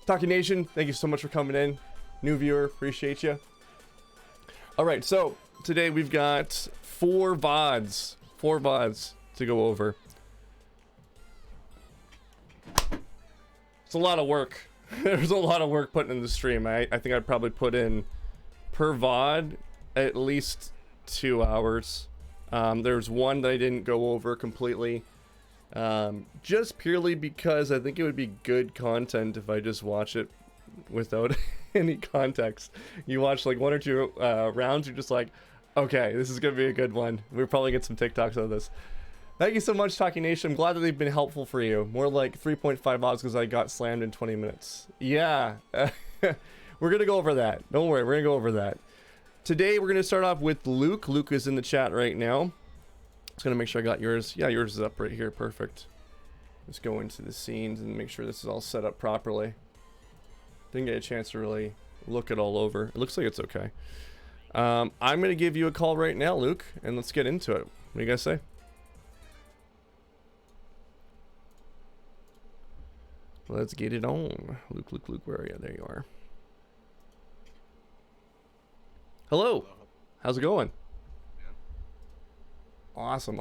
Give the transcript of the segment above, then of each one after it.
Talking Nation, thank you so much for coming in. New viewer, appreciate you. All right, so today we've got four VODs to go over. It's a lot of work. There's a lot of work put in the stream. I think I'd probably put in per VOD at least 2 hours. There's one that I didn't go over completely. Just purely because I think it would be good content if I just watch it without any context. You watch like one or two rounds, you're just like, okay, this is gonna be a good one. We'll probably get some TikToks out of this. Thank you so much, Talking Nation. I'm glad that they've been helpful for you. More like 3.5 odds because I got slammed in 20 minutes. Yeah, we're gonna go over that. Don't worry, we're gonna go over that. Today we're gonna start off with Luke. Luke is in the chat right now. Just gonna make sure I got yours. Yeah, yours is up right here. Perfect. Let's go into the scenes and make sure this is all set up properly. Didn't get a chance to really look it all over. It looks like it's okay. I'm gonna give you a call right now, Luke, and let's get into it. What do you guys say? Let's get it on. Luke, where are you? There you are. Hello. How's it going? Awesome.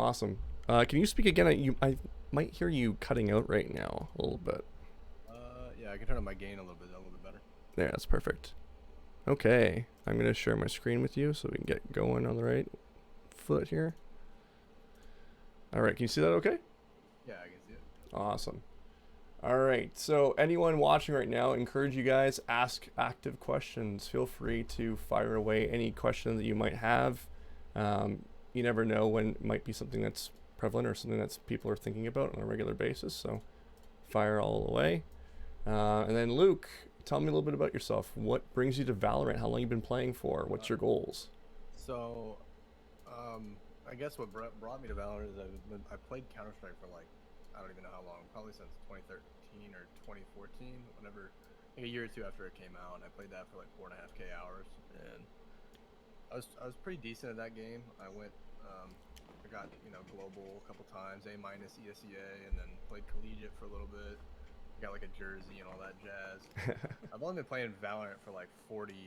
Can you speak again? I might hear you cutting out right now a little bit. Yeah, I can turn up my gain a little bit better. There, that's perfect. Okay, I'm gonna share my screen with you so we can get going on the right foot here. All right, can you see that okay? Yeah, I can see it. Awesome. All right, so anyone watching right now, encourage you guys, ask active questions. Feel free to fire away any questions that you might have. You never know when it might be something that's prevalent or something that people are thinking about on a regular basis, so fire all away. And then Luke, tell me a little bit about yourself. What brings you to Valorant? How long you been playing for? What's your goals? So, I guess what brought me to Valorant is I played Counter-Strike for like, I don't even know how long, probably since 2013 or 2014, whenever, like a year or two after it came out, and I played that for like 4.5K hours, and I was pretty decent at that game. I went, I got, global a couple times, A- ESEA, and then played collegiate for a little bit. Got like a jersey and all that jazz. I've only been playing Valorant for like 40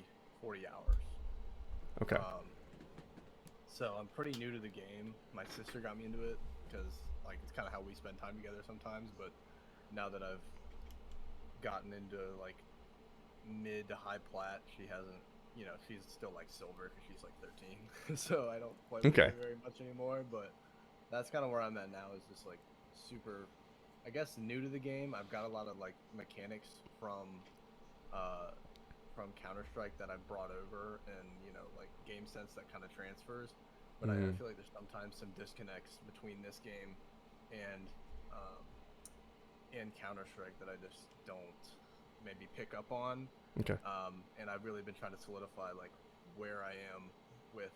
hours. Okay. So I'm pretty new to the game. My sister got me into it because like it's kind of how we spend time together sometimes. But now that I've gotten into like mid to high plat, she hasn't. She's still like silver because she's like 13. So I don't play with her very much anymore. But that's kind of where I'm at now. Is just like super, I guess, new to the game. I've got a lot of like mechanics from Counter-Strike that I've brought over, and like game sense that kind of transfers. But I feel like there's sometimes some disconnects between this game and Counter-Strike that I just don't maybe pick up on. Okay. And I've really been trying to solidify like where I am with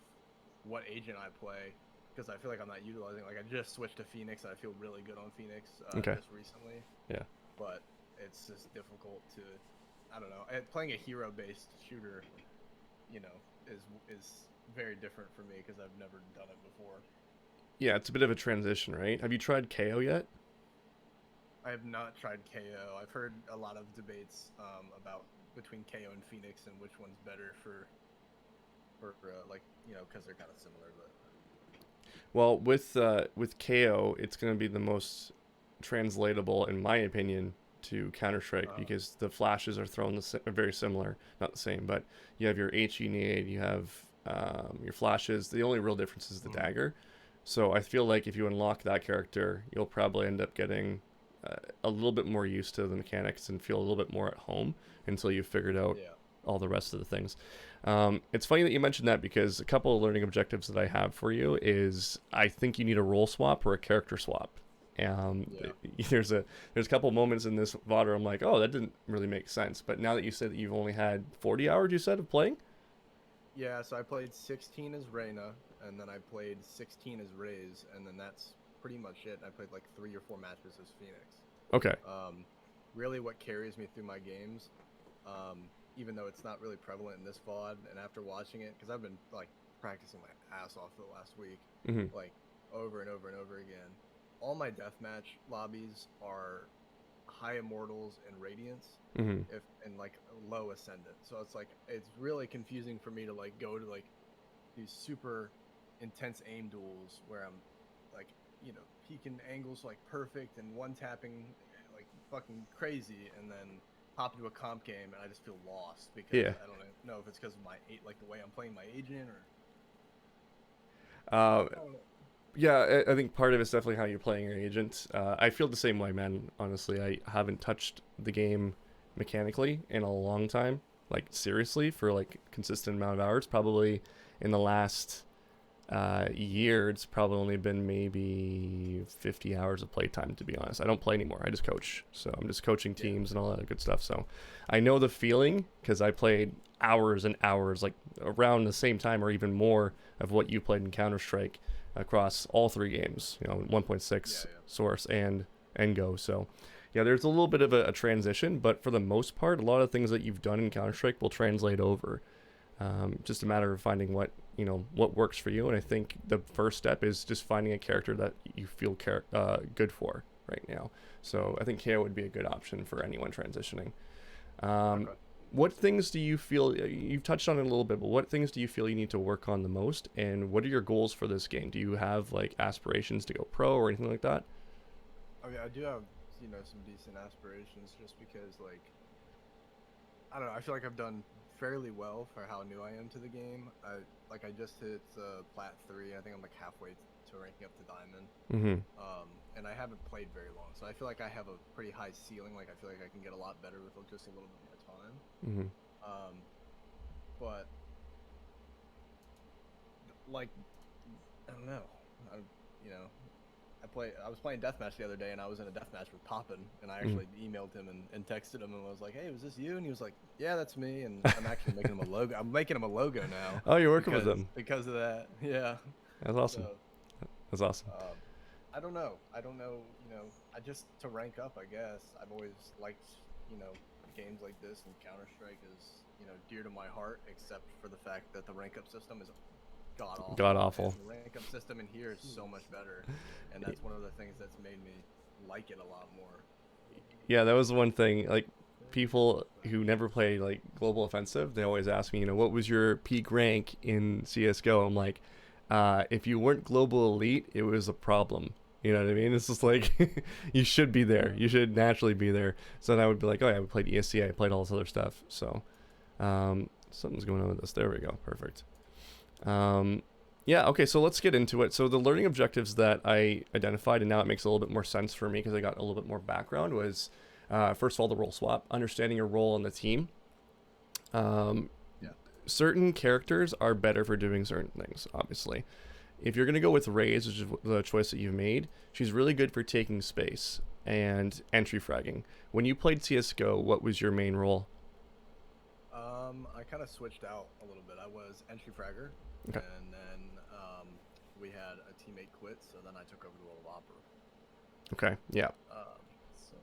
what agent I play. Because I feel like I'm not utilizing, like I just switched to Phoenix and I feel really good on Phoenix just recently. Yeah. But it's just difficult to, I don't know, playing a hero-based shooter, is very different for me because I've never done it before. Yeah, it's a bit of a transition, right? Have you tried KO yet? I have not tried KO. I've heard a lot of debates about between KO and Phoenix and which one's better for like, because they're kind of similar, but. Well, with KO, it's going to be the most translatable, in my opinion, to Counter-Strike because the flashes are are very similar, not the same, but you have your HE nade, you have your flashes. The only real difference is the dagger. So I feel like if you unlock that character, you'll probably end up getting a little bit more used to the mechanics and feel a little bit more at home until you've figured out all the rest of the things. It's funny that you mentioned that because a couple of learning objectives that I have for you is I think you need a role swap or a character swap. There's a couple moments in this VOD where I'm like, oh, that didn't really make sense. But now that you said that you've only had 40 hours, you said, of playing? Yeah, so I played 16 as Reyna, and then I played 16 as RAZE, and then that's pretty much it. I played like 3 or 4 matches as Phoenix. Okay. Really what carries me through my games, even though it's not really prevalent in this VOD, and after watching it, because I've been like practicing my ass off for the last week, like over and over and over again, all my deathmatch lobbies are high immortals and radiance, Mm-hmm. if and like low ascendant. So it's like it's really confusing for me to like go to like these super intense aim duels where I'm like, you know, peeking angles like perfect and one tapping like fucking crazy, and then hop into a comp game and I just feel lost because Yeah. I don't know if it's because of my like the way I'm playing my agent or Uh, I don't know. yeah, I think part of it's definitely how you're playing your agent. I feel the same way, man. Honestly, I haven't touched the game mechanically in a long time. Like seriously, for like consistent amount of hours. Probably in the last year, it's probably only been maybe 50 hours of playtime. To be honest, I don't play anymore. I just coach. So I'm just coaching Yeah. teams and all that good stuff. So I know the feeling because I played hours and hours, like around the same time or even more of what you played in Counter Strike across all three games. You know, Yeah, 1.6 yeah. Source and Go. So yeah, there's a little bit of a transition, but for the most part, a lot of things that you've done in Counter Strike will translate over. Just a matter of finding what works for you. And I think the first step is just finding a character that you feel good for right now. So I think KO would be a good option for anyone transitioning. Um, Okay. what things do you feel you've touched on it a little bit, but what things do you feel you need to work on the most, and what are your goals for this game? Do you have like aspirations to go pro or anything like that? I mean, I do have, you know, some decent aspirations just because like I don't know. I feel like I've done fairly well for how new I am to the game. I just hit Plat 3. I think I'm like halfway to ranking up to Diamond. Mm-hmm. And I haven't played very long, so I feel like I have a pretty high ceiling. Like I feel like I can get a lot better with just a little bit more time. Mm-hmm. Um, but like I don't know. I you know I was playing deathmatch the other day, and I was in a deathmatch with Poppin, and I Mm-hmm. actually emailed him and texted him and was like, "Hey, was this you?" And he was like, "Yeah, that's me." And I'm actually making him a logo. I'm making him a logo now Oh, you're working with them. because of that. Yeah. That's awesome. So That's awesome. um, I don't know. I don't know. You know, I just to rank up. I guess I've always liked games like this, and Counter Strike is dear to my heart, except for the fact that the rank up system is god God awful, and awful. the rank up system in here is so much better, and that's one of the things that's made me like it a lot more. Yeah, that was the one thing. Like people who never play like global offensive, they always ask me, what was your peak rank in CS:GO? I'm like, if you weren't global elite, it was a problem. You know what I mean? It's just like you should be there. You should naturally be there. So then I would be like, oh yeah, we played ESC, I played all this other stuff. So something's going on with this. There we go. Perfect. Um, yeah, okay, so let's get into it. So the learning objectives that I identified, and now it makes a little bit more sense for me because I got a little bit more background, was first of all, the role swap, understanding your role in the team. Um, Yeah. certain characters are better for doing certain things, obviously. If you're going to go with RAZE, which is the choice that you've made, she's really good for taking space and entry fragging. When you played CSGO, what was your main role? I kind of switched out a little bit. I was entry fragger, Okay. and then we had a teammate quit, so then I took over the role of opera. Okay, yeah. So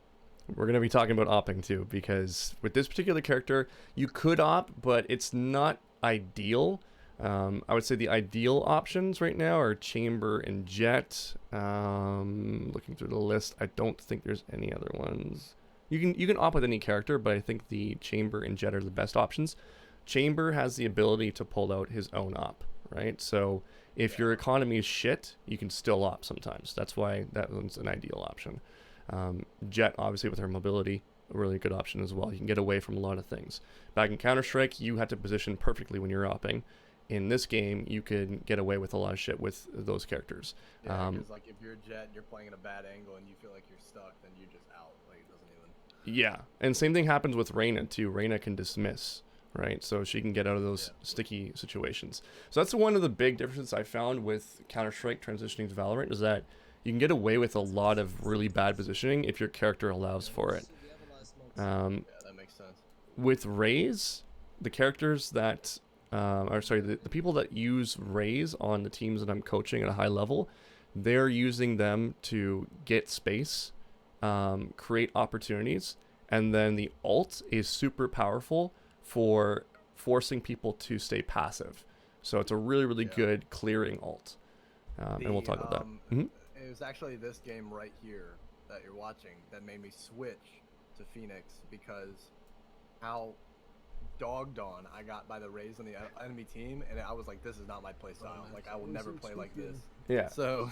We're going to be talking about opping too, because with this particular character, you could op, but it's not ideal. I would say the ideal options right now are Chamber and Jet. Looking through the list, I don't think there's any other ones. You can opt with any character, but I think the Chamber and Jet are the best options. Chamber has the ability to pull out his own op, right? So if your yeah, economy is shit, you can still op sometimes. That's why that one's an ideal option. Jet, obviously, with her mobility, a really good option as well. You can get away from a lot of things. Back in Counter Strike, you had to position perfectly when you're opping. In this game, you can get away with a lot of shit with those characters. yeah, because like if you're Jet and you're playing at a bad angle and you feel like you're stuck, then you're just out. Like it doesn't even. Yeah, and same thing happens with Reyna too. Reyna can dismiss, right? So she can get out of those Yeah. sticky situations. So that's one of the big differences I found with Counter Strike transitioning to Valorant is that you can get away with a lot of really bad positioning if your character allows for it. Um, Yeah, that makes sense. with RAZE, the characters that, or sorry, the people that use RAZE on the teams that I'm coaching at a high level, they're using them to get space, create opportunities, and then the ult is super powerful for forcing people to stay passive. So it's a really, really Yeah. good clearing ult. And we'll The talk about that. Mm-hmm. it was actually this game right here that you're watching that made me switch to Phoenix, because how dogged on I got by the Raze on the enemy team, and I was like, this is not my play style. Like, I will never play like this. Yeah. So,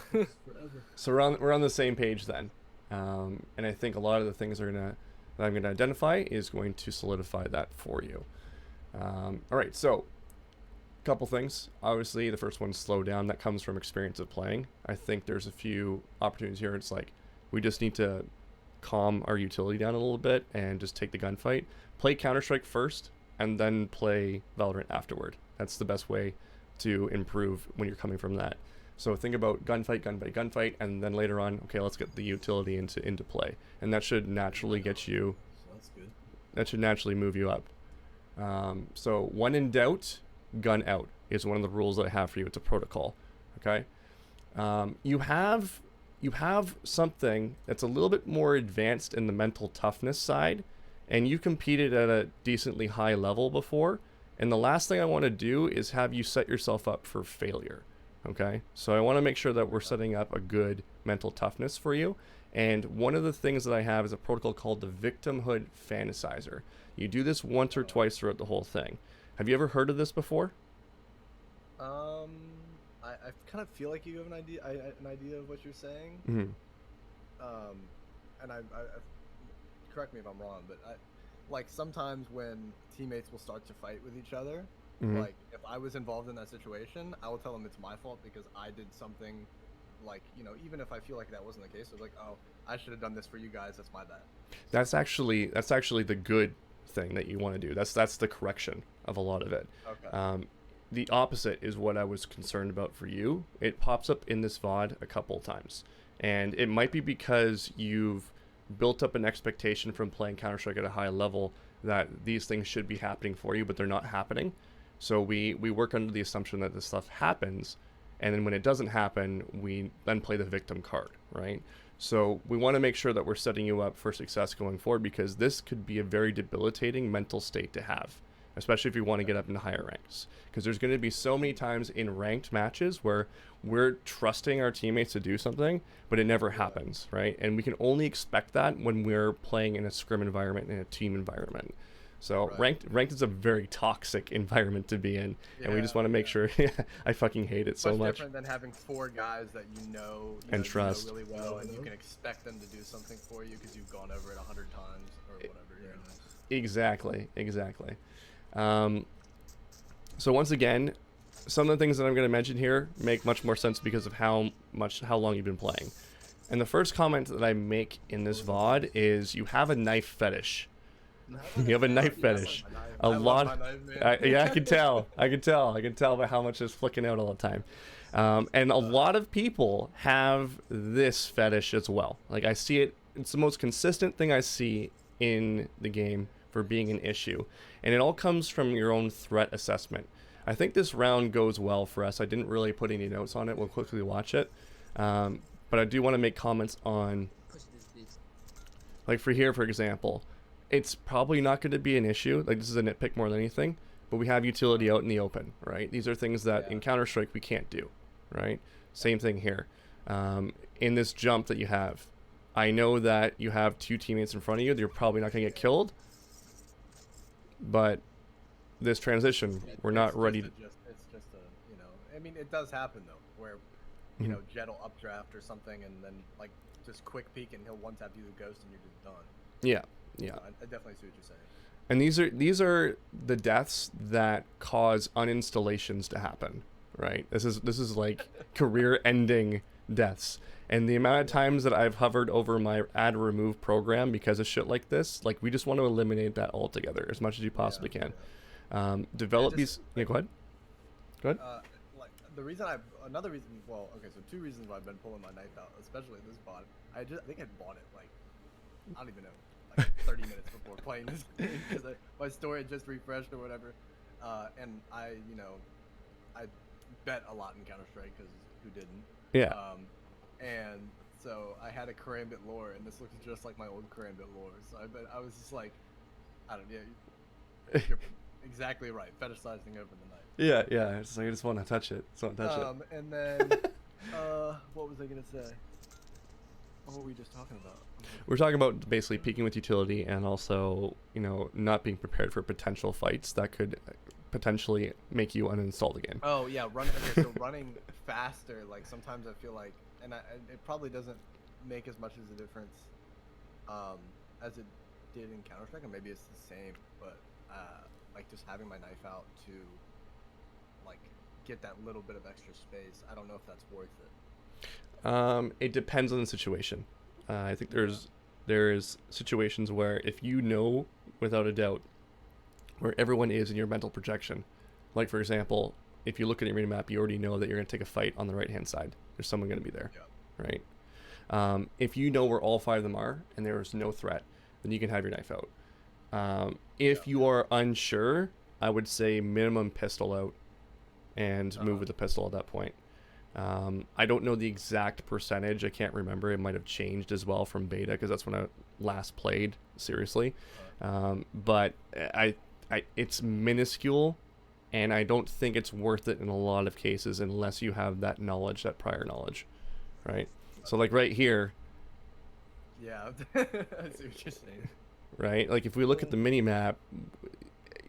so we're on the same page then, and I think a lot of the things that I'm gonna identify is going to solidify that for you. All right, so couple things. Obviously, the first one's slow down. That comes from experience of playing. I think there's a few opportunities here. It's like we just need to calm our utility down a little bit and just take the gunfight. Play Counter-Strike first, and then play Valorant afterward. That's the best way to improve when you're coming from that. So think about gunfight, and then later on, okay, let's get the utility into play, and that should naturally get you. that's good. That should naturally move you up. So when in doubt, gun out is one of the rules that I have for you. It's a protocol. Okay. You have something that's a little bit more advanced in the mental toughness side, and you competed at a decently high level before. And the last thing I want to do is have you set yourself up for failure. Okay. So I want to make sure that we're setting up a good mental toughness for you. And one of the things that I have is a protocol called the victimhood fantasizer. You do this once or twice throughout the whole thing. Have you ever heard of this before? I kind of feel like you have an idea of what you're saying. Mm-hmm. And I correct me if I'm wrong, but like sometimes when teammates will start to fight with each other, Mm-hmm. like if I was involved in that situation, I will tell them it's my fault because I did something, like, you know, even if I feel like that wasn't the case, it's like, oh, I should have done this for you guys. That's my bad. That's actually the good thing that you want to do. That's the correction of a lot of it. Okay. The opposite is what I was concerned about for you. It pops up in this VOD a couple times, and it might be because you've built up an expectation from playing Counter-Strike at a high level that these things should be happening for you, but they're not happening. So we work under the assumption that this stuff happens, and then when it doesn't happen, we then play the victim card, right? So we want to make sure that we're setting you up for success going forward, because this could be a very debilitating mental state to have, especially if you want to get up into higher ranks. Because there's going to be so many times in ranked matches where we're trusting our teammates to do something, but it never happens, right? And we can only expect that when we're playing in a scrim environment, in a team environment. So ranked is a very toxic environment to be in, and we just want to make sure. I fucking hate it so much. Different than having 4 guys that and trust really well, and you can expect them to do something for you because you've gone over it 100 times or whatever. You know? Exactly. So once again, some of the things that I'm going to mention here make much more sense because of how long you've been playing. And the first comment that I make in this VOD is you have a knife fetish. You have a knife fetish. I love my knife, man. Yeah, I can tell. I can tell by how much it's flicking out all the time. And a lot of people have this fetish as well. Like, I see it. It's the most consistent thing I see in the game for being an issue. And it all comes from your own threat assessment. I think this round goes well for us. I didn't really put any notes on it. We'll quickly watch it. But I do want to make comments on, like for here, for example, it's probably not going to be an issue. Like, this is a nitpick more than anything, but we have utility out in the open, right? These are things that in Counter-Strike we can't do, right? Same thing here. In this jump that you have, I know that you have 2 teammates in front of you. You're probably not going to get killed, but this transition, we're not ready to... It's just a, you know, I mean, it does happen though, where, you know, Jet will updraft or something, and then like just quick peek, and he'll one-tap you with Ghost, and you're just done. Yeah. I definitely see what you're saying. And these are the deaths that cause uninstallations to happen, right? This is like career-ending deaths. And the amount of times that I've hovered over my add remove program because of shit like this, like, we just want to eliminate that altogether as much as you possibly can. Develop these. Yeah, go ahead. Like another reason. Well, okay, so 2 reasons why I've been pulling my knife out, especially this bot. I think I bought it like, I don't even know, like 30 minutes before playing this game, because my store had just refreshed or whatever. And I bet a lot in Counter-Strike, because who didn't? Yeah. And so I had a Karambit lore, and this looks just like my old Karambit lore. So I was just like, I don't know. You're exactly right. Fetishizing over the knife. Yeah. It's like, I just want to touch it. And then, what was I gonna say? What were we just talking about? We're talking about basically peaking with utility and also, you know, not being prepared for potential fights that could potentially make you uninstall the game. Oh yeah, running. Okay, so running faster. Like sometimes I feel like, and it probably doesn't make as much as a difference, as it did in Counter Strike, or maybe it's the same. But like just having my knife out to, like, get that little bit of extra space. I don't know if that's worth it. It depends on the situation. I think there's situations where if you know without a doubt where everyone is in your mental projection, like for example, if you look at your arena map, you already know that you're going to take a fight on the right hand side. There's someone going to be there, Yeah. right? If you know where all 5 of them are and there is no threat, then you can have your knife out. If you are unsure, I would say minimum pistol out and move with the pistol at that point. I don't know the exact percentage. I can't remember. It might have changed as well from beta because that's when I last played seriously. But it's minuscule, and I don't think it's worth it in a lot of cases unless you have that knowledge, that prior knowledge, right? So like right here. Yeah, I see what you're saying. Right? Like if we look at the mini map,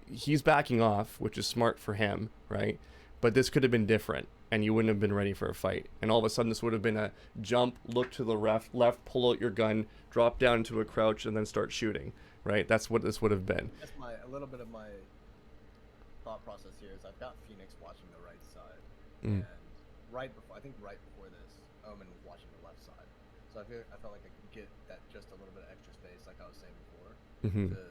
he's backing off, which is smart for him, right? But this could have been different, and you wouldn't have been ready for a fight. And all of a sudden, this would have been a jump, look to the left, pull out your gun, drop down into a crouch, and then start shooting, right? That's what this would have been. That's a little bit of my thought process here is I've got Phoenix watching the right side, and right before this, Omen was watching the left side. So I felt like I could get that just a little bit of extra space, like I was saying before, to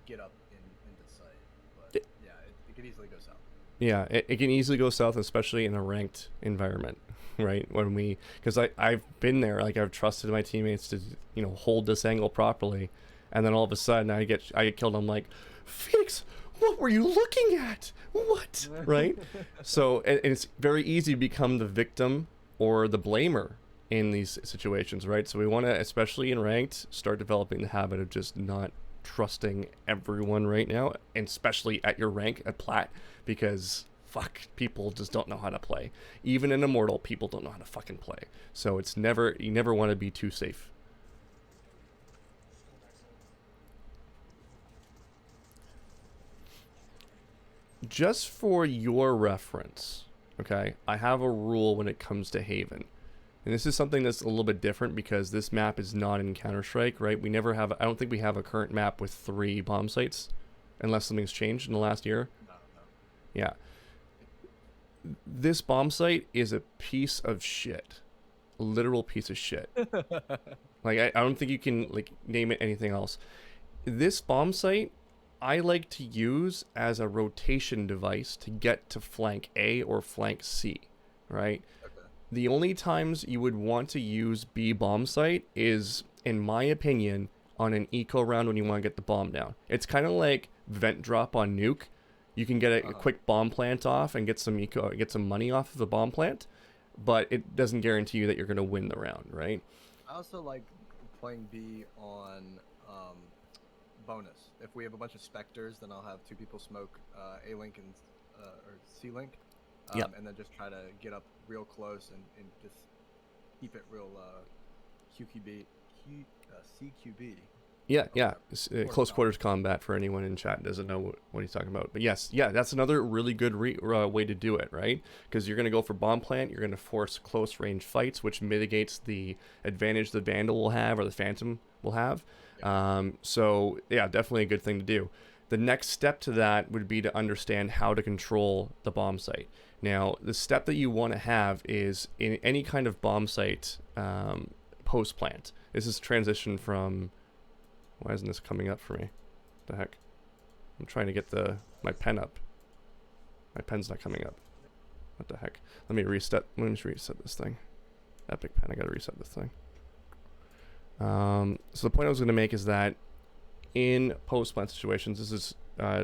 get up into sight. But yeah, it could easily go south. Yeah, it can easily go south, especially in a ranked environment, right? Because I've been there, like I've trusted my teammates to, you know, hold this angle properly, and then all of a sudden I get killed. I'm like, Phoenix, what were you looking at? What? Right? So and it's very easy to become the victim or the blamer in these situations, right? So we want to, especially in ranked, start developing the habit of just not trusting everyone right now, and especially at your rank at Plat, because fuck, people just don't know how to play. Even in Immortal, people don't know how to fucking play. So it's you never want to be too safe. Just for your reference, okay, I have a rule when it comes to Haven. And this is something that's a little bit different because this map is not in Counter-Strike, right? I don't think we have a current map with 3 bomb sites, unless something's changed in the last year. No. Yeah. This bomb site is a piece of shit. A literal piece of shit. Like, I don't think you can, like, name it anything else. This bomb site, I like to use as a rotation device to get to flank A or flank C, right? The only times you would want to use B bomb site is, in my opinion, on an eco round when you want to get the bomb down. It's kind of like vent drop on nuke. You can get a quick bomb plant off and get some money off of the bomb plant, but it doesn't guarantee you that you're going to win the round, right? I also like playing B on bonus. If we have a bunch of specters, then I'll have 2 people smoke A link and or C link. And then just try to get up real close and just keep it real CQB. Yeah. Close quarters combat for anyone in chat doesn't know what he's talking about. But yes, that's another really good way to do it, right? Because you're going to go for bomb plant, you're going to force close range fights, which mitigates the advantage the Vandal will have or the Phantom will have. So yeah, definitely a good thing to do. The next step to that would be to understand how to control the bomb site. Now, the step that you want to have is in any kind of bomb site post plant. This is transition from. Why isn't this coming up for me? What the heck? I'm trying to get my pen up. My pen's not coming up. What the heck? Let me reset this thing. Epic pen. I gotta reset this thing. So the point I was going to make is that in post plant situations, this is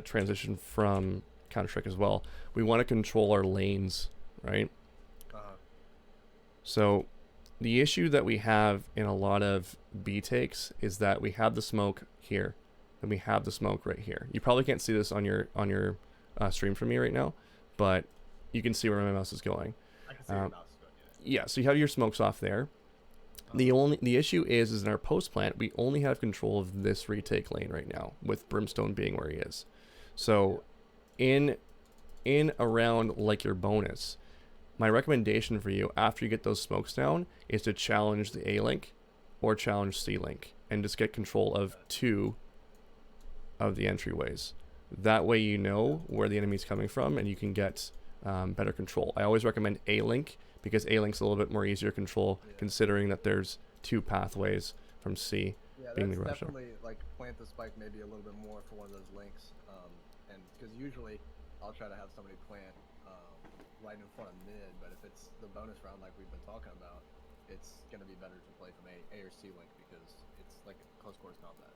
transition from Counter-Strike as well. We want to control our lanes, right? So the issue that we have in a lot of B takes is that we have the smoke here, and we have the smoke right here. You probably can't see this on your stream from me right now, but you can see where my mouse is going. I can see your mouse is going. Yeah, so you have your smokes off there. The issue is in our post plant we only have control of this retake lane right now, with Brimstone being where he is. So in around like your bonus, my recommendation for you after you get those smokes down is to challenge the A link or challenge C link and just get control of 2 of the entryways. That way you know where the enemy's coming from and you can get better control. I always recommend A link because A link's a little bit more easier to control, considering that there's 2 pathways from C being the rusher. Definitely like plant the spike maybe a little bit more for one of those links, and because usually I'll try to have somebody plant right in front of mid, but if it's the bonus round like we've been talking about, it's gonna be better to play from A or C link because it's like close quarters combat.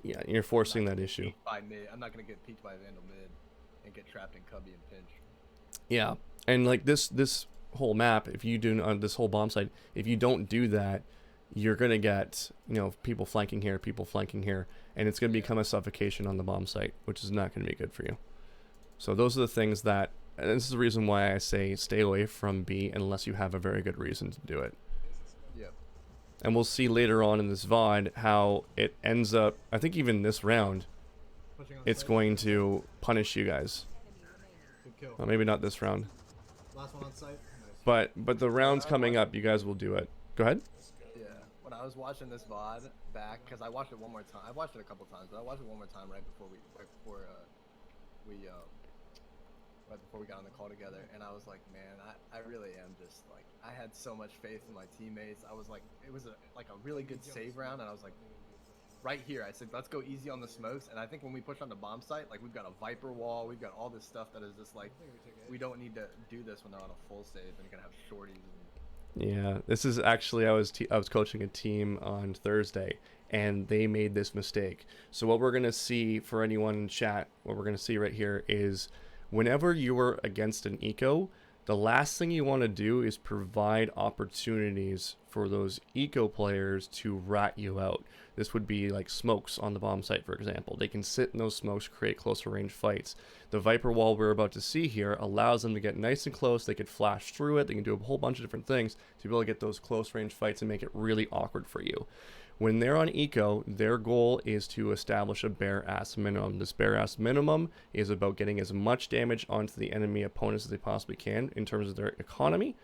Yeah, you're forcing that issue. By mid, I'm not gonna get peeked by Vandal mid and get trapped in cubby and pinch. Yeah, and like this whole map, if you do on this whole bomb site, if you don't do that, you're gonna get people flanking here, and it's gonna become a suffocation on the bomb site, which is not gonna be good for you. So those are the things that, and this is the reason why I say stay away from B unless you have a very good reason to do it. Yep. And we'll see later on in this VOD how it ends up. I think even this round, it's going to punish you guys. Well, maybe not this round. Last one on site. But the rounds coming up, you guys will do it. Go ahead. Yeah. When I was watching this VOD back, because I watched it one more time. I watched it a couple times, but I watched it one more time right before we got on the call together, and I was like, man, I really am just like, I had so much faith in my teammates. I was like, it was like a really good save round, and I was like, right here, I said, let's go easy on the smokes. And I think when we push on the bomb site, like we've got a Viper wall, we've got all this stuff that is just like, we don't need to do this when they're on a full save and you're gonna have shorties. Yeah, this is actually, I was coaching a team on Thursday, and they made this mistake. So what we're gonna see for anyone in chat, what we're gonna see right here is, whenever you are against an eco, the last thing you want to do is provide opportunities for those eco players to rat you out. This would be like smokes on the bomb site, for example. They can sit in those smokes, create closer range fights. The Viper wall we're about to see here allows them to get nice and close. They could flash through it. They can do a whole bunch of different things to be able to get those close range fights and make it really awkward for you. When they're on eco, their goal is to establish a bare ass minimum. This bare ass minimum is about getting as much damage onto the enemy opponents as they possibly can in terms of their economy,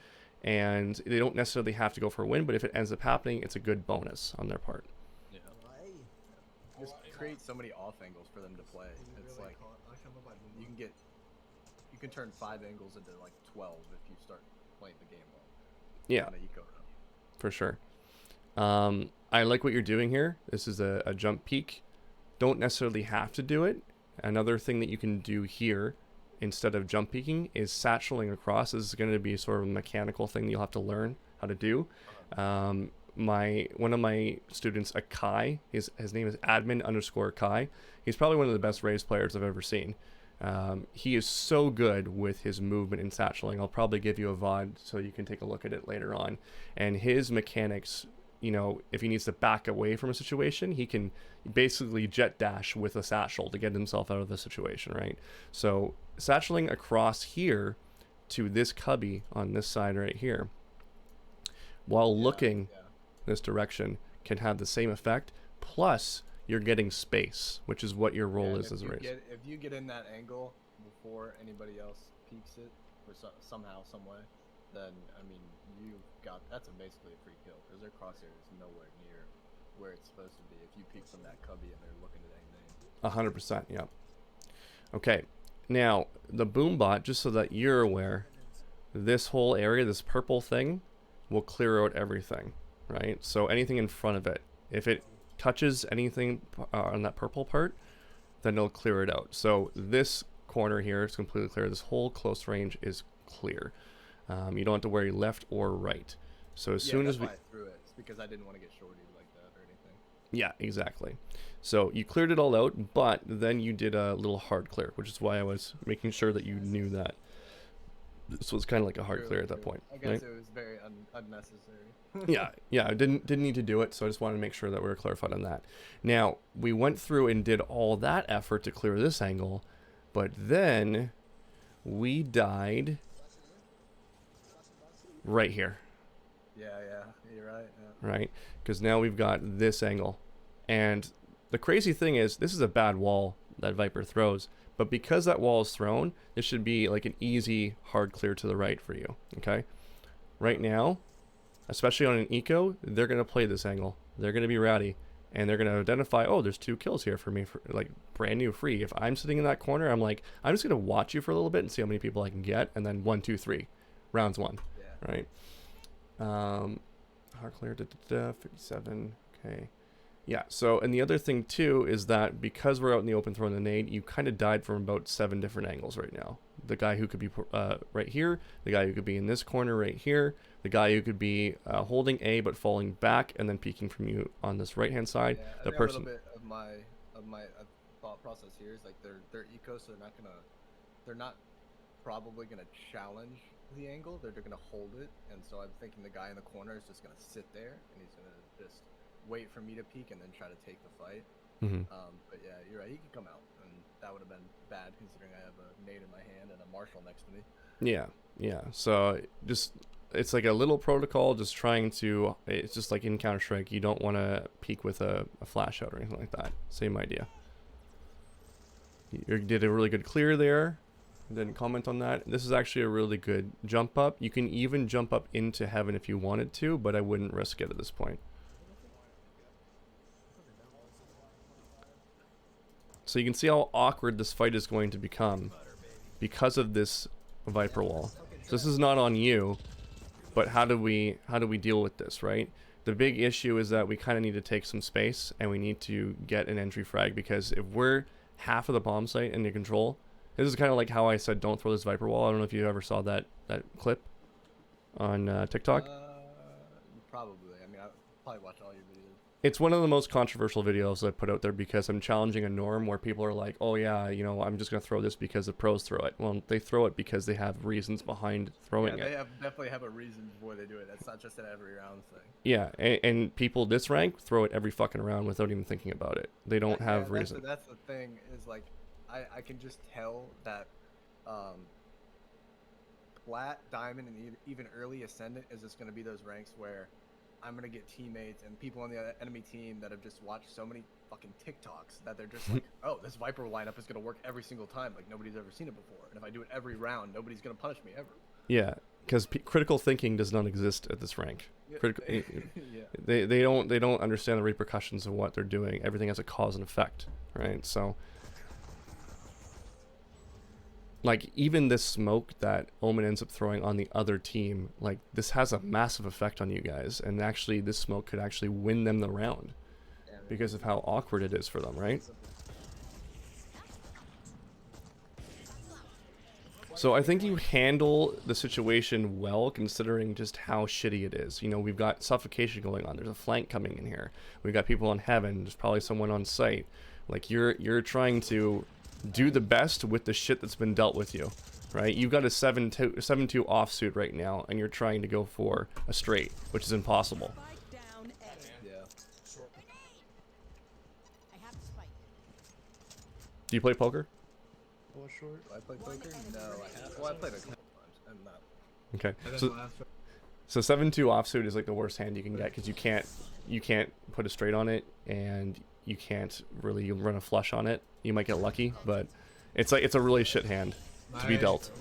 and they don't necessarily have to go for a win, but if it ends up happening, it's a good bonus on their part. Yeah. Just create so many off angles for them to play. It's like you can turn 5 angles into like 12 if you start playing the game well. Yeah, for sure. I like what you're doing here. This is a jump peak. Don't necessarily have to do it. Another thing that you can do here instead of jump peaking is satcheling across. This is going to be sort of a mechanical thing that you'll have to learn how to do. One of my students, Akai, his name is admin_Kai. He's probably one of the best RAZE players I've ever seen. He is so good with his movement and satcheling. I'll probably give you a VOD so you can take a look at it later on. And his mechanics, if he needs to back away from a situation, he can basically jet dash with a satchel to get himself out of the situation, right? So satcheling across here to this cubby on this side right here, while looking this direction, can have the same effect. Plus, you're getting space, which is what your role is as a RAZE. If you get in that angle before anybody else peeks it, or somehow, some way, then I mean, that's basically a free kill because their crosshair is nowhere near where it's supposed to be. If you peek from that cubby and they're looking at anything. 100%, yeah. Okay, now the boom bot, just so that you're aware, this whole area, this purple thing, will clear out everything, right? So anything in front of it, if it touches anything on that purple part, then it'll clear it out. So this corner here is completely clear. This whole close range is clear. You don't have to worry left or right. So as soon as we... I threw it. It's because I didn't want to get shorted like that or anything. Yeah, exactly. So you cleared it all out, but then you did a little hard clear, which is why I was making sure that you knew that. So it's kind of like a hard clear at that point. I guess it was very unnecessary. yeah, I didn't need to do it, so I just wanted to make sure that we were clarified on that. Now, we went through and did all that effort to clear this angle, but then we died right here. Yeah, you're right. Yeah. right? Because now we've got this angle. And the crazy thing is, this is a bad wall that Viper throws. But because that wall is thrown, this should be like an easy hard clear to the right for you, okay? Right now, especially on an eco, they're going to play this angle. They're going to be rowdy. And they're going to identify, oh, there's 2 kills here for me, for like brand new free. If I'm sitting in that corner, I'm like, I'm just going to watch you for a little bit and see how many people I can get. And then 1, 2, 3. Rounds 1, yeah. Right? Hard clear, 57, okay. Yeah, so, and the other thing too is that because we're out in the open throwing the nade, you kind of died from about 7 different angles right now. The guy who could be right here, the guy who could be in this corner right here, the guy who could be holding A but falling back and then peeking from you on this right-hand side. Yeah, the person. A little bit of my thought process here is like they're eco, so they're not probably gonna challenge the angle. They're gonna hold it, and so I'm thinking the guy in the corner is just gonna sit there and he's gonna just wait for me to peek and then try to take the fight. But yeah, you're right. He could come out, and that would have been bad considering I have a nade in my hand and a marshal next to me. Yeah, yeah. So just it's like a little protocol, just trying to. It's just like in Counter-Strike, you don't want to peek with a flash out or anything like that. Same idea. You did a really good clear there. Didn't comment on that. This is actually a really good jump up. You can even jump up into heaven if you wanted to, but I wouldn't risk it at this point. So you can see how awkward this fight is going to become because of this Viper wall. So this is not on you, but how do we deal with this, right? The big issue is that we kind of need to take some space and we need to get an entry frag, because if we're half of the bomb site in the control, this is kind of like how I said don't throw this Viper wall. I don't know if you ever saw that clip on TikTok. Probably. I mean, I probably watch all your videos. It's one of the most controversial videos I put out there because I'm challenging a norm where people are like, oh yeah, you know, I'm just going to throw this because the pros throw it. Well, they throw it because they have reasons behind throwing it. They definitely have a reason before they do it. That's not just an every round thing. Yeah, and people this rank throw it every fucking round without even thinking about it. They don't have reason. That's the thing is like, I can just tell that Plat, Diamond, and even early Ascendant is just going to be those ranks where I'm going to get teammates and people on the enemy team that have just watched so many fucking TikToks that they're just like, oh, this Viper lineup is going to work every single time. Like, nobody's ever seen it before. And if I do it every round, nobody's going to punish me ever. Yeah, because critical thinking does not exist at this rank. They don't understand the repercussions of what they're doing. Everything has a cause and effect, right? So, like, even this smoke that Omen ends up throwing on the other team, like, this has a massive effect on you guys. And actually, this smoke could actually win them the round because of how awkward it is for them, right? So I think you handle the situation well, considering just how shitty it is. You know, we've got suffocation going on. There's a flank coming in here. We've got people on heaven. There's probably someone on site. Like, you're trying to do the best with the shit that's been dealt with you, right? You've got a 7-2 offsuit right now, and you're trying to go for a straight, which is impossible. Do you play poker? Oh, short. Do I play poker? No, I have. Well, I played a couple times. I'm not. Okay. So 7-2 offsuit is like the worst hand you can get because you can't put a straight on it, and you can't really run a flush on it. You might get lucky, but it's a really shit hand to be dealt.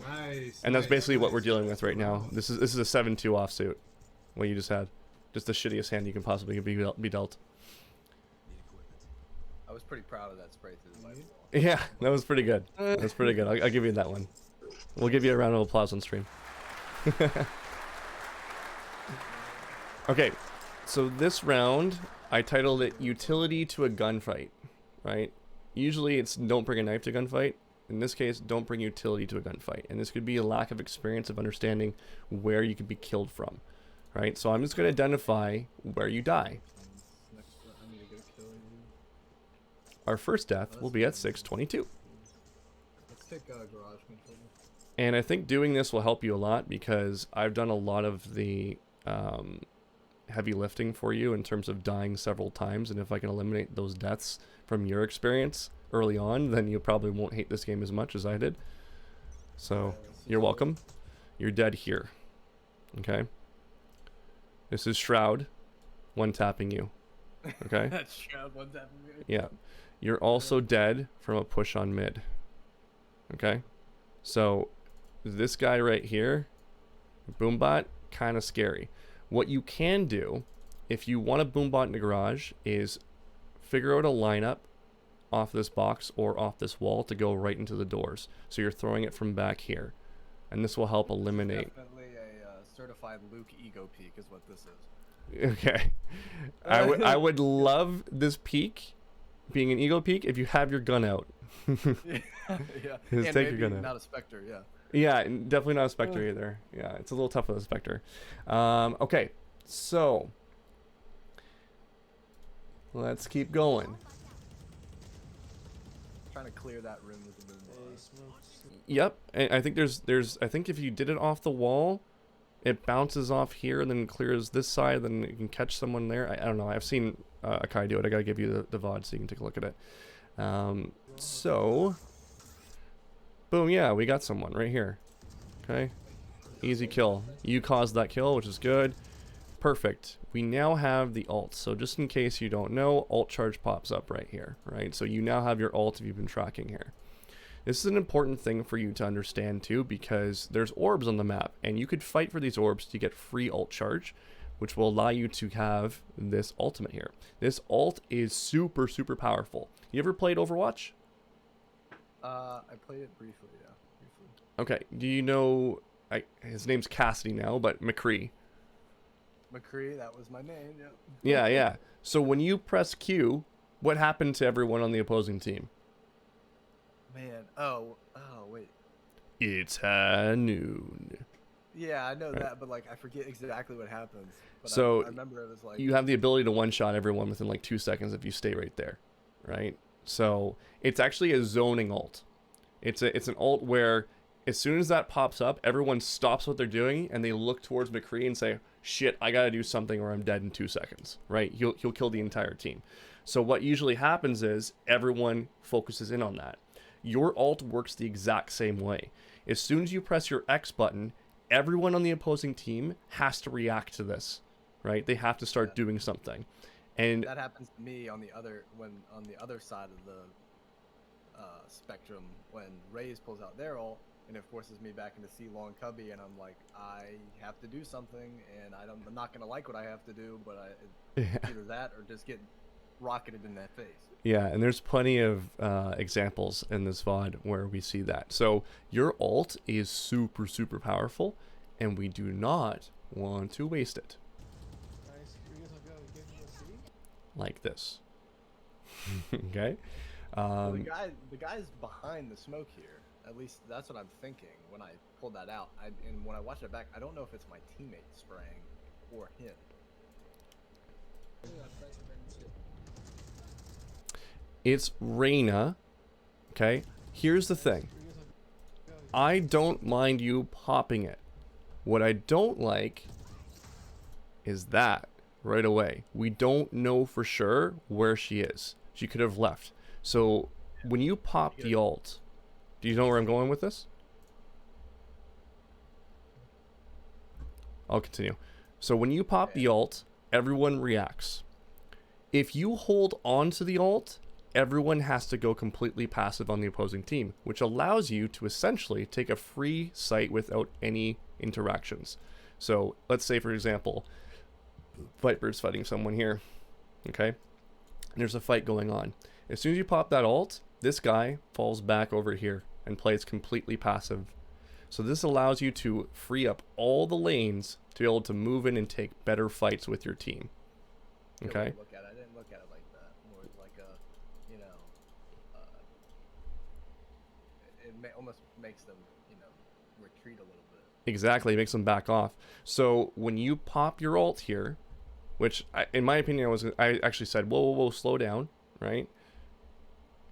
And that's basically what we're dealing with right now. This is a 7-2 offsuit. What you just had, just the shittiest hand you can possibly be dealt. I was pretty proud of that spray through the light wall. Yeah, that was pretty good. That was pretty good. I'll give you that one. We'll give you a round of applause on stream. Okay, so this round I titled it Utility to a Gunfight, right? Usually it's don't bring a knife to a gunfight. In this case, don't bring utility to a gunfight. And this could be a lack of experience of understanding where you could be killed from, right? So I'm just going to identify where you die. Our first death will be at 6:22. Let's take garage control. And I think doing this will help you a lot because I've done a lot of the heavy lifting for you in terms of dying several times. And if I can eliminate those deaths from your experience early on, then you probably won't hate this game as much as I did. So you're welcome. You're dead here. Okay. This is Shroud. one tapping you. Okay? That's true. One tapping me. Yeah. You're also dead from a push on mid. Okay? So this guy right here, Boombot, kind of scary. What you can do, if you want a Boombot in the garage, is figure out a lineup off this box or off this wall to go right into the doors. So you're throwing it from back here. And this will help eliminate. Definitely a certified Luke ego peek is what this is. Okay. I would love this peak being an ego peak if you have your gun out. Yeah. Just And take your maybe gun out. not a Spectre, yeah. Yeah, and definitely not a Spectre either. Yeah, it's a little tough with a Spectre. Okay, so let's keep going. Trying to clear that room with the boom. Yep, and I think I think if you did it off the wall, it bounces off here and then clears this side, then you can catch someone there. I don't know. I've seen Akai do it. I gotta give you the VOD so you can take a look at it. So, boom, yeah, we got someone right here. Okay, easy kill. You caused that kill, which is good. Perfect. We now have the ult. So just in case you don't know, ult charge pops up right here, right? So you now have your ult if you've been tracking here. This is an important thing for you to understand too, because there's orbs on the map, and you could fight for these orbs to get free ult charge, which will allow you to have this ultimate here. This ult is super, super powerful. You ever played Overwatch? I played it briefly, yeah. Briefly. Okay, do you know, his name's Cassidy now, but McCree. McCree, that was my name, yeah. Yeah, yeah. So when you press Q, what happened to everyone on the opposing team? Man, wait. It's high noon. Yeah, I know Right. that, but like I forget exactly what happens. But So I remember it was like you have the ability to one-shot everyone within like 2 seconds if you stay right there, right? So it's actually a zoning ult. It's an ult where as soon as that pops up, everyone stops what they're doing and they look towards McCree and say, "Shit, I gotta do something or I'm dead in 2 seconds." Right? He'll kill the entire team. So what usually happens is everyone focuses in on that. Your ult works the exact same way. As soon as you press your X button, everyone on the opposing team has to react to this, right? They have to start doing something. And that happens to me on the other side of the spectrum when RAZE pulls out their ult and it forces me back into C long cubby, and I'm like, I have to do something, and I'm not gonna like what I have to do, but it's either that or just get rocketed in that face. yeah, and there's plenty of examples in this VOD where we see that. So your ult is super, super powerful, and we do not want to waste it. Like this. Okay? Well, the guy's behind the smoke here. At least that's what I'm thinking when I pulled that out. And when I watch it back, I don't know if it's my teammate spraying or him. It's Reyna. Okay? Here's the thing. I don't mind you popping it. What I don't like is that right away. We don't know for sure where she is. She could have left. So when you pop the ult, do you know where I'm going with this? I'll continue. So when you pop the ult, everyone reacts. If you hold on to the ult, everyone has to go completely passive on the opposing team, which allows you to essentially take a free site without any interactions. So let's say, for example, Viper's fighting someone here, okay? And there's a fight going on. As soon as you pop that ult, this guy falls back over here and plays completely passive. So this allows you to free up all the lanes to be able to move in and take better fights with your team. Okay? I didn't look at it like that. More like a, almost makes them, retreat a little bit. Exactly, it makes them back off. So when you pop your ult here, which in my opinion I actually said, whoa, slow down, right?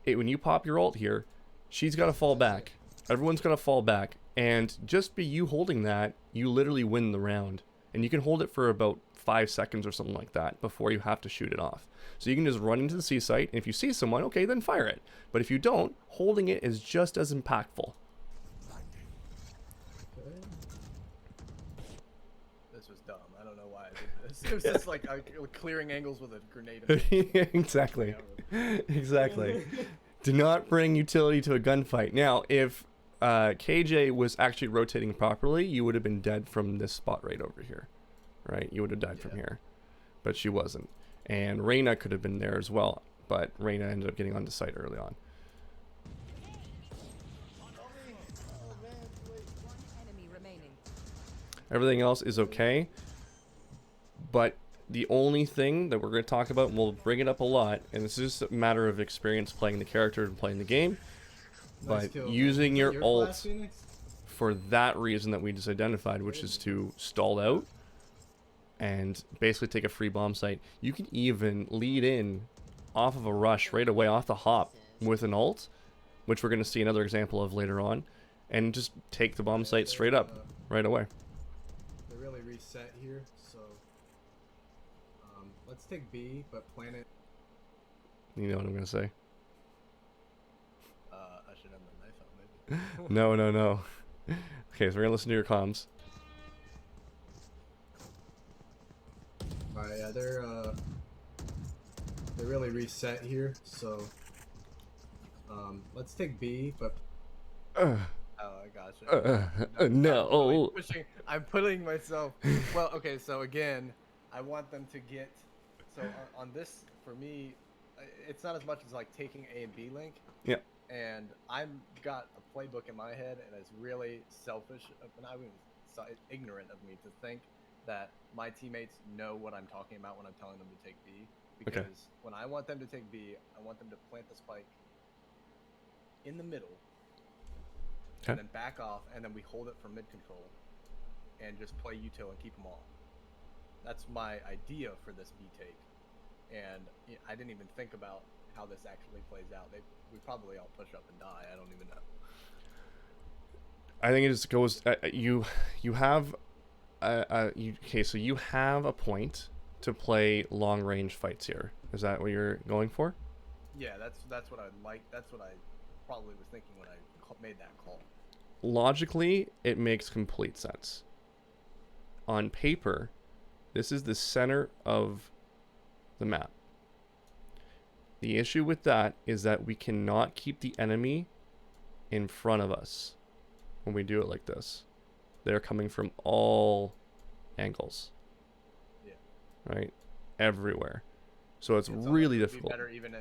When you pop your ult here, she's got to fall back. Everyone's got to fall back, and just be you holding that, you literally win the round. And you can hold it for about 5 seconds or something like that before you have to shoot it off. So you can just run into the C site, and if you see someone, okay, then fire it. But if you don't, holding it is just as impactful. This was dumb. I don't know why I did this. It was just like clearing angles with a grenade. Exactly. Exactly. Do not bring utility to a gunfight. Now, if KJ was actually rotating properly, you would have been dead from this spot right over here. Right? You would have died from here. But she wasn't. And Reyna could have been there as well. But Reyna ended up getting onto site early on. Everything else is okay. But the only thing that we're going to talk about, and we'll bring it up a lot, and this is just a matter of experience playing the character and playing the game, but using your ult for that reason that we just identified, which is to stall out and basically take a free bomb site. You can even lead in off of a rush right away, off the hop, with an ult, which we're going to see another example of later on, and just take the bomb site straight up right away. They really reset here, so let's take B, but plan it. You know what I'm going to say? I should have my knife out, maybe. No, no, no. Okay, so we're going to listen to your comms. Alright, yeah, they're really reset here, so let's take B, but oh, I gotcha. No. I'm putting myself. Well, okay, so again, I want them to get. So on this, for me, it's not as much as like taking A and B link. Yeah. And I'm got a playbook in my head, and it's really selfish, and I mean, ignorant of me to think that my teammates know what I'm talking about when I'm telling them to take B. Because when I want them to take B, I want them to plant the spike in the middle, and then back off, and then we hold it for mid control, and just play util and keep them off. That's my idea for this B take, and I didn't even think about how this actually plays out. We probably all push up and die. I don't even know. I think it just goes. You have. Okay, so you have a point to play long range fights here. Is that what you're going for? Yeah, that's what I like. That's what I probably was thinking when I made that call. Logically, it makes complete sense. On paper, this is the center of the map. The issue with that is that we cannot keep the enemy in front of us when we do it like this. They're coming from all angles. Yeah. Right? Everywhere. So it's almost really would difficult. Be better even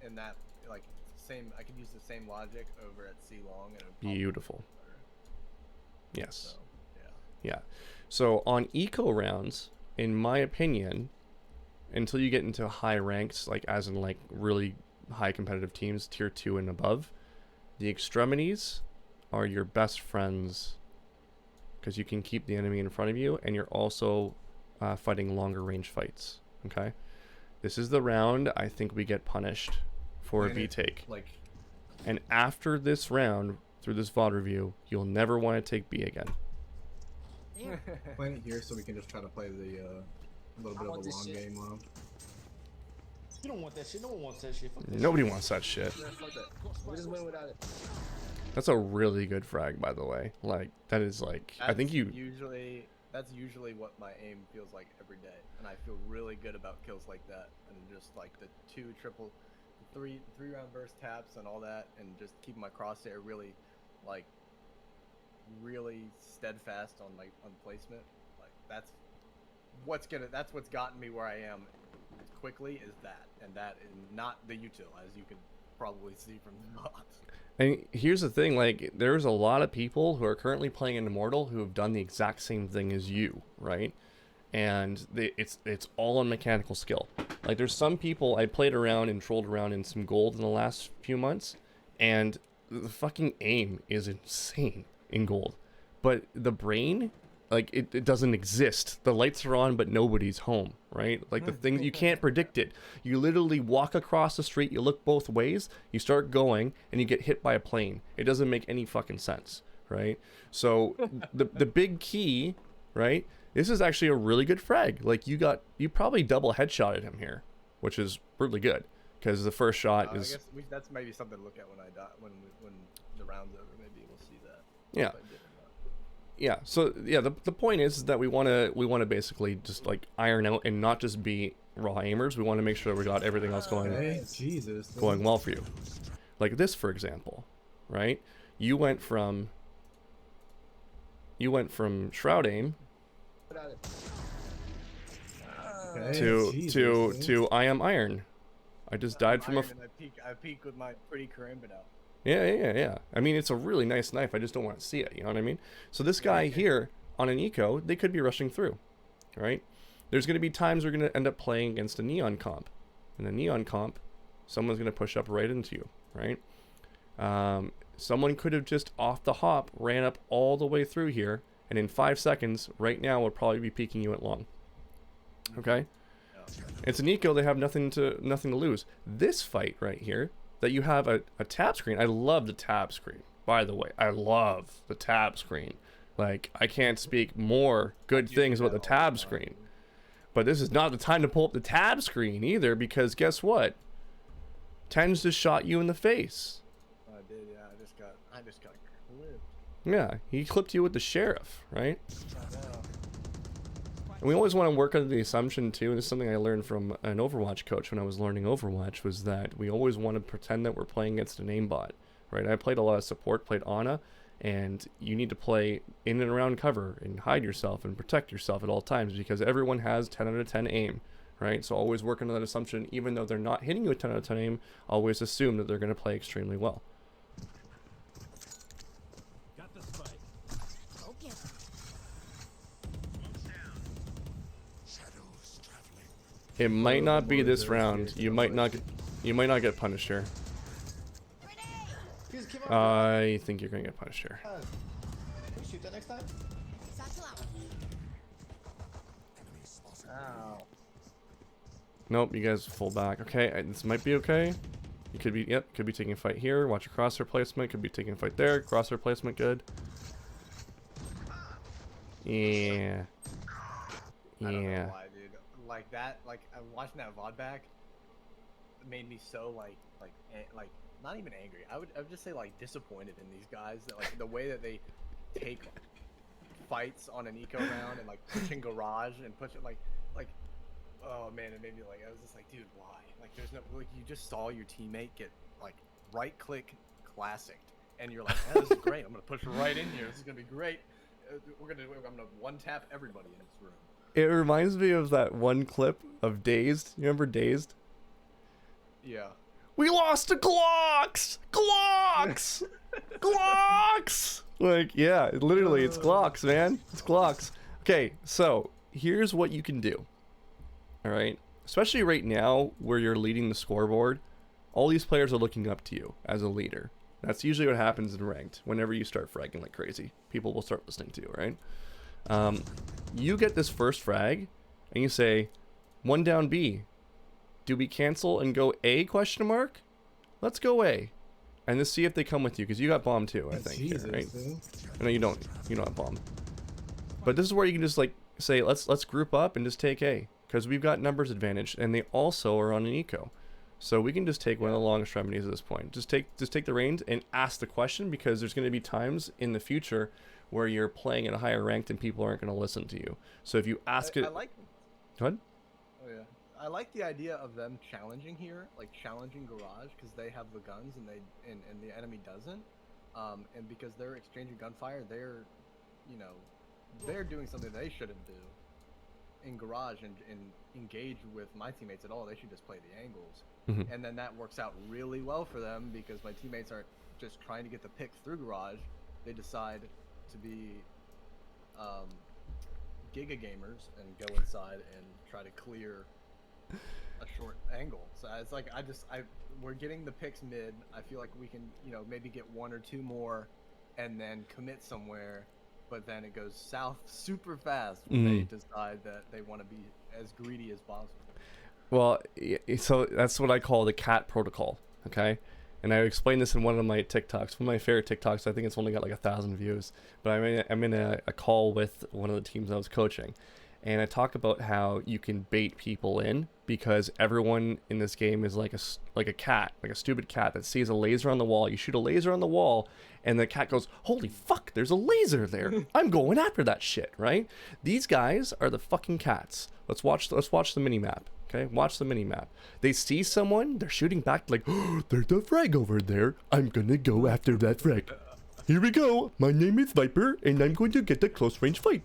in that, like, same. I could use the same logic over at C long. And Beautiful. Yes. So, yeah. So on eco rounds, in my opinion, until you get into high ranks, like as in like really high competitive teams, tier 2 and above, the extremities are your best friends because you can keep the enemy in front of you, and you're also fighting longer range fights. Okay, this is the round I think we get punished for a B take. And after this round, through this VOD review, you'll never want to take B again. Playing it here so we can just try to play the little bit of a long game on them. You don't want that shit. No one wants that shit. Nobody wants that shit. Yeah, fuck that. We just win without it. That's a really good frag, by the way. Like, that is like, I think you... That's usually what my aim feels like every day. And I feel really good about kills like that. And just like the three round burst taps and all that. And just keeping my crosshair really, like, really steadfast on placement. Like, that's what's gotten me where I am quickly, is that. And that is not the util, as you can probably see from the bots. And here's the thing, like, there's a lot of people who are currently playing in Immortal who have done the exact same thing as you, right? And it's all on mechanical skill. Like, there's some people, I played around and trolled around in some gold in the last few months, and the fucking aim is insane in gold. But the brain, like, it doesn't exist. The lights are on, but nobody's home, right? Like, the thing, you can't predict it. You literally walk across the street, you look both ways, you start going, and you get hit by a plane. It doesn't make any fucking sense, right? So, the big key, right? This is actually a really good frag. Like, you probably double headshotted him here, which is really good, because the first shot is... I guess that's maybe something to look at when I die, when the round's over. Maybe we'll see that. Yeah. Yeah. So yeah, the point is that we want to basically just like iron out and not just be raw aimers. We want to make sure we got everything else Hey, Jesus. going well for you. Like this, for example, right? You went from shroud aim Okay, to Jesus, dude. to I am iron. I just died from a. Iron, and I peak with my pretty karambit out. Yeah. I mean, it's a really nice knife. I just don't want to see it. You know what I mean? So this guy here on an eco, they could be rushing through, right? There's going to be times we're going to end up playing against a neon comp. In a neon comp, someone's going to push up right into you, right? Someone could have just off the hop ran up all the way through here, and in 5 seconds, right now, would probably be peeking you at long. Okay? It's an eco. They have nothing to lose. This fight right here, that you have a tab screen. I love the tab screen, by the way. I love the tab screen. Like, I can't speak more good things about the tab screen. But this is not the time to pull up the tab screen either, because guess what? Tens just shot you in the face. I did, yeah. I just got clipped. Yeah, he clipped you with the sheriff, right? I know. And we always want to work under the assumption too, and this is something I learned from an Overwatch coach when I was learning Overwatch, was that we always want to pretend that we're playing against an aimbot, right? I played a lot of support, played Ana, and you need to play in and around cover and hide yourself and protect yourself at all times, because everyone has 10 out of 10 aim, right? So always work under that assumption. Even though they're not hitting you with 10 out of 10 aim, always assume that they're going to play extremely well. Got the spike. Okay. Shadows traveling. It might not be this round. You might not get punished here. Please keep up. I think you're going to get punished here. Can we shoot that next time? Satchel out. Enemy spotted. Ow. Nope, you guys full back. Okay, this might be okay. You could be, yep, could be taking a fight here. Watch your crosshair placement. Could be taking a fight there. Crosshair placement, good. Yeah. I don't Yeah. know why, dude. Like that, like watching that VOD back made me so like not even angry. I would just say like disappointed in these guys, that like the way that they take fights on an eco round and like pushing garage and push it like oh man, it made me like, I was just like, dude, why? Like there's no, like, you just saw your teammate get like right click classic and you're like, oh, this is great. I'm gonna push right in here. This is gonna be great. I'm gonna one tap everybody in this room. It reminds me of that one clip of Dazed. You remember Dazed? Yeah. We lost to Glocks! Glocks! Glocks! Like, yeah, literally, it's Glocks, man. It's Glocks. Okay, so here's what you can do. All right? Especially right now where you're leading the scoreboard, all these players are looking up to you as a leader. That's usually what happens in ranked. Whenever you start fragging like crazy, people will start listening to you, right? You get this first frag, and you say, 1 down B. Do we cancel and go A question mark? Let's go A. And let's see if they come with you, because you got bomb too, I think. Jesus, here, right? dude. No, you don't have bomb. But this is where you can just like say, let's group up and just take A, because we've got numbers advantage, and they also are on an eco. So we can just take one of the long extremities at this point. Just take the reins and ask the question, because there's going to be times in the future where you're playing at a higher rank and people aren't going to listen to you. So if you ask it, I like. go ahead. Oh yeah. I like the idea of them challenging here, like challenging garage, because they have the guns and and the enemy doesn't. And because they're exchanging gunfire, they're doing something they shouldn't do in garage and engage with my teammates at all. They should just play the angles. Mhm. And then that works out really well for them, because my teammates aren't just trying to get the pick through garage. They decide to be giga gamers and go inside and try to clear a short angle. So it's like we're getting the picks mid. I feel like we can maybe get 1 or 2 more and then commit somewhere, but then it goes south super fast when they decide that they want to be as greedy as possible. Well, so that's what I call the cat protocol, okay? And I explained this in one of my TikToks, one of my favorite TikToks. I think it's only got like 1,000 views. But I'm in a call with one of the teams I was coaching, and I talk about how you can bait people in because everyone in this game is like a cat, like a stupid cat that sees a laser on the wall. You shoot a laser on the wall, and the cat goes, "Holy fuck, there's a laser there! I'm going after that shit!" Right? These guys are the fucking cats. Let's watch the mini map. Okay, watch the mini map. They see someone, they're shooting back like, "Oh, there's a frag over there. I'm gonna go after that frag. Here we go. My name is Viper, and I'm going to get a close range fight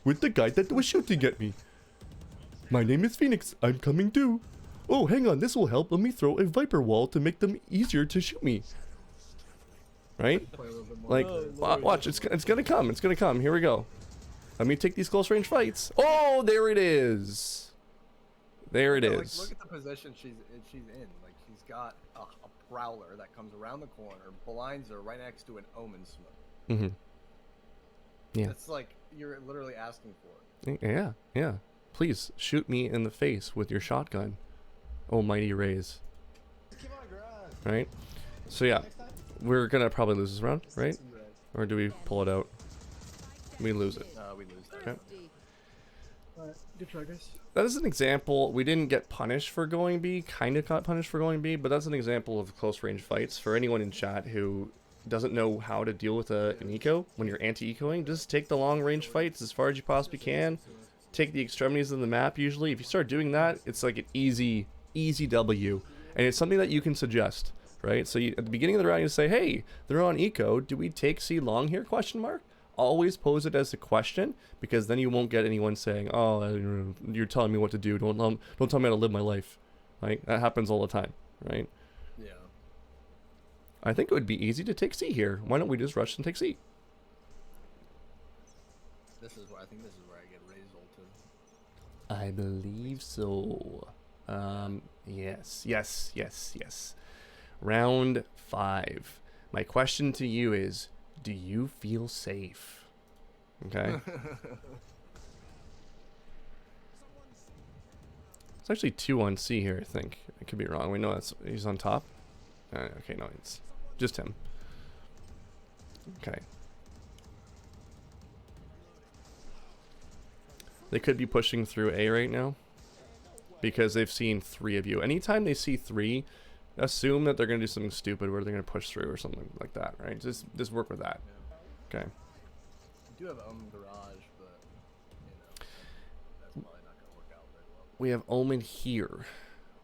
with the guy that was shooting at me. My name is Phoenix. I'm coming too. Oh, hang on. This will help. Let me throw a Viper wall to make them easier to shoot me." Right? Like, watch. It's gonna come. It's gonna come. Here we go. Let me take these close range fights. Oh, there it is. There it is. Like, look at the position she's in. Like, she's got a prowler that comes around the corner, blinds her right next to an omen smoke. Mm-hmm. Yeah. It's like you're literally asking for it. Yeah, yeah. Please shoot me in the face with your shotgun, almighty Raze. Keep on grind. Right? So yeah, Next time? we're gonna probably lose this round, right? Or do we pull it out? We lose it. We lose that. Okay. Alright, good try, guys. That is an example. We didn't get punished for going B, kind of got punished for going B, but that's an example of close range fights. For anyone in chat who doesn't know how to deal with an eco when you're anti-ecoing, just take the long range fights as far as you possibly can. Take the extremities of the map. Usually, if you start doing that, it's like an easy W, and it's something that you can suggest, right? So at the beginning of the round, you say, "Hey, they're on eco. Do we take C long here?" Question mark. Always pose it as a question, because then you won't get anyone saying, "Oh, you're telling me what to do. Don't tell me how to live my life." Right? That happens all the time, right? Yeah. I think it would be easy to take C here. Why don't we just rush and take C? I think this is where I get Raze ulted. I believe so. Yes. Round 5. My question to you is, do you feel safe? Okay. It's actually 2 on C here, I think. I could be wrong. We know he's on top. Okay, no, it's just him. Okay. They could be pushing through A right now because they've seen 3 of you. Anytime they see 3, assume that they're going to do something stupid where they're going to push through or something like that, right? Just work with that. Yeah. Okay. I do have garage, but that's probably not gonna work out very well. We have Omen here.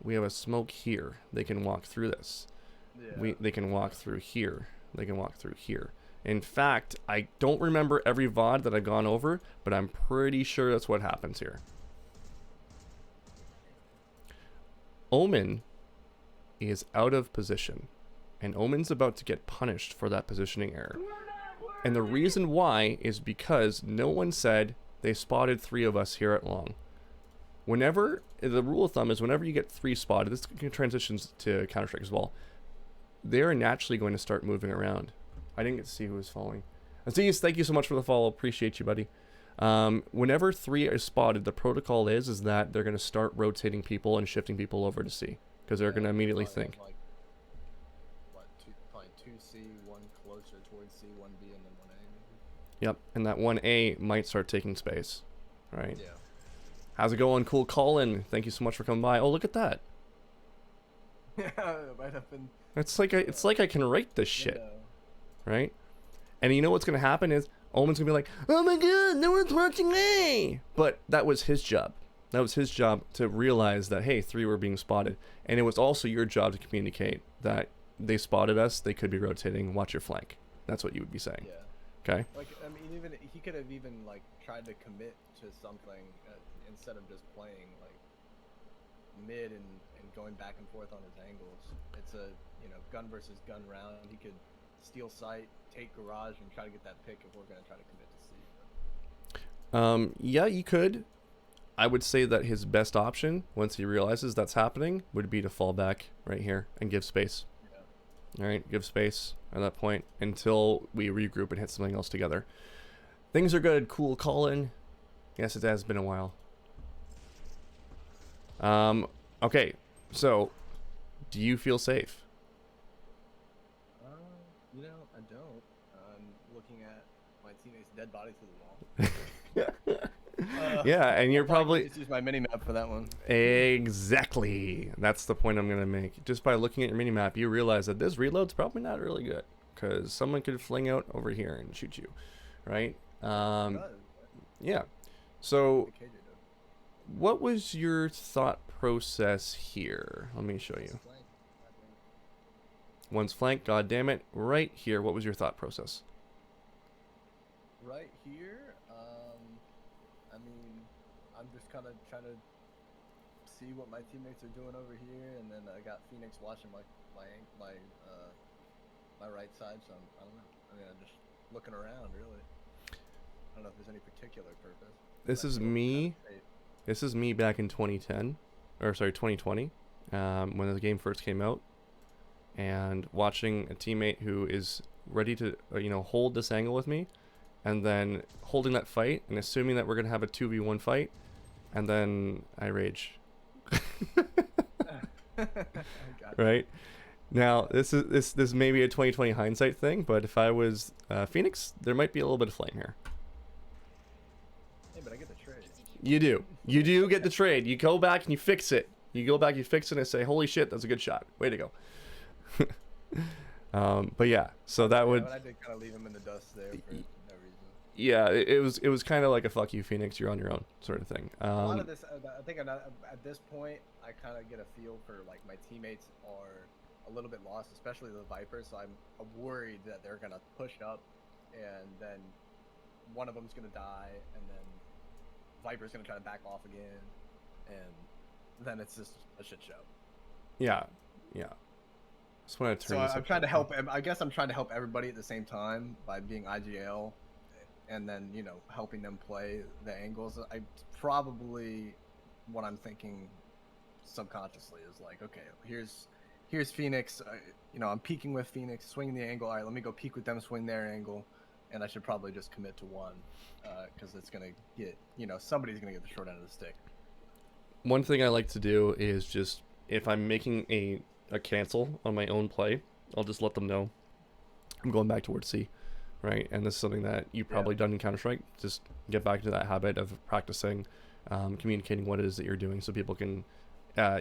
We have a smoke here. They can walk through this. Yeah. They can walk through here. They can walk through here. In fact, I don't remember every VOD that I've gone over, but I'm pretty sure that's what happens here. Omen is out of position, and Omen's about to get punished for that positioning error. And the reason why is because no one said they spotted 3 of us here at long. Whenever, the rule of thumb is whenever you get 3 spotted, this transitions to Counter-Strike as well, they're naturally going to start moving around. I didn't get to see who was following. Aziz, thank you so much for the follow. Appreciate you, buddy. Whenever 3 is spotted, the protocol is that they're going to start rotating people and shifting people over to C, because they're going to immediately think. Like, probably 2C, 1 closer towards C, 1B, and then 1A. Maybe. Yep, and that 1A might start taking space, right? Yeah. How's it going, cool Colin? Thank you so much for coming by. Oh, look at that. Yeah, right up in. It's like I can write this shit, window. right? And you know what's gonna happen is Omen's gonna be like, "Oh my god, no one's watching me!" But that was his job. That was his job to realize that, hey, 3 were being spotted, and it was also your job to communicate that they spotted us. They could be rotating. Watch your flank. That's what you would be saying. Yeah. Okay. Like, I mean, even he could have even like tried to commit to something instead of just playing like mid and going back and forth on his angles. It's a gun versus gun round. He could steal sight, take garage, and try to get that pick if we're gonna try to commit to C. Yeah, you could. I would say that his best option, once he realizes that's happening, would be to fall back right here and give space. Yeah. All right, give space at that point until we regroup and hit something else together. Things are good. Cool, Colin. Yes, it has been a while. Okay, so do you feel safe? I don't. I'm looking at my teammate's dead body through the wall. Yeah, and you're probably just use my mini map for that one. exactly. That's the point I'm gonna make. Just by looking at your mini map, you realize that this reload's probably not really good because someone could fling out over here and shoot you, right? Yeah. So, The KJ did. what was your thought process here? Let me show you. One's flank. God damn it! Right here. What was your thought process? Right here, I mean, I'm just kind of trying to see what my teammates are doing over here, and then I got Phoenix watching my right side, so I don't know. I mean, I'm just looking around, really. I don't know if there's any particular purpose. This but I is feel kind of me. safe. This is me back in 2010, or sorry, 2020, when the game first came out, and watching a teammate who is ready to, hold this angle with me, and then holding that fight and assuming that we're gonna have a 2v1 fight, and then I rage. I got you. Right? Now, this may be a 2020 hindsight thing, but if I was Phoenix, there might be a little bit of flame here. Hey, but I get the trade. You do. You do get the trade. You go back and you fix it. You go back, you fix it, and say, holy shit, that's a good shot. Way to go. But yeah, so that would... But I did kind of leave him in the dust there for no reason. Yeah, it was kind of like a fuck you, Phoenix, you're on your own sort of thing. A lot of this, I think at this point, I kind of get a feel for, like, my teammates are a little bit lost, especially the Vipers, so I'm worried that they're going to push up, and then one of them's going to die, and then Viper's going to try to back off again, and then it's just a shit show. Yeah. Just want to turn So this I'm up. trying to help, I guess I'm trying to help everybody at the same time by being IGL, and then, helping them play the angles. I probably, what I'm thinking subconsciously is like, okay, here's Phoenix, I'm peeking with Phoenix, swinging the angle. All right, let me go peek with them, swing their angle, and I should probably just commit to one, because it's gonna get, somebody's gonna get the short end of the stick. One thing I like to do is just, if I'm making a cancel on my own play, I'll just let them know I'm going back towards C, right? And this is something that you've probably done in Counter-Strike. Just get back to that habit of practicing, communicating what it is that you're doing, so people can,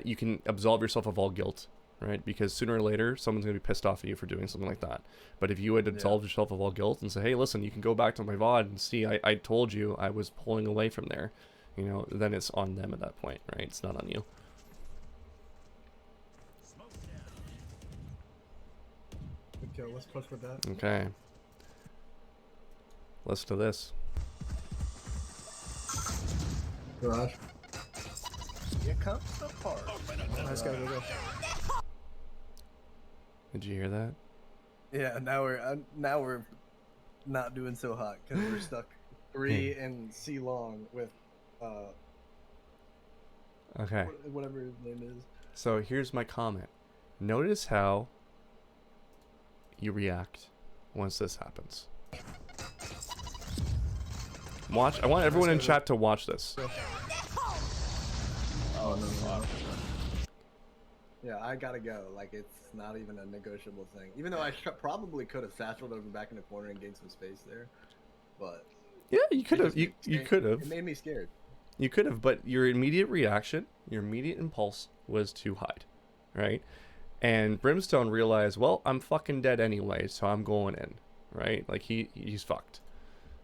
you can absolve yourself of all guilt, right? Because sooner or later, someone's going to be pissed off at you for doing something like that. But if you had absolved yourself of all guilt and say, hey, listen, you can go back to my VOD and see, I told you I was pulling away from there, then it's on them at that point, right? It's not on you. Okay, let's push with that. Okay. Listen to this. Garage. Here comes the part. Nice guy, go. Did you hear that? Yeah, now we're not doing so hot because we're stuck 3 and C long with Okay. whatever his name is. So here's my comment. Notice how you react once this happens. Watch. I want everyone in chat to watch this. Oh no. Yeah, I gotta go. Like, it's not even a negotiable thing. Even though I probably could have satcheled over back in the corner and gained some space there, but Yeah, you could have. You could have. It made me scared. You could have, but your immediate reaction, your immediate impulse was to hide, right? And Brimstone realized, well, I'm fucking dead anyway, so I'm going in, right? Like he's fucked.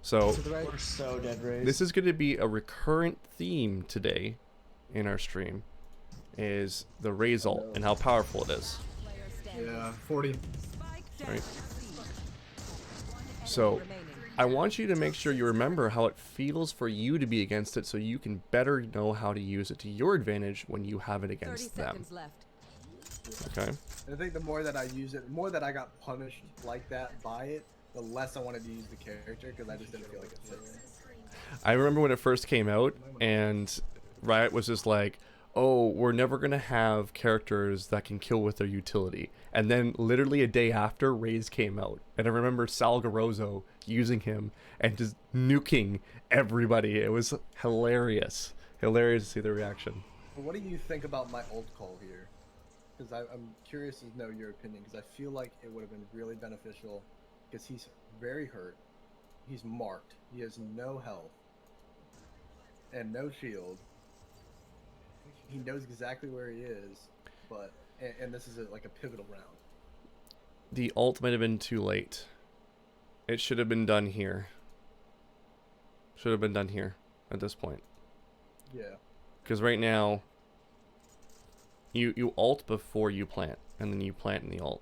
So We're so dead, Raze. this is going to be a recurrent theme today in our stream, is the RAZE ult and how powerful it is, Yeah, 40. right? So I want you to make sure you remember how it feels for you to be against it, so you can better know how to use it to your advantage when you have it 30 against them. seconds left. Okay? I think the more that I use it, the more that I got punished like that by it, the less I wanted to use the character because I just didn't feel like it fit. I remember when it first came out, and Riot was just like, oh, we're never going to have characters that can kill with their utility. And then literally a day after, RAZE came out. And I remember Sal Garozzo using him and just nuking everybody. It was hilarious. Hilarious to see the reaction. What do you think about my ult call here? Because I'm curious to know your opinion, because I feel like it would have been really beneficial, because he's very hurt. He's marked. He has no health. and no shield. He knows exactly where he is, but and this is like a pivotal round. The ult might have been too late. It should have been done here. Should have been done here at this point. Yeah. Because right now, you ult before you plant, and then you plant in the ult.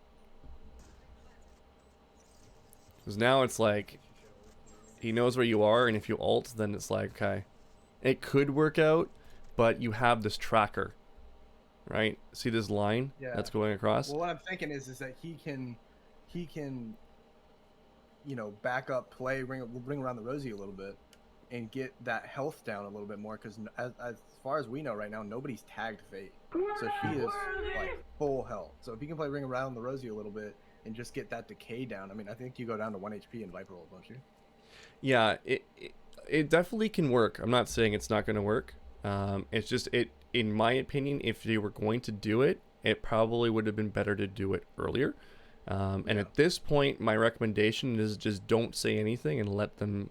Because now it's like, he knows where you are, and if you ult, then it's like, okay, it could work out, but you have this tracker, right? See this line that's going across? Well, what I'm thinking is that he can, you know, back up, play, ring around the rosy a little bit, and get that health down a little bit more. Because as far as we know right now, nobody's tagged Fate, so she is like full health. So if he can play ring around the rosy a little bit and just get that decay down, I mean, I think you go down to 1 HP in Viper ult, don't you? Yeah, it definitely can work. I'm not saying it's not going to work. It's just, in my opinion, if they were going to do it, it probably would have been better to do it earlier. And at this point, my recommendation is just don't say anything and let them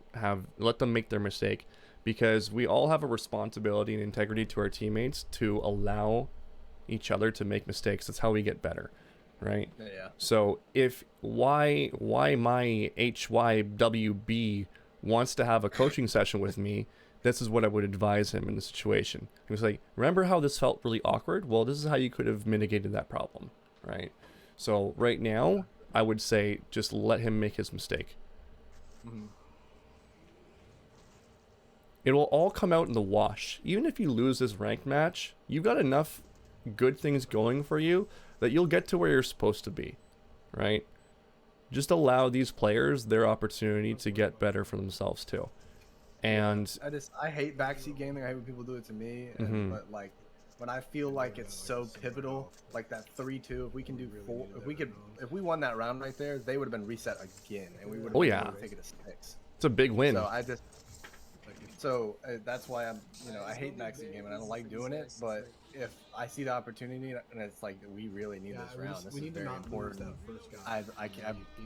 make their mistake, because we all have a responsibility and integrity to our teammates to allow each other to make mistakes. That's how we get better, right? Yeah. So if why my HYWB wants to have a coaching session with me, this is what I would advise him in the situation. He was like, remember how this felt really awkward? Well, this is how you could have mitigated that problem, right? So right now, I would say just let him make his mistake. Mm-hmm. It will all come out in the wash. Even if you lose this ranked match, you've got enough good things going for you that you'll get to where you're supposed to be, right? Just allow these players their opportunity to get better for themselves too. And I hate backseat gaming. I hate when people do it to me. But like, when I feel like it's so pivotal, like that 3-2, if we can do 4, if we won that round right there, they would have been reset again, and we would have taken a 6. It's a big win. So that's why I hate backseat gaming. I don't like doing it, but if I see the opportunity and it's like we really need this round, this is very important. I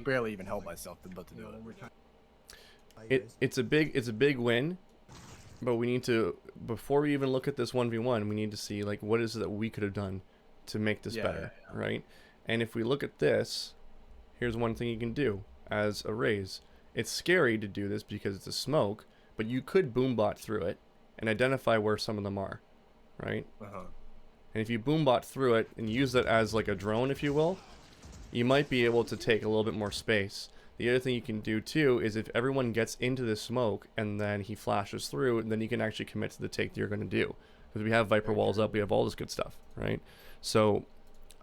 barely even help myself but to do it. It's a big win, but we need to, before we even look at this 1v1, we need to see like what is it that we could have done to make this better, right? And if we look at this, here's one thing you can do as a Raze. It's scary to do this because it's a smoke, but you could boombot through it and identify where some of them are, right? And if you boombot through it and use it as like a drone, if you will, you might be able to take a little bit more space. The other thing you can do too is if everyone gets into the smoke and then he flashes through, then you can actually commit to the take that you're going to do. Because we have Viper walls up, we have all this good stuff, right? So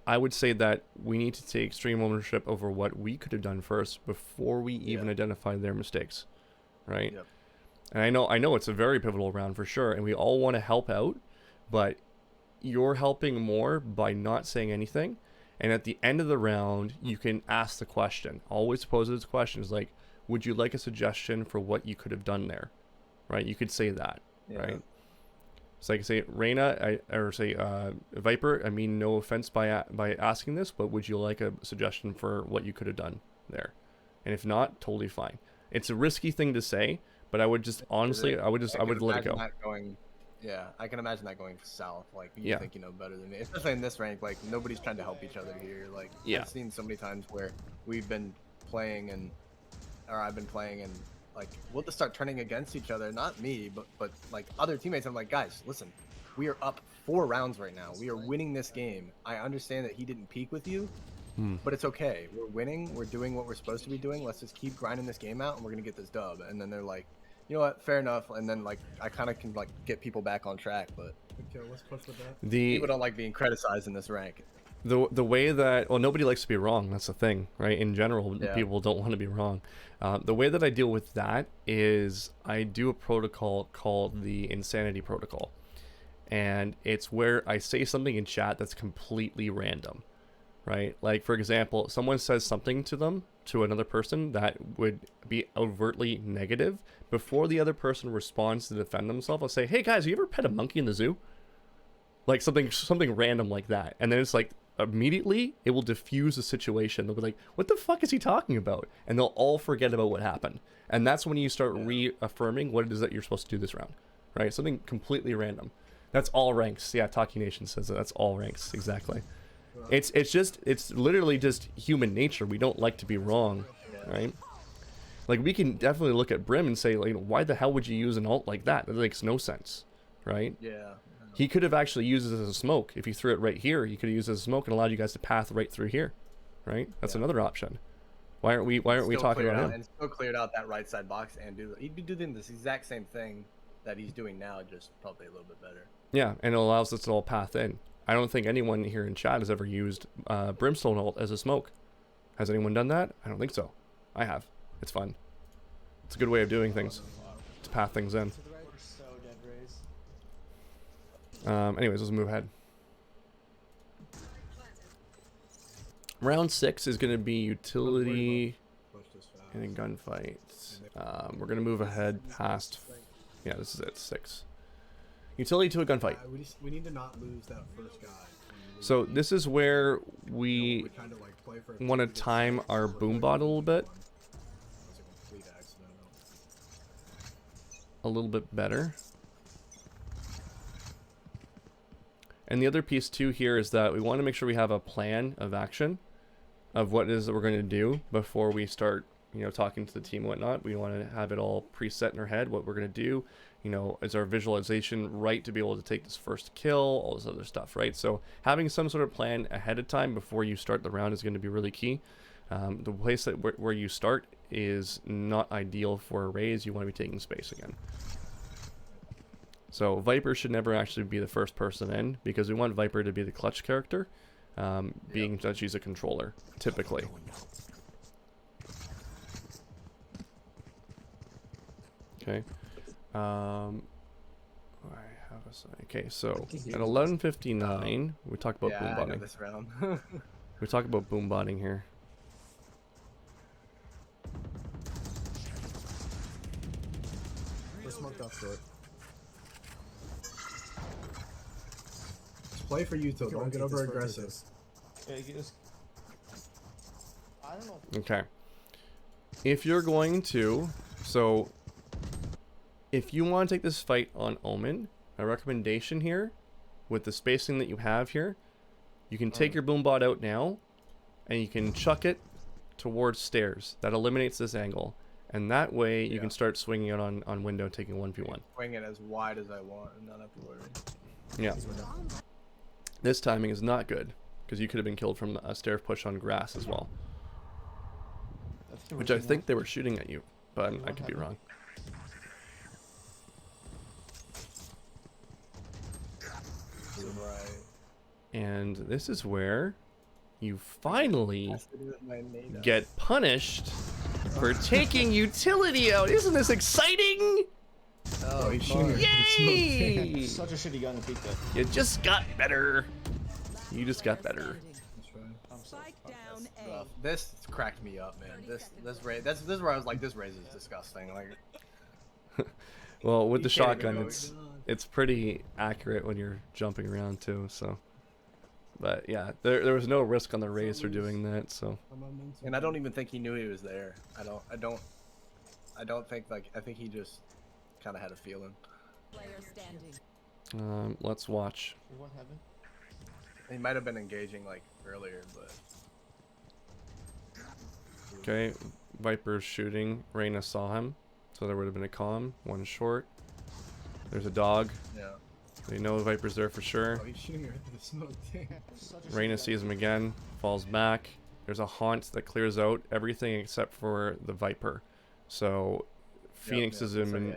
I would say that we need to take extreme ownership over what we could have done first before we even identify their mistakes, right? And I know it's a very pivotal round for sure, and we all want to help out, but you're helping more by not saying anything. And at the end of the round, you can ask the question. Always pose this question, is like, would you like a suggestion for what you could have done there, right? You could say that, right? So I can say Reyna, or say Viper. I mean, no offense by asking this, but would you like a suggestion for what you could have done there? And if not, totally fine. It's a risky thing to say, but I would just honestly, I would let it go. Yeah, I can imagine that going south. Like, you think you know better than me, especially in this rank. Like, nobody's trying to help each other here. Like, I've seen so many times where we've been playing I've been playing and like we'll just start turning against each other. Not me, but like other teammates. I'm like, guys, listen, we are up 4 rounds right now. We are winning this game. I understand that he didn't peak with you, but it's okay. We're winning. We're doing what we're supposed to be doing. Let's just keep grinding this game out, and we're gonna get this dub. And then they're like, you know what, fair enough. And then like I kind of can like get people back on track, but Okay, let's push with that. people don't like being criticized in this rank. The way that, well, nobody likes to be wrong. That's the thing, right? In general, people don't want to be wrong. The way that I deal with that is I do a protocol called the Insanity Protocol. And it's where I say something in chat that's completely random, right? Like, for example, someone says something to another person that would be overtly negative. Before the other person responds to defend themselves, I'll say, hey guys, you ever pet a monkey in the zoo? Like something random like that. And then it's like, immediately it will diffuse the situation. They'll be like, what the fuck is he talking about? And they'll all forget about what happened. And that's when you start reaffirming what it is that you're supposed to do this round, right? Something completely random. That's all ranks. Yeah, Talkie Nation says that. That's all ranks. Exactly. It's literally just human nature. We don't like to be wrong, right? Like, we can definitely look at Brim and say, like, why the hell would you use an ult like that? That makes no sense, right? Yeah. He could have actually used it as a smoke. If you threw it right here, he could have used it as a smoke and allowed you guys to path right through here, right? That's another option. Why aren't we talking about him? And still cleared out that right side box and he'd be doing this exact same thing that he's doing now, just probably a little bit better. Yeah, and it allows us to all path in. I don't think anyone here in chat has ever used Brimstone ult as a smoke. Has anyone done that? I don't think so. I have. It's fun. It's a good way of doing things. To path things in. We're so dead, Raze. Anyways, let's move ahead. Round 6 is going to be utility and a gunfight. We're going to move ahead past... Yeah, this is it. 6. Utility to a gunfight. We need to not lose that first guy. So this is where we want to time our boombot a little bit. A little bit better. And the other piece too here is that we want to make sure we have a plan of action of what it is that we're going to do before we start, you know, talking to the team and whatnot. We want to have it all preset in our head, what we're going to do. You know, is our visualization right to be able to take this first kill, all this other stuff, right? So having some sort of plan ahead of time before you start the round is going to be really key. The place that where you start is not ideal for a raise. You want to be taking space again. So Viper should never actually be the first person in, because we want Viper to be the clutch character, being that she's a controller, typically. Okay. I have a okay, so at 11:59, we talk about boombotting. This round. We talk about boombotting here. We're smoked off short. Just play for you till don't get over aggressive. Yeah, you just... I don't know. Okay. If you're going to, so if you want to take this fight on Omen, a recommendation here, with the spacing that you have here, you can take your boombot out now, and you can chuck it towards stairs. That eliminates this angle, and that way you can start swinging it on window, taking 1v1. Swing it as wide as I want and not have to worry. Yeah. This timing is not good, because you could have been killed from a stair push on grass as well. Which I think they were shooting at you, but I could be wrong. Right. And this is where you finally get punished for taking utility out. Isn't this exciting? Oh, he's shooting her. Yay! Such a shitty gun to peek at. You just got better. You just got better. This cracked me up, man. This raise. This is where I was like, this raise is disgusting. Like. Well, with the You can't shotgun, even go, it's pretty accurate when you're jumping around too. So, but yeah, there was no risk on the race for doing that. So. And I don't even think he knew he was there. I don't think, like, I think he just kind of had a feeling. Let's watch. What happened? He might have been engaging like earlier, but. Okay, Viper's shooting. Reyna saw him, so there would have been a calm. One short. There's a dog. Yeah. They know Viper's there for sure. Oh, he's shooting her through the smoke. Reyna sees him again, falls back. There's a haunt that clears out everything except for the Viper. So Phoenix has been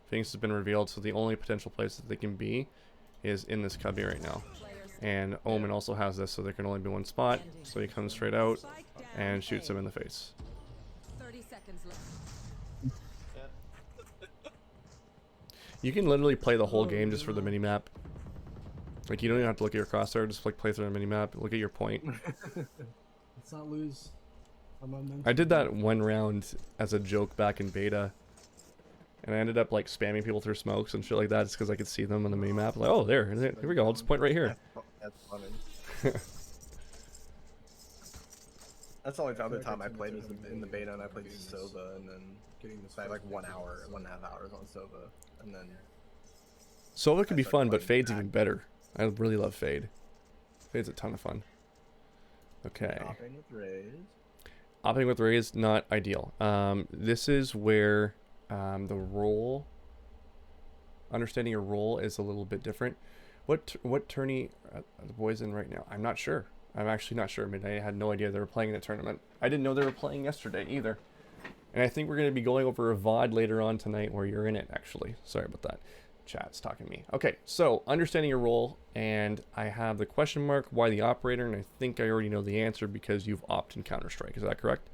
Phoenix has been revealed. So the only potential place that they can be is in this cubby right now. And Omen also has this, so there can only be one spot. So he comes straight out and shoots him in the face. 30 seconds left. You can literally play the whole game just for the minimap. Like, you don't even have to look at your crosshair, just like play through the minimap, look at your point. Let's not lose our momentum. I did that one round as a joke back in beta. And I ended up like spamming people through smokes and shit like that just because I could see them on the minimap. Like, oh, there, here we go, I'll just point right here. That's funny. That's the only other time I played was in the beta, and I played Sova, and then I had like 1 hour, 1.5 hours on Sova, and then Solo can be started fun, but playing Fade's back. even better. I really love Fade. Fade's a ton of fun. Okay. Hopping with Raze. Opting with RAZE, not ideal. This is where the role, understanding your role is a little bit different. What tourney are the boys in right now? I'm not sure. I'm actually not sure. I mean, I had no idea they were playing in a tournament. I didn't know they were playing yesterday either. And I think we're going to be going over a VOD later on tonight where you're in it, actually. Sorry about that. Chat's talking to me. Okay, so understanding your role, and I have the question mark, why the operator, and I think I already know the answer because you've opted in Counter-Strike. Is that correct?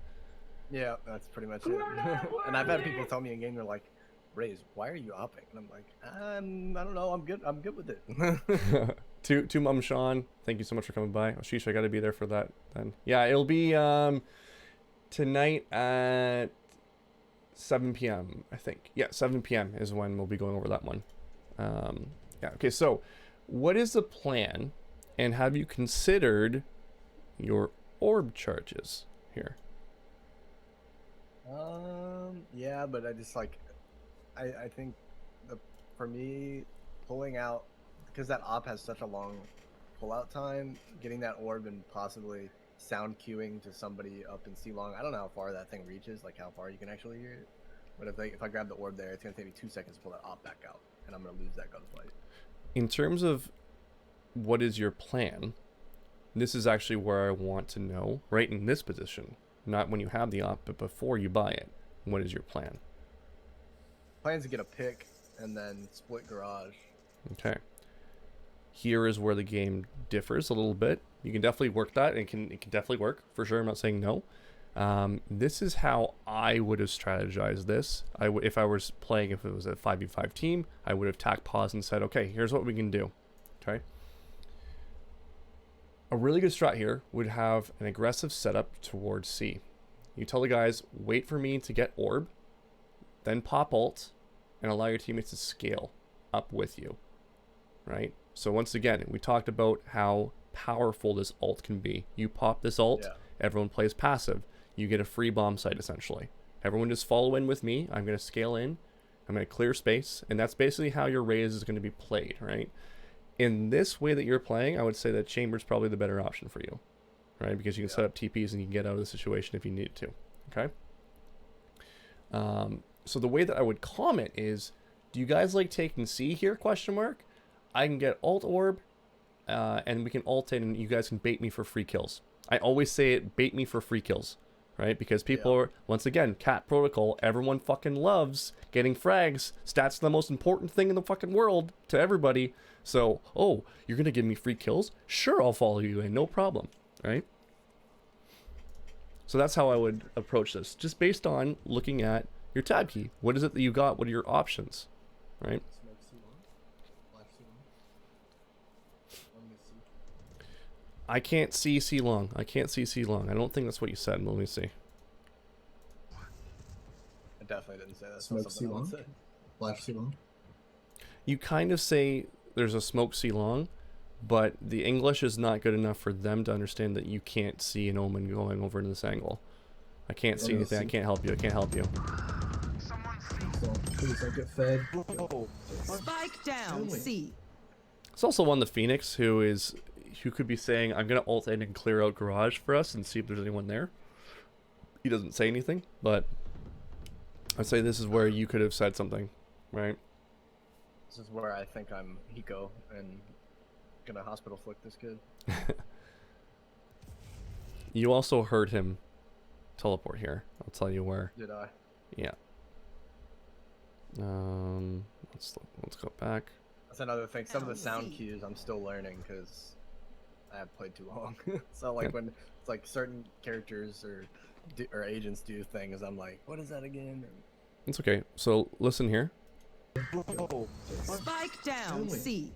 Yeah, that's pretty much it. And I've had people tell me in game, they're like, Raze, why are you opping? And I'm like, I don't know, I'm good with it. to Mum Sean, thank you so much for coming by. Oh, sheesh, I got to be there for that then. Yeah, it'll be tonight at 7 p.m. I think. Yeah, 7 p.m. is when we'll be going over that one. Yeah, okay, so what is the plan, and have you considered your orb charges here? Yeah, but I just like, I think for me, pulling out, because that op has such a long pullout time, getting that orb and possibly sound queuing to somebody up in C long. I don't know how far that thing reaches, like how far you can actually hear it. But if I grab the orb there, it's gonna take me 2 seconds to pull that op back out, and I'm gonna lose that gunfight. In terms of what is your plan, this is actually where I want to know, right in this position, not when you have the op, but before you buy it. What is your plan? Plans to get a pick and then split garage. Okay. Here is where the game differs a little bit. You can definitely work that. It can definitely work for sure. I'm not saying no. This is how I would have strategized this. If I was playing, if it was a 5v5 team, I would have tacked pause and said, okay, here's what we can do. Okay. A really good strat here would have an aggressive setup towards C. You tell the guys, wait for me to get orb, then pop ult, and allow your teammates to scale up with you, right? So once again, we talked about how powerful this ult can be. You pop this ult, Yeah. everyone plays passive. You get a free bomb site, essentially. Everyone just follow in with me. I'm going to scale in. I'm going to clear space. And that's basically how your RAZE is going to be played, right? In this way that you're playing, I would say that Chamber's probably the better option for you, right? Because you can set up TPs and you can get out of the situation if you need to, okay? So the way that I would comment is, do you guys like taking C here, question mark? I can get ult orb, and we can ult in, and you guys can bait me for free kills. I always say it, bait me for free kills, right? Because people are, once again, cat protocol, everyone fucking loves getting frags. Stats are the most important thing in the fucking world to everybody. So, oh, you're going to give me free kills? Sure, I'll follow you in, no problem, right? So that's how I would approach this, just based on looking at your tab key. What is it that you got? What are your options, right? Smoke C1. Flash C1. Let me see. I can't see C long. I can't see C long. I don't think that's what you said. Let me see. I definitely didn't say that. Smoke That's something else C1. said. Flash C1. You kind of say there's a smoke C long, but the English is not good enough for them to understand that you can't see an omen going over into this angle. I can't see anything. I can't help you. I can't help you. So please don't get fed. Spike down. C. It's also one the Phoenix who could be saying, I'm gonna ult in and clear out garage for us and see if there's anyone there. He doesn't say anything, but I'd say this is where you could have said something, right? This is where I think I'm Hiko and gonna hospital flick this kid. You also heard him teleport here. I'll tell you where. Did I? Yeah. Let's go back. That's another thing. Some of the sound LZ. cues I'm still learning because I have played too long. So like Yeah. when it's like certain characters or agents do things, I'm like, what is that again? It's okay. So listen here. Spike down. C.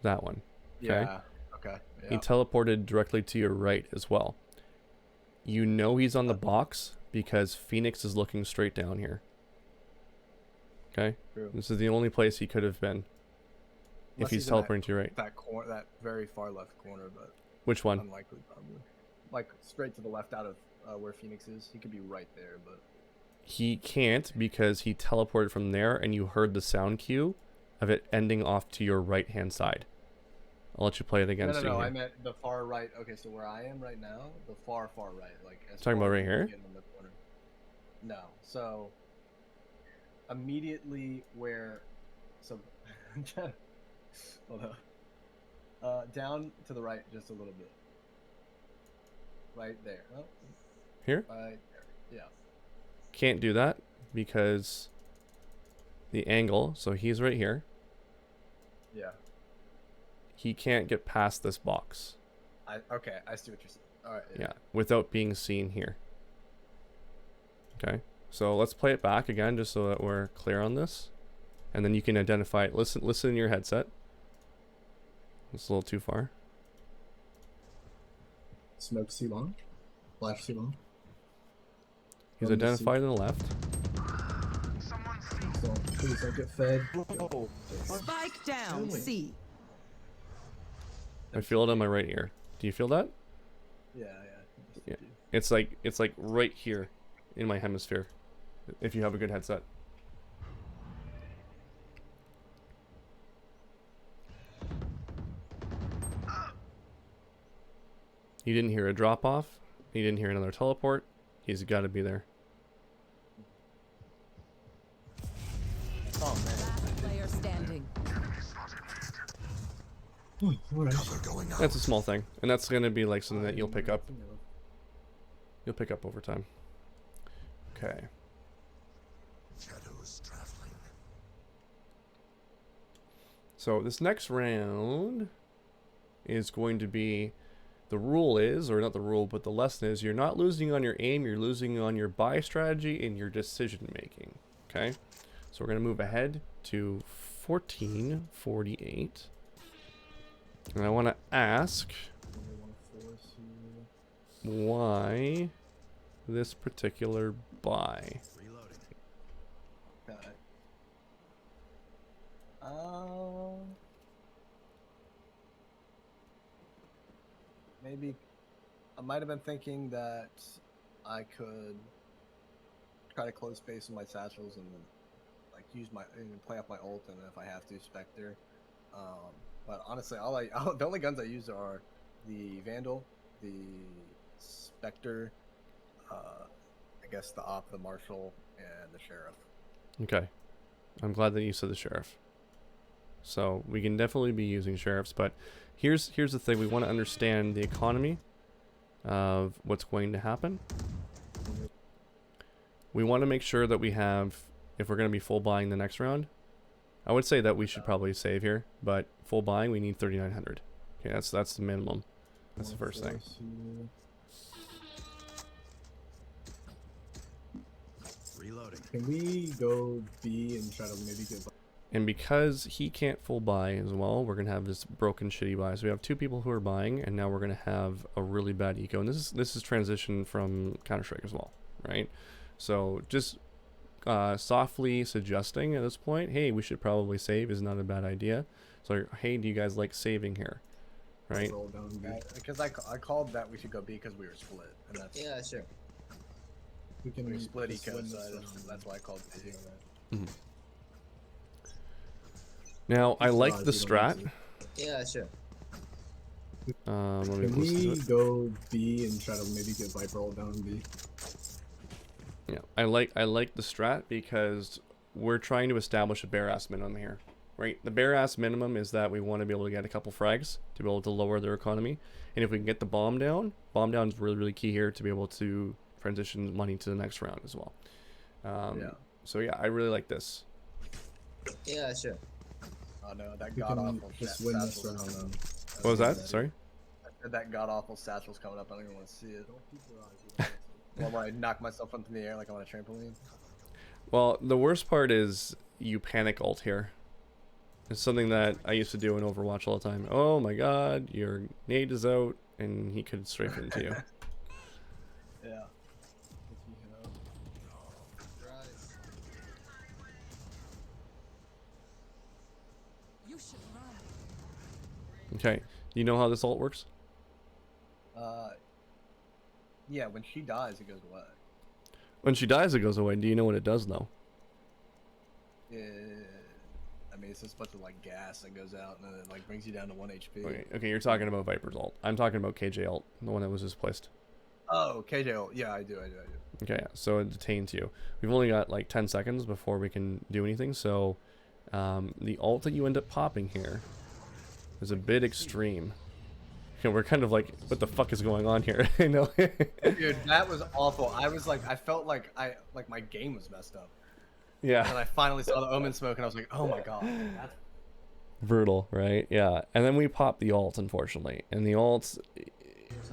That one. Yeah. Okay. He Yeah. teleported directly to your right as well. You know he's on the box because Phoenix is looking straight down here. Okay? True. This is the only place he could have been if Unless he's in that- teleporting to your right. That corner, that very far left corner, but Which one? unlikely probably. Like straight to the left out of where Phoenix is. He could be right there, but He can't because he teleported from there and you heard the sound cue of it ending off to your right hand side. I'll let you play it again. No, so you I hear. meant the far right. Okay, so where I am right now, the far right, like as Talking far about as right you here? can get on the corner. No, so immediately where, so hold on. Down to the right just a little bit. Right there. Oh, Here? right there. Yeah. Can't do that because the angle, so he's right here. Yeah. He can't get past this box. Okay, I see what you're saying. All right. Yeah, without being seen here. Okay, so let's play it back again just so that we're clear on this. And then you can identify it. Listen in your headset. It's a little too far. Smoke too long. Flash too long. He's From the identified on the left. So please don't get fed. Spike down C. I feel it on my right ear. Do you feel that? Yeah. Yeah. It's like right here in my hemisphere. If you have a good headset. You didn't hear a drop off. You didn't hear another teleport. He's got to be there. Oh man. Last player standing. Alright. That's a small thing, and that's going to be like something that you'll pick up. You'll pick up over time. Okay. Shadows traveling. So this next round is going to be, the rule is, or not the rule, but the lesson is, you're not losing on your aim, you're losing on your buy strategy and your decision making. Okay? So we're going to move ahead to 1448. And I want to ask why this particular buy. Reloading. Got it. Maybe I might have been thinking that I could try to close space with my satchels and like use my and play off my ult, and if I have to, Spectre. But honestly, the only guns I use are the Vandal, the Spectre, I guess the Op, the Marshal, and the Sheriff. Okay. I'm glad that you said the sheriff. So we can definitely be using sheriffs, but here's the thing. We want to understand the economy of what's going to happen. We want to make sure that we have, if we're going to be full buying the next round, I would say that we should probably save here, but full buying we need 3,900. Okay, that's the minimum. That's the first thing. Reloading. Can we go B and try to maybe get? And because he can't full buy as well, we're gonna have this broken shitty buy. So we have two people who are buying, and now we're gonna have a really bad eco. And this is transition from Counter-Strike as well, right? So just softly suggesting at this point, hey, we should probably save is not a bad idea. So hey, do you guys like saving here, right? Roll down B. Because I called that we should go B because we were split, and that's Yeah, sure. We can we were split just eco, win so this that's why I called B. Now I like the If you don't strat. need Yeah, sure. Let me Can listen to we it. go B and try to maybe get Viper roll down B? Yeah, I like the strat because we're trying to establish a bare ass minimum here, right? The bare ass minimum is that we want to be able to get a couple frags to be able to lower their economy, and if we can get the bomb down is really key here to be able to transition money to the next round as well. Yeah. So yeah, I really like this. Yeah, sure. Oh no, that We god can awful just win this satchel's coming round. up. What was that? Sorry. I said that god awful satchel's coming up. I don't even want to see it. Well, I knock myself up in the air like I'm on a trampoline. Well, the worst part is you panic ult here. It's something that I used to do in Overwatch all the time. Oh my god, your nade is out, and he could strafe it into you. Yeah. You should run. Okay, you know how this ult works? Yeah, when she dies, it goes away. When she dies, it goes away. Do you know what it does, though? Yeah. I mean, it's just a bunch of like gas that goes out and then it like brings you down to 1 HP. Okay, you're talking about Viper's ult. I'm talking about KJ ult, the one that was displaced. Oh, KJ. Yeah, I do. Okay, yeah, so it detains you. We've only got like 10 seconds before we can do anything, so the ult that you end up popping here is a bit extreme. Okay, we're kind of like, what the fuck is going on here? I know. Dude, that was awful. I was like, I felt like my game was messed up. And Yeah. I finally saw the omen smoke, and I was like, oh my god. That's... Brutal, right? Yeah. And then we pop the ult, unfortunately. And the ult,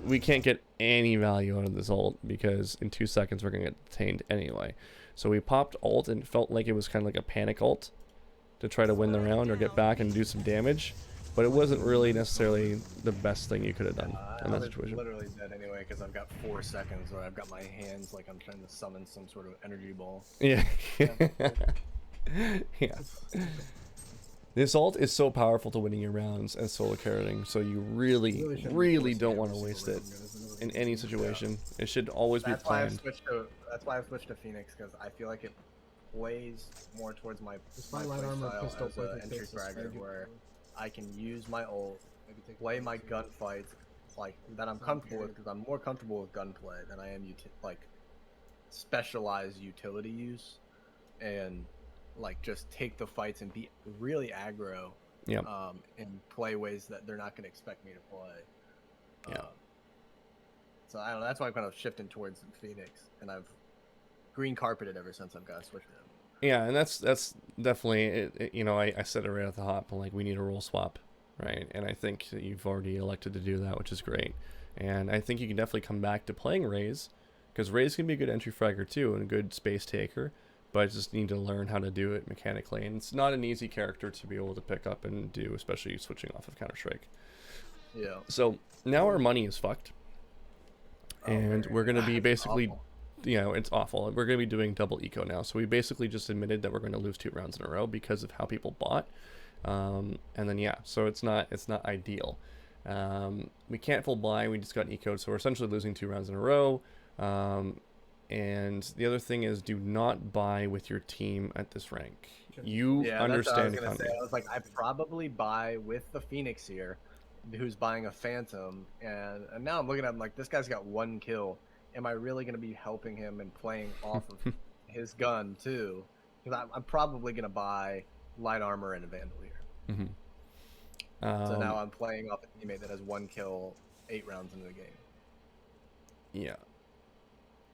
we can't get any value out of this ult because in 2 seconds we're going to get detained anyway. So we popped ult and it felt like it was kind of like a panic ult to try to win the round or get back and do some damage. But it wasn't really necessarily the best thing you could have done in that situation. Literally dead anyway because I've got 4 seconds where I've got my hands like I'm trying to summon some sort of energy ball. Yeah. Yeah. This ult is so powerful to winning your rounds and solo carrying, so you really don't want to waste it in any situation. It should always be planned. That's why I've switched to Phoenix because I feel like it plays more towards my light armor, playstyle pistol, as an entry fragger where I can use my ult, play my gunfights like that I'm comfortable with because I'm more comfortable with gunplay than I am like specialized utility use, and like just take the fights and be really aggro. Yeah. And play ways that they're not going to expect me to play. Yeah. So I don't know. That's why I'm kind of shifting towards Phoenix, and I've green carpeted ever since I've got switched to him. Yeah, and that's definitely you know, I said it right at the hop, like we need a role swap, right? And I think that you've already elected to do that, which is great. And I think you can definitely come back to playing RAZE, because RAZE can be a good entry fragger too and a good space taker, but I just need to learn how to do it mechanically. And it's not an easy character to be able to pick up and do, especially switching off of Counter-Strike. Yeah. So now our money is fucked, and we're going to be basically, awful. you know, it's awful. We're going to be doing double eco now. So we basically just admitted that we're going to lose 2 rounds in a row because of how people bought. And then, yeah, so it's not ideal. We can't full buy. We just got ecoed. So we're essentially losing 2 rounds in a row. And the other thing is, do not buy with your team at this rank. You understand that's what I was economy. gonna say. I was like, I probably buy with the Phoenix here, who's buying a Phantom, and now I'm looking at him like, this guy's got 1 kill. Am I really gonna be helping him and playing off of his gun too? Because I'm probably gonna buy light armor and a Vandalier. Mm-hmm. So now I'm playing off a teammate that has 1 kill 8 rounds into the game. Yeah.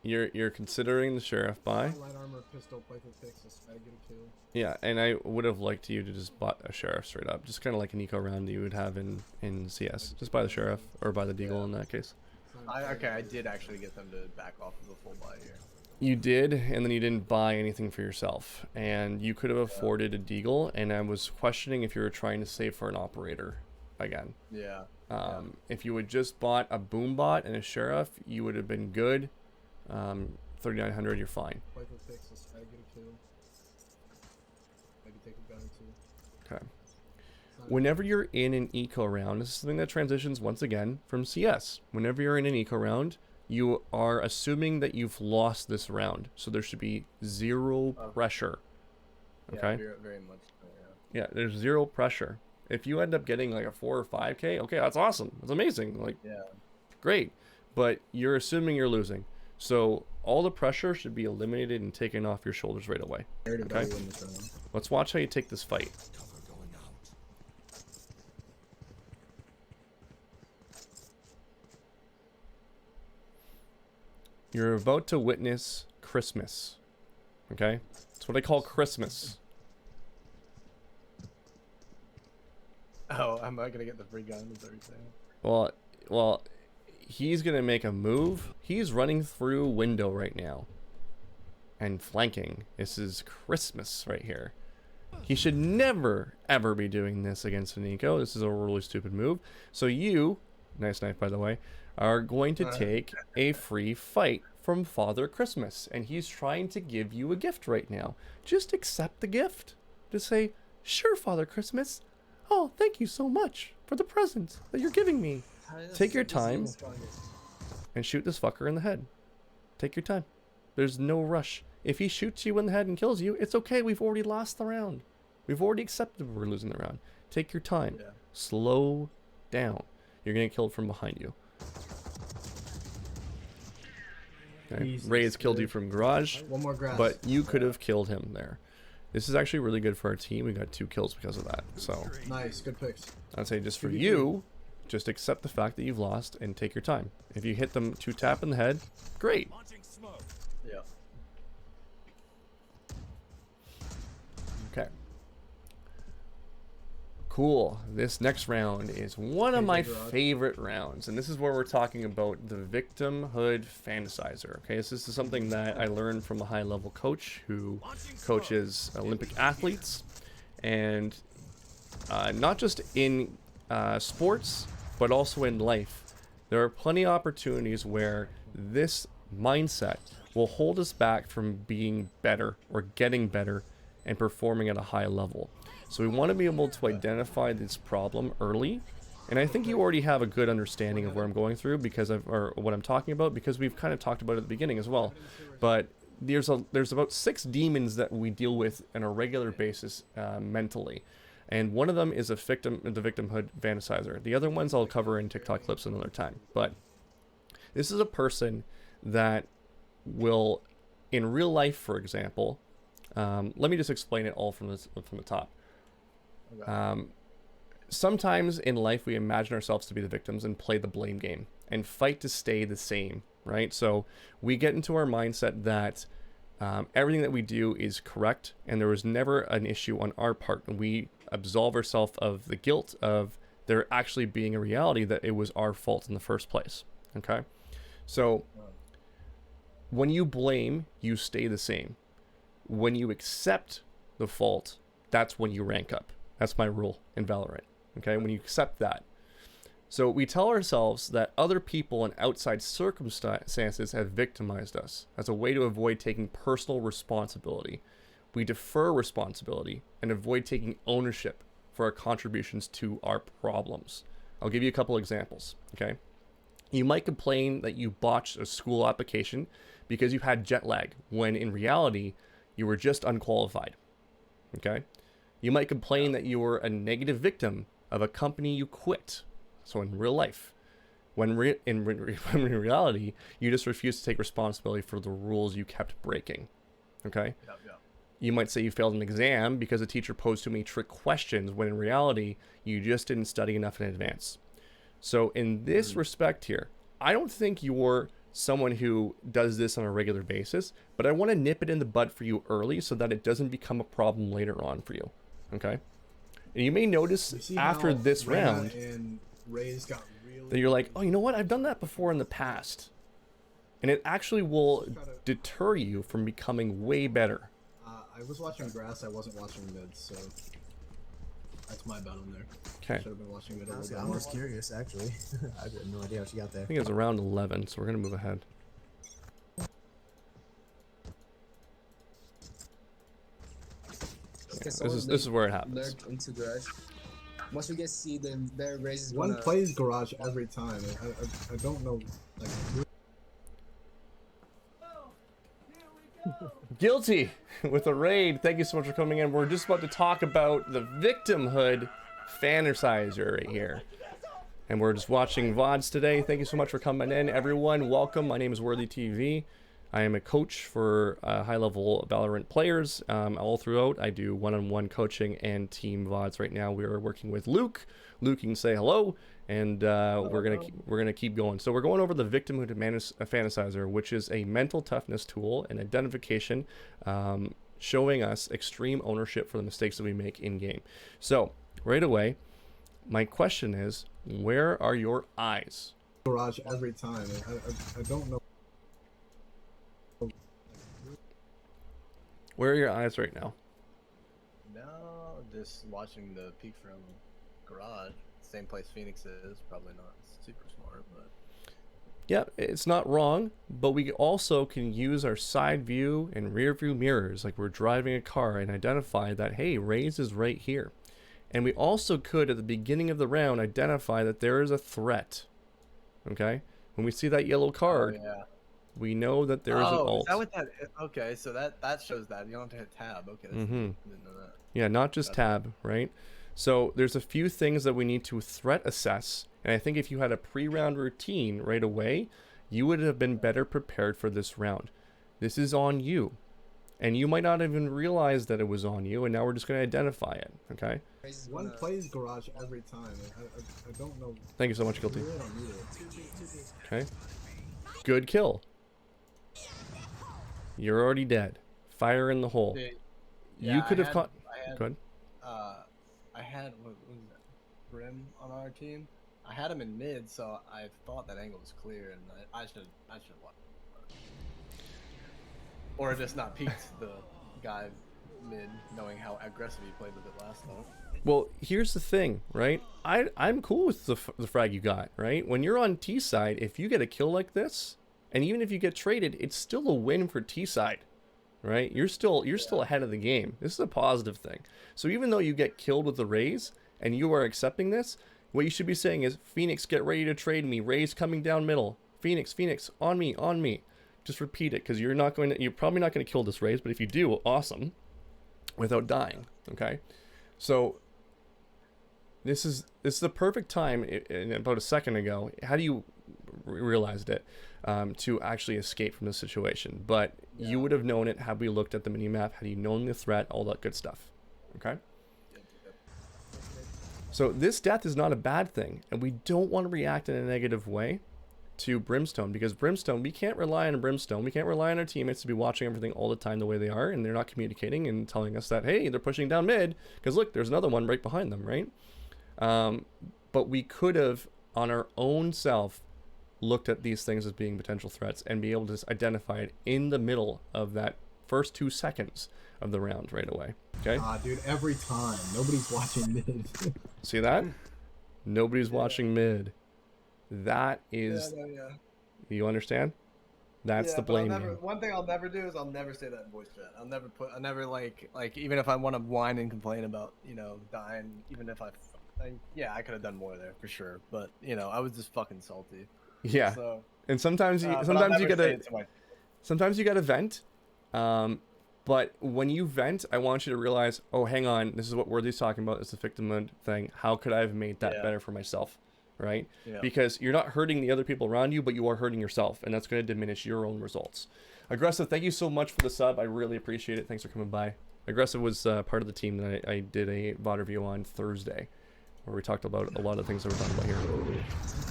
You're considering the sheriff buy. Light armor, pistol, play for picks, try to get a kill. Yeah, and I would have liked you to just bought a sheriff straight up, just kind of like an eco round you would have in CS. Just buy the sheriff or buy the deagle in that case. Okay, I did actually get them to back off of the full buy here. You did, and then you didn't buy anything for yourself, and you could have afforded a deagle. And I was questioning if you were trying to save for an operator again. Yeah. If you had just bought a boom bot and a sheriff, you would have been good. 3,900, you're fine. Play for picks, try to get a kill. Maybe take a gun or 2. Okay. Whenever you're in an eco round, this is something that transitions once again from CS. Whenever you're in an eco round, you are assuming that you've lost this round, so there should be 0 pressure. Okay. Yeah, very much so, Yeah, there's 0 pressure. If you end up getting like a 4 or 5k, okay, that's awesome. That's amazing. Like, yeah. Great. But you're assuming you're losing. So all the pressure should be eliminated and taken off your shoulders right away. Okay? Let's watch how you take this fight. You're about to witness Christmas. Okay? That's what I call Christmas. Oh, am I gonna get the free gun? Is that what you're saying? Well, he's gonna make a move. He's running through window right now and flanking. This is Christmas right here. He should never ever be doing this against an eco. This is a really stupid move. So you, nice knife by the way, are going to take a free fight from Father Christmas, and he's trying to give you a gift right now. Just accept the gift. Just say, sure, Father Christmas. Oh, thank you so much for the present that you're giving me. Take your time and shoot this fucker in the head. Take your time. There's no rush. If he shoots you in the head and kills you, it's okay. We've already lost the round. We've already accepted we're losing the round. Take your time. Yeah. Slow down. You're gonna get killed from behind you. Okay. Jesus, Raze killed you dude. from garage, One more grass. but you could have killed him there. This is actually really good for our team. We got 2 kills because of that. So Nice, good picks. I'd say just for 2v2. you, just accept the fact that you've lost and take your time. If you hit them 2 tap in the head, great. Yeah. Okay. Cool. This next round is one of my favorite rounds, and this is where we're talking about the victimhood fantasizer. Okay, this is something that I learned from a high-level coach who coaches Olympic athletes, and not just in sports, but also in life. There are plenty of opportunities where this mindset will hold us back from being better or getting better and performing at a high level. So we want to be able to identify this problem early, and I think you already have a good understanding of where I'm going through because or what I'm talking about, because we've kind of talked about it at the beginning as well. But there's about 6 demons that we deal with on a regular basis mentally, and one of them is the victimhood fantasizer. The other ones I'll cover in TikTok clips another time. But this is a person that will, in real life, for example, let me just explain it all from the top. Sometimes in life we imagine ourselves to be the victims and play the blame game and fight to stay the same, right? So we get into our mindset that everything that we do is correct and there was never an issue on our part, and we absolve ourselves of the guilt of there actually being a reality that it was our fault in the first place. Okay, so when you blame, you stay the same. When you accept the fault, that's when you rank up. That's my rule in Valorant. Okay, when you accept that. So we tell ourselves that other people and outside circumstances have victimized us as a way to avoid taking personal responsibility. We defer responsibility and avoid taking ownership for our contributions to our problems. I'll give you a couple examples. Okay, you might complain that you botched a school application because you had jet lag, when in reality you were just unqualified. Okay, you might complain that you were a negative victim of a company you quit. So in real life, when in reality, you just refuse to take responsibility for the rules you kept breaking. Okay? Yeah. You might say you failed an exam because a teacher posed too many trick questions, when in reality, you just didn't study enough in advance. So in this respect here, I don't think you're someone who does this on a regular basis, but I want to nip it in the bud for you early so that it doesn't become a problem later on for you. Okay? And you may notice after this round and Raze got really that you're like, oh, you know what? I've done that before in the past. And it actually will deter you from becoming way better. I was watching grass, I wasn't watching mid, so that's my bad on there. Okay. Should have been watching mid. Honestly, I'm just curious, actually. I have no idea what you got there. I think it's around 11, so we're going to move ahead. This is where it happens. Into garage. Once we get C, then their Raze is One gonna... plays garage every time. I don't know, like, Guilty with a raid. Thank you so much for coming in. We're just about to talk about the victimhood fantasizer right here. And we're just watching VODs today. Thank you so much for coming in, everyone. Welcome. My name is Worthy TV. I am a coach for high-level Valorant players all throughout. I do one-on-one coaching and team VODs. Right now, we are working with Luke. Luke, you can say hello, and we're gonna keep going. So we're going over the victimhood fantasizer, which is a mental toughness tool and identification, showing us extreme ownership for the mistakes that we make in game. So right away, my question is, where are your eyes? garage every time. I don't know. Where are your eyes right now? Now, just watching the peek from garage, same place Phoenix is. Probably not super smart, but Yeah, it's not wrong, but we also can use our side view and rear view mirrors like we're driving a car and identify that, hey, RAZE is right here. And we also could, at the beginning of the round, identify that there is a threat. Okay? When we see that yellow card, We know that there is an Oh, alt. is that what that? Okay, so that shows that you don't have to hit tab. Okay, that's neat. Didn't know that. Yeah, not just That's tab, right? So there's a few things that we need to threat assess, and I think if you had a pre-round routine right away, you would have been better prepared for this round. This is on you, and you might not even realize that it was on you, and now we're just going to identify it, okay? One plays garage every time. I don't know. Thank you so much, I Guilty. really don't need it. Okay. Good kill. You're already dead. Fire in the hole. Yeah, You could have caught... I had, Go ahead. I had what was that? Brim on our team. I had him in mid, so I thought that angle was clear, and I should watch. Or just not peeked the guy mid, knowing how aggressive he played with it last time. Well, here's the thing, right? I'm cool with the frag you got, right? When you're on T side, if you get a kill like this, and even if you get traded, it's still a win for T side, right? You're still ahead of the game. This is a positive thing. So even though you get killed with the Raze and you are accepting this, what you should be saying is, Phoenix, get ready to trade me. Raze coming down middle. Phoenix, on me, on me. Just repeat it, because you're probably not going to kill this Raze, but if you do, awesome, without dying. Okay, so this is the perfect time. In about a second ago, how do you realized it to actually escape from the situation? But you would have known it had we looked at the mini map, had you known the threat, all that good stuff. Okay. So this death is not a bad thing, and we don't want to react in a negative way to Brimstone, because Brimstone, we can't rely on Brimstone. We can't rely on our teammates to be watching everything all the time the way they are, and they're not communicating and telling us that, hey, they're pushing down mid, because look, there's another one right behind them, right? But we could have, on our own self, looked at these things as being potential threats and be able to identify it in the middle of that first 2 seconds of the round right away. Okay? Dude, every time. Nobody's watching mid. See that? Nobody's watching mid. That is... You understand? That's the blame game. One thing I'll never do is I'll never say that in voice chat. I'll never like even if I want to whine and complain about, dying, even if I could have done more there for sure. But, I was just fucking salty. Yeah. So, and sometimes you gotta vent. But when you vent, I want you to realize, oh, hang on, this is what Worthy's talking about. It's the victimhood thing. How could I have made that better for myself? Right? Yeah. Because you're not hurting the other people around you, but you are hurting yourself, and that's going to diminish your own results. Aggressive, thank you so much for the sub. I really appreciate it. Thanks for coming by. Aggressive was part of the team that I did a VOD review on Thursday, where we talked about a lot of things that we're talking about here.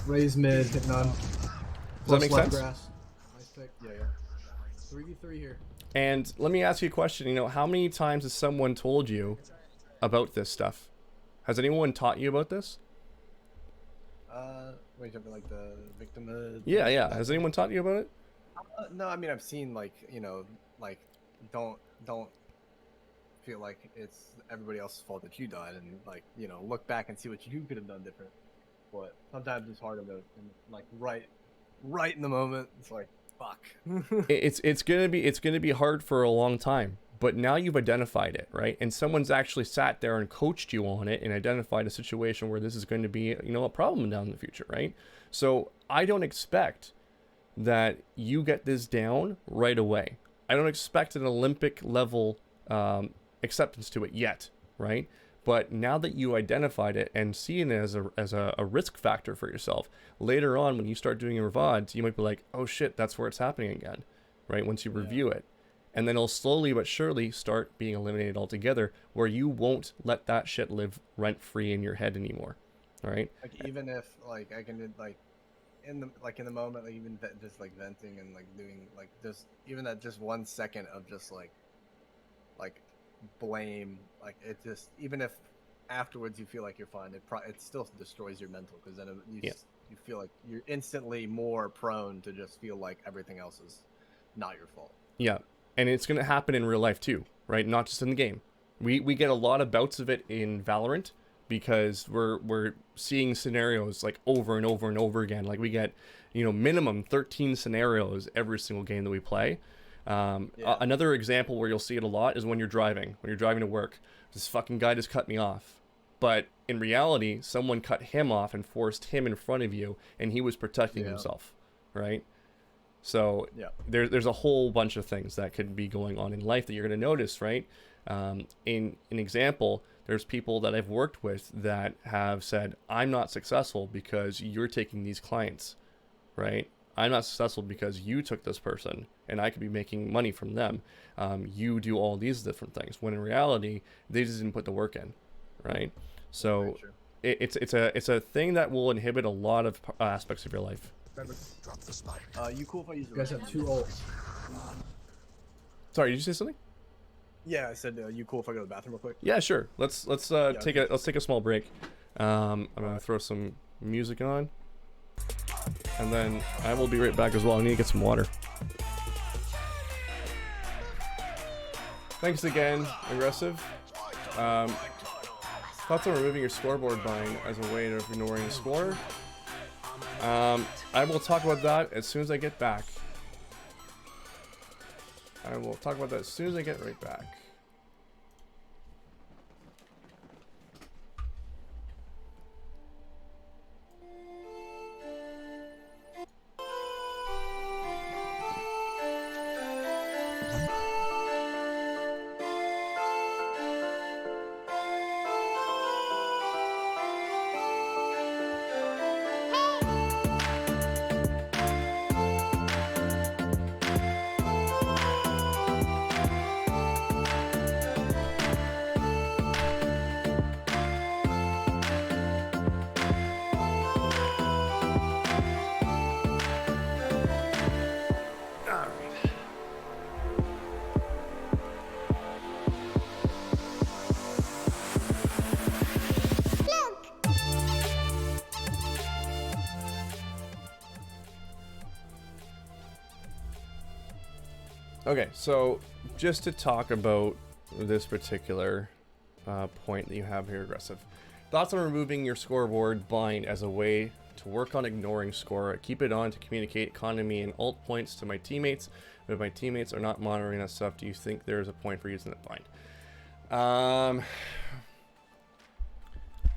Raise mid, hit none. Does that make sense? Grass. Nice pick. Yeah. 3v3 here. And let me ask you a question. How many times has someone told you about this stuff? Has anyone taught you about this? Wait, something like the victimhood? Yeah. Has anyone taught you about it? No, I mean, I've seen, don't feel like it's everybody else's fault that you died, and, look back and see what you could have done different. But sometimes it's harder to, right in the moment, it's like, fuck. it's gonna be hard for a long time, but now you've identified it, right? And someone's actually sat there and coached you on it and identified a situation where this is going to be, a problem down in the future, right? So I don't expect that you get this down right away. I don't expect an Olympic level acceptance to it yet, right? But now that you identified it and seen it as a risk factor for yourself, later on when you start doing your VODs, you might be like, oh shit, that's where it's happening again, right? Once you review it. And then it'll slowly but surely start being eliminated altogether, where you won't let that shit live rent-free in your head anymore, all right? Even if, I can, in the moment, even just, venting and, doing, even that just 1 second of just, blame, it just, even if afterwards you feel like you're fine, it still destroys your mental, because then you feel like you're instantly more prone to just feel like everything else is not your fault. Yeah, and it's going to happen in real life too, right? Not just in the game. We get a lot of bouts of it in Valorant, because we're seeing scenarios over and over and over again. We get, minimum 13 scenarios every single game that we play. Another example where you'll see it a lot is when you're driving to work. This fucking guy just cut me off, but in reality someone cut him off and forced him in front of you, and he was protecting himself, right? So Yeah. there's a whole bunch of things that could be going on in life that you're going to notice, right? In an example, there's people that I've worked with that have said, I'm not successful because you're taking these clients, right? I'm not successful because you took this person and I could be making money from them. You do all these different things, when in reality, they just didn't put the work in, right? So it's a thing that will inhibit a lot of aspects of your life. Drop the spike. You cool if I use the You guys have 2 ults. Sorry, did you say something? Yeah, I said you cool if I go to the bathroom real quick? Yeah, sure. Let's take a small break. I'm gonna throw some music on, and then I will be right back as well. I need to get some water. Thanks again, Aggressive. Thoughts on removing your scoreboard bind as a way of ignoring the score? I will talk about that as soon as I get back. I will talk about that as soon as I get right back. Okay, so just to talk about this particular point that you have here, Aggressive. Thoughts on removing your scoreboard bind as a way to work on ignoring score. I keep it on to communicate economy and alt points to my teammates. But if my teammates are not monitoring that stuff, do you think there is a point for using that bind?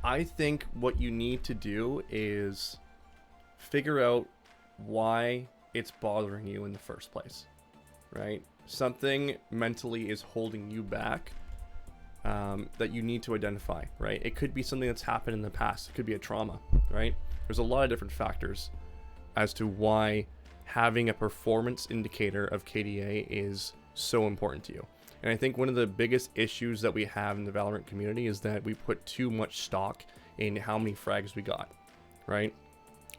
I think what you need to do is figure out why it's bothering you in the first place. Right? Something mentally is holding you back that you need to identify, right? It could be something that's happened in the past. It could be a trauma, right? There's a lot of different factors as to why having a performance indicator of KDA is so important to you. And I think one of the biggest issues that we have in the Valorant community is that we put too much stock in how many frags we got, right?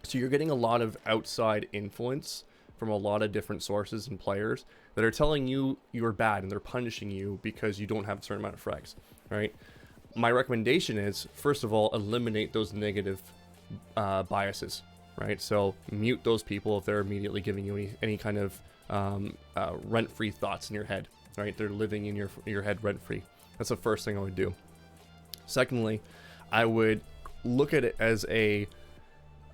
So you're getting a lot of outside influence from a lot of different sources and players that are telling you you're bad and they're punishing you because you don't have a certain amount of frags, right? My recommendation is, first of all, eliminate those negative biases, right? So mute those people if they're immediately giving you any kind of rent-free thoughts in your head, right? They're living in your head rent-free. That's the first thing I would do. Secondly, I would look at it as a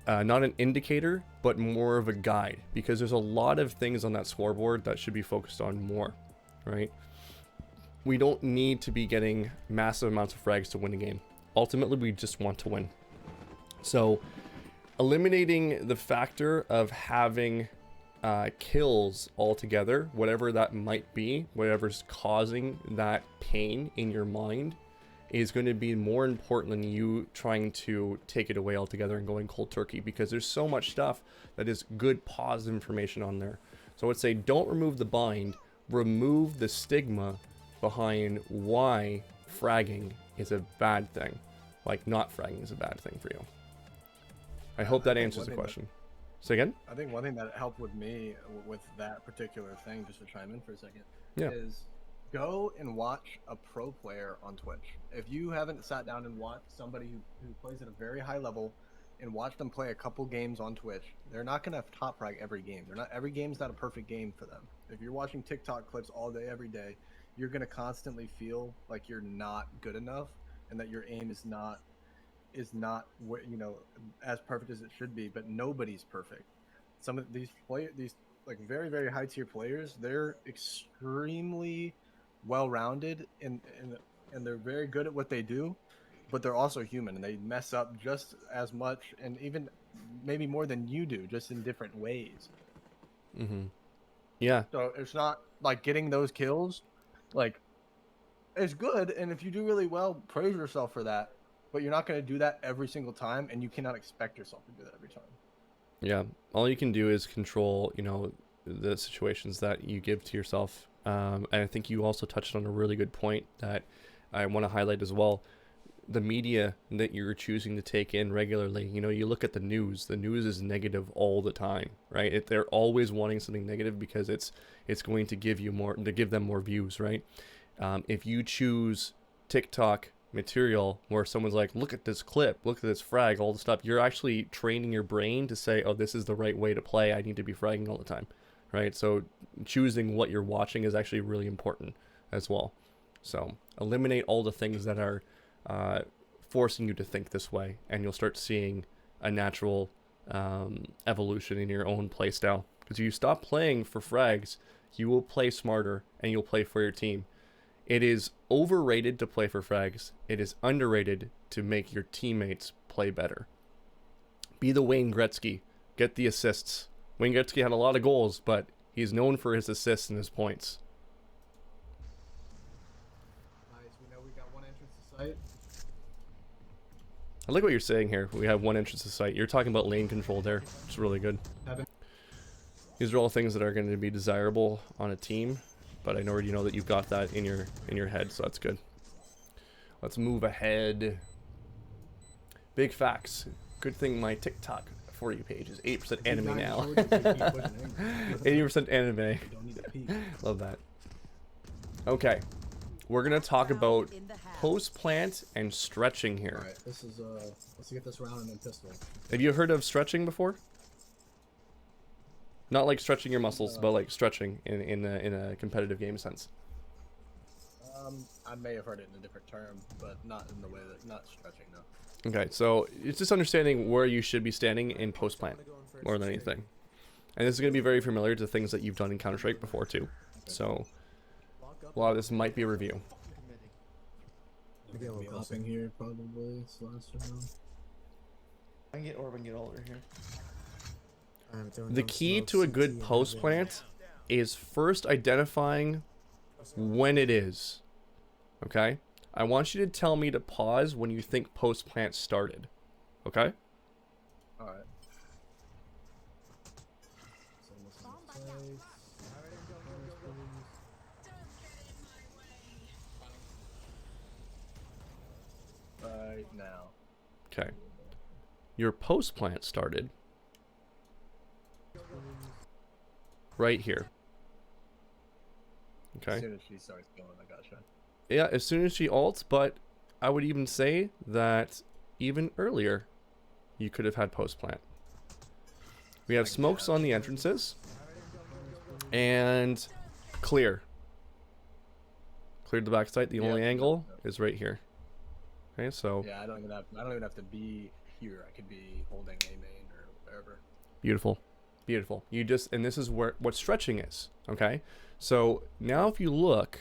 not an indicator, but more of a guide, because there's a lot of things on that scoreboard that should be focused on more, right? We don't need to be getting massive amounts of frags to win a game. Ultimately, we just want to win. So eliminating the factor of having kills altogether, whatever that might be, whatever's causing that pain in your mind, is going to be more important than you trying to take it away altogether and going cold turkey, because there's so much stuff that is good positive information on there. So I would say don't remove the bind, remove the stigma behind why fragging is a bad thing. Like not fragging is a bad thing for you. I hope that answers the question. Say again? I think one thing that helped with me with that particular thing, just to chime in for a second, Yeah. is go and watch a pro player on Twitch. If you haven't sat down and watched somebody who plays at a very high level and watch them play a couple games on Twitch, they're not going to top frag every game. Every game's not a perfect game for them. If you're watching TikTok clips all day, every day, you're going to constantly feel like you're not good enough and that your aim is not as perfect as it should be. But nobody's perfect. Some of these like very, very high tier players, they're extremely well-rounded and they're very good at what they do, but they're also human and they mess up just as much and even maybe more than you do, just in different ways. Mm-hmm. Yeah. So it's not like getting those kills, like it's good, and if you do really well, praise yourself for that. But you're not going to do that every single time, and you cannot expect yourself to do that every time. Yeah. All you can do is control, you know, the situations that you give to yourself. And I think you also touched on a really good point that I want to highlight as well. The media that you're choosing to take in regularly, you know, you look at the news is negative all the time, right? They're always wanting something negative because it's going to give you more, to give them more views, right? If you choose TikTok material where someone's like, look at this clip, look at this frag, all the stuff, you're actually training your brain to say, oh, this is the right way to play, I need to be fragging all the time, right? So choosing what you're watching is actually really important as well. So eliminate all the things that are forcing you to think this way, and you'll start seeing a natural evolution in your own play style. Because if you stop playing for frags, you will play smarter and you'll play for your team. It is overrated to play for frags. It is underrated to make your teammates play better. Be the Wayne Gretzky. Get the assists. Wayne Gretzky had a lot of goals, but he's known for his assists and his points. Nice. We know we got one entrance to site. I like what you're saying here. We have one entrance to site. You're talking about lane control there. It's really good. Heaven. These are all things that are going to be desirable on a team, but I already know that you've got that in your head, so that's good. Let's move ahead. Big facts. Good thing my TikTok For You page is 8% anime now. 80% anime. Don't need to peek. Love that. Okay, we're gonna talk about post plant and stretching here. Alright, this is let's get this round and then pistol. Have you heard of stretching before? Not like stretching your muscles, but like stretching in a competitive game sense. I may have heard it in a different term, but not in the way that, not stretching, no. Okay, so it's just understanding where you should be standing in post plant more than anything. And this is going to be very familiar to things that you've done in Counter-Strike before too. So a lot of this might be a review. Maybe a little Be closer. upping here probably. This last round. I can get Orb and get all over here. I'm throwing The down key smoke, to a CT, good and post heaven. plant is first identifying when it is. Okay? I want you to tell me to pause when you think post plant started. Okay? All right. So this is in place. Right now. Okay. Your post plant started right here. As Okay. soon as she starts going, I gotcha. Yeah, as soon as she ults, but I would even say that even earlier you could have had post plant. We have smokes on the entrances and clear. Cleared the backside. The only angle is right here. Okay, so Yeah, I don't even have to be here. I could be holding a main or wherever. beautiful. Beautiful. You just, and this is where what stretching is. Okay, so now if you look,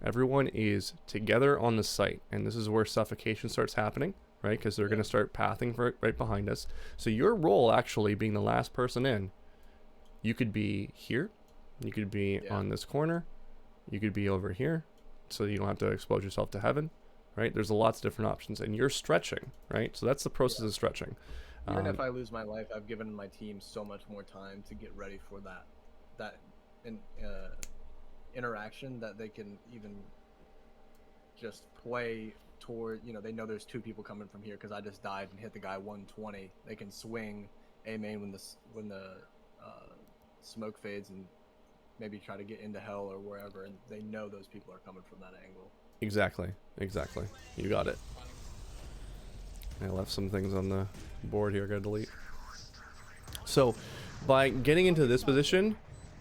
everyone is together on the site, and this is where suffocation starts happening, right? Because they're going to start pathing for it right behind us. So your role, actually being the last person in, you could be here, you could be on this corner, you could be over here, so you don't have to expose yourself to heaven, right? There's lots of different options, and you're stretching, right? So that's the process of stretching. Even if I lose my life, I've given my team so much more time to get ready for that interaction that they can even just play toward. You know, they know there's two people coming from here because I just died and hit the guy 120. They can swing a main when the smoke fades and maybe try to get into hell or wherever, and they know those people are coming from that angle. Exactly. You got it. I left some things on the board here. I gotta delete. So, by getting into this position,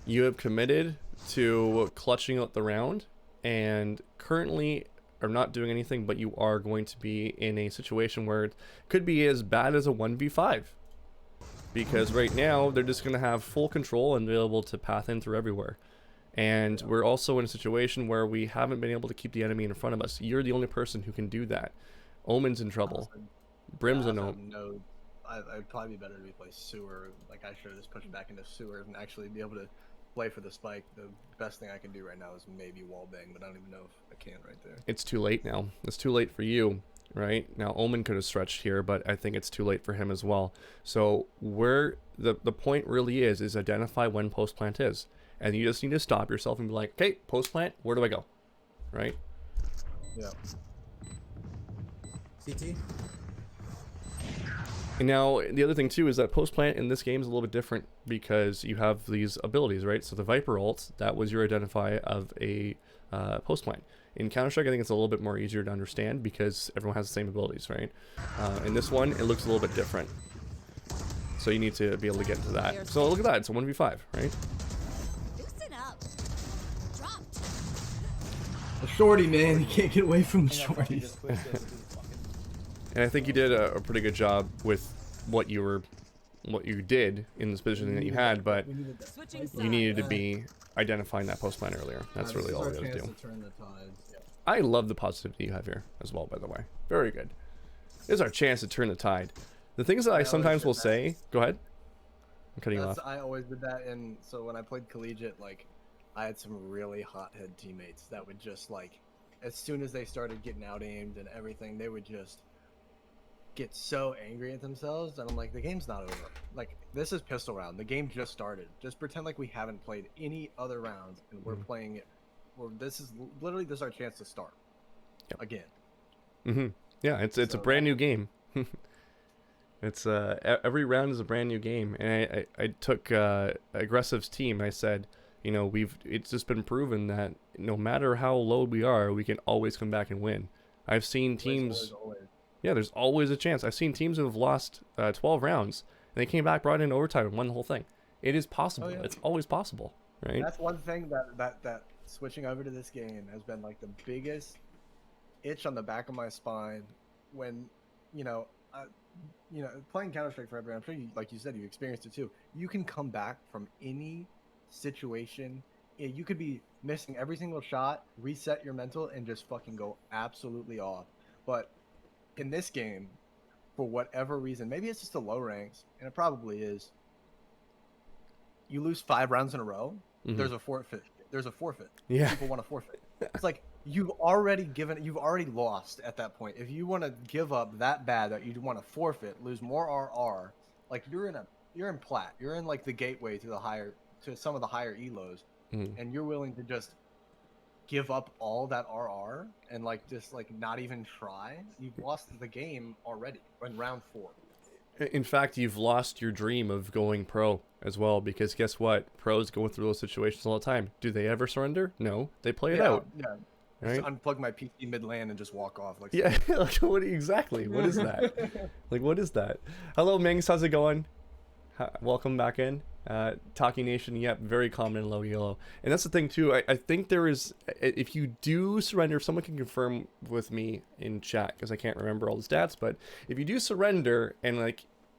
you have committed to clutching out the round, and currently are not doing anything, but you are going to be in a situation where it could be as bad as a 1v5. Because right now, they're just going to have full control and be able to path in through everywhere. And we're also in a situation where we haven't been able to keep the enemy in front of us. You're the only person who can do that. Omen's in trouble. Brim's a no. I'd probably be better to play sewer. Like I should have just pushed back into sewer and actually be able to play for the spike. The best thing I can do right now is maybe wall bang, but I don't even know if I can right there. It's too late now. It's too late for you, right? Now Omen could have stretched here, but I think it's too late for him as well. So where the point really is identify when post plant is, and you just need to stop yourself and be like, okay, post plant, where do I go, right? Yeah. CT. And now the other thing too is that post plant in this game is a little bit different because you have these abilities, right? So the Viper ult, that was your identify of a post plant. In Counter-Strike, I think it's a little bit more easier to understand because everyone has the same abilities, right? In this one, it looks a little bit different. So you need to be able to get into that. So look at that, it's a 1v5, right? Loosen up. Dropped. The shorty, man, you can't get away from the And that fucking shorties. just quits this, dude, fucking- And I think you did a pretty good job with what you did in this position that you had, but We needed that. Switching you sides. needed to be identifying that post plant earlier. That's This really is all our we had to chance do. to turn the tides. Yeah. I love the positivity you have here as well, by the way. Very good. This is our chance to turn the tide. The things that I always sometimes did will that. say, go ahead. I'm cutting you off. I always did that, and so when I played collegiate, like, I had some really hothead teammates that would just, like, as soon as they started getting out aimed and everything, they would just get so angry at themselves, and I'm like, the game's not over. Like, this is pistol round. The game just started. Just pretend like we haven't played any other rounds, and we're playing it. This is literally this is our chance to start again. Mm-hmm. Yeah, it's a So brand new game. It's every round is a brand new game, and I took Aggressive's team. I said, you know, it's just been proven that no matter how low we are, we can always come back and win. I've seen teams. Always. Yeah, there's always a chance. I've seen teams who have lost 12 rounds and they came back, brought in overtime, and won the whole thing. It is possible. Oh, yeah. It's always possible, right? That's one thing that switching over to this game has been like the biggest itch on the back of my spine when, playing Counter-Strike forever. I'm sure you, like you said, you experienced it too. You can come back from any situation. You could be missing every single shot, reset your mental, and just fucking go absolutely off. But in this game, for whatever reason, maybe it's just the low ranks, and it probably is. You lose 5 rounds in a row, there's a forfeit. There's a forfeit. Yeah. People want to forfeit. It's like you've already lost at that point. If you want to give up that bad that you want to forfeit, lose more RR, like you're in Plat. You're in like the gateway to some of the higher elos, and you're willing to just give up all that RR and just not even try. You've lost the game already in round 4. In fact, you've lost your dream of going pro as well, because guess what? Pros go through those situations all the time. Do they ever surrender? No, they play it out. Yeah. Right? Just unplug my PC mid-LAN and just walk off. Like Yeah, like, exactly. What is that? Like, what is that? Hello, Mings. How's it going? Welcome back in. Talking Nation, yep, very common in low yellow. And that's the thing, too. I think there is, if you do surrender, if someone can confirm with me in chat, because I can't remember all the stats, but if you do surrender and,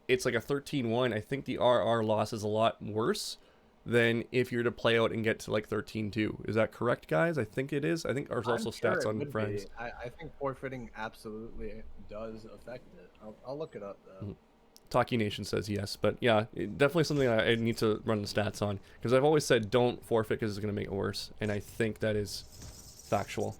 it's like a 13-1, I think the RR loss is a lot worse than if you're to play out and get to, 13-2. Is that correct, guys? I think it is. I think there's also stats on friends. I think forfeiting absolutely does affect it. I'll look it up, though. Talkie Nation says yes, but yeah, definitely something I need to run the stats on, because I've always said don't forfeit because it's going to make it worse, and I think that is factual.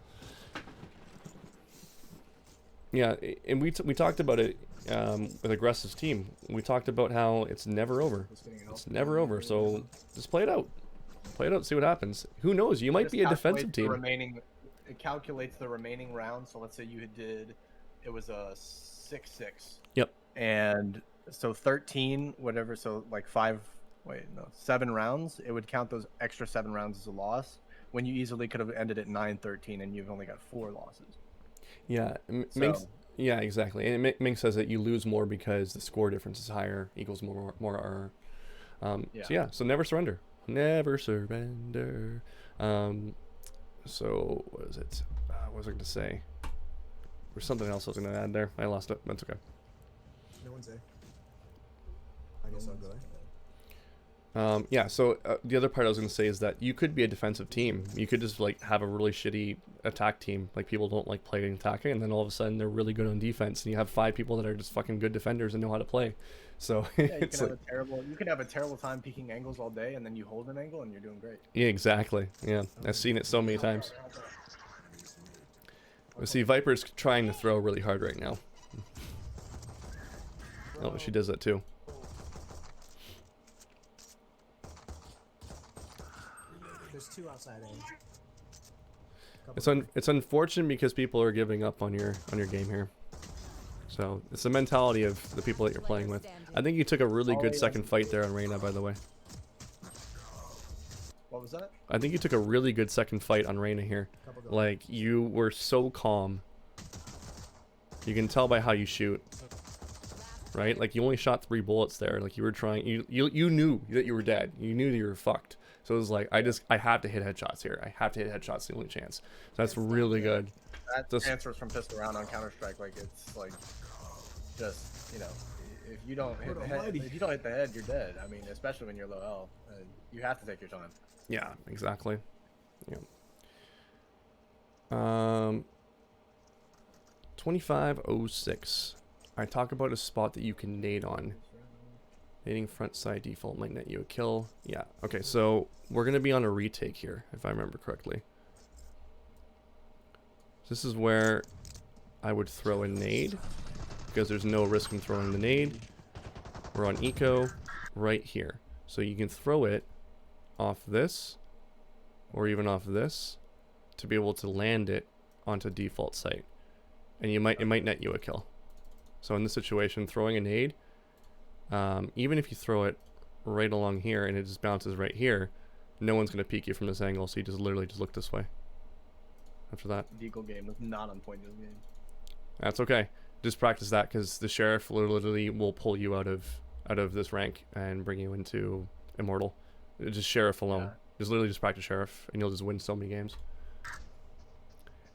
Yeah, and we talked about it with Aggressive's team. We talked about how it's never over. It's never over, so just play it out. Play it out, see what happens. Who knows? You might be a defensive team. It calculates the remaining rounds. So let's say it was a 6-6. Yep. And so 13, whatever, so 7 rounds, it would count those extra 7 rounds as a loss when you easily could have ended at 9-13 and you've only got 4 losses. Yeah, yeah, exactly. And Ming says that you lose more because the score difference is higher, equals more RR. So never surrender. Never surrender. So what is it? What was I going to say? There's something else I was going to add there. I lost it. That's okay. No one's there. I guess I'll go. Yeah, so the other part I was going to say is that you could be a defensive team. You could just like have a really shitty attack team. Like people don't like playing attacking, and then all of a sudden they're really good on defense, and you have 5 people that are just fucking good defenders and know how to play. So Yeah, you it's can like, have a terrible time peeking angles all day, and then you hold an angle and you're doing great. yeah, exactly. Yeah, I've seen it so many times. But see, Viper's trying to throw really hard right now. Oh, she does that too. There's 2 outside A. It's unfortunate because people are giving up on your game here. So it's the mentality of the people that you're playing with. I think you took a really good second fight there on Reyna, by the way. What was that? I think you took a really good second fight on Reyna here. Like, you were so calm. You can tell by how you shoot. Right? Like, you only shot 3 bullets there. Like, you were trying... You knew that you were dead. You knew that you were fucked. So it was like, I have to hit headshots here. I have to hit headshots, the only chance. So that's really good. That Just, transfers from pistol round on Counter-Strike. Like, it's like... Just, you know... If you don't hit the head, you're dead. I mean, especially when you're low health. You have to take your time. yeah, exactly. Yeah. 2506. I talk about a spot that you can nade on. Nading front side default might net you a kill. Yeah, okay, so we're going to be on a retake here, if I remember correctly. This is where I would throw a nade, because there's no risk in throwing the nade. We're on eco right here. So you can throw it off this, or even off this, to be able to land it onto default site. And it might net you a kill. So in this situation, throwing a nade, even if you throw it right along here and it just bounces right here, no one's going to peek you from this angle, so you just literally just look this way. After that. Deagle game was not on point this game. That's okay. Just practice that, because the sheriff literally will pull you out of this rank and bring you into immortal. Just sheriff alone. Yeah. Just literally just practice sheriff, and you'll just win so many games.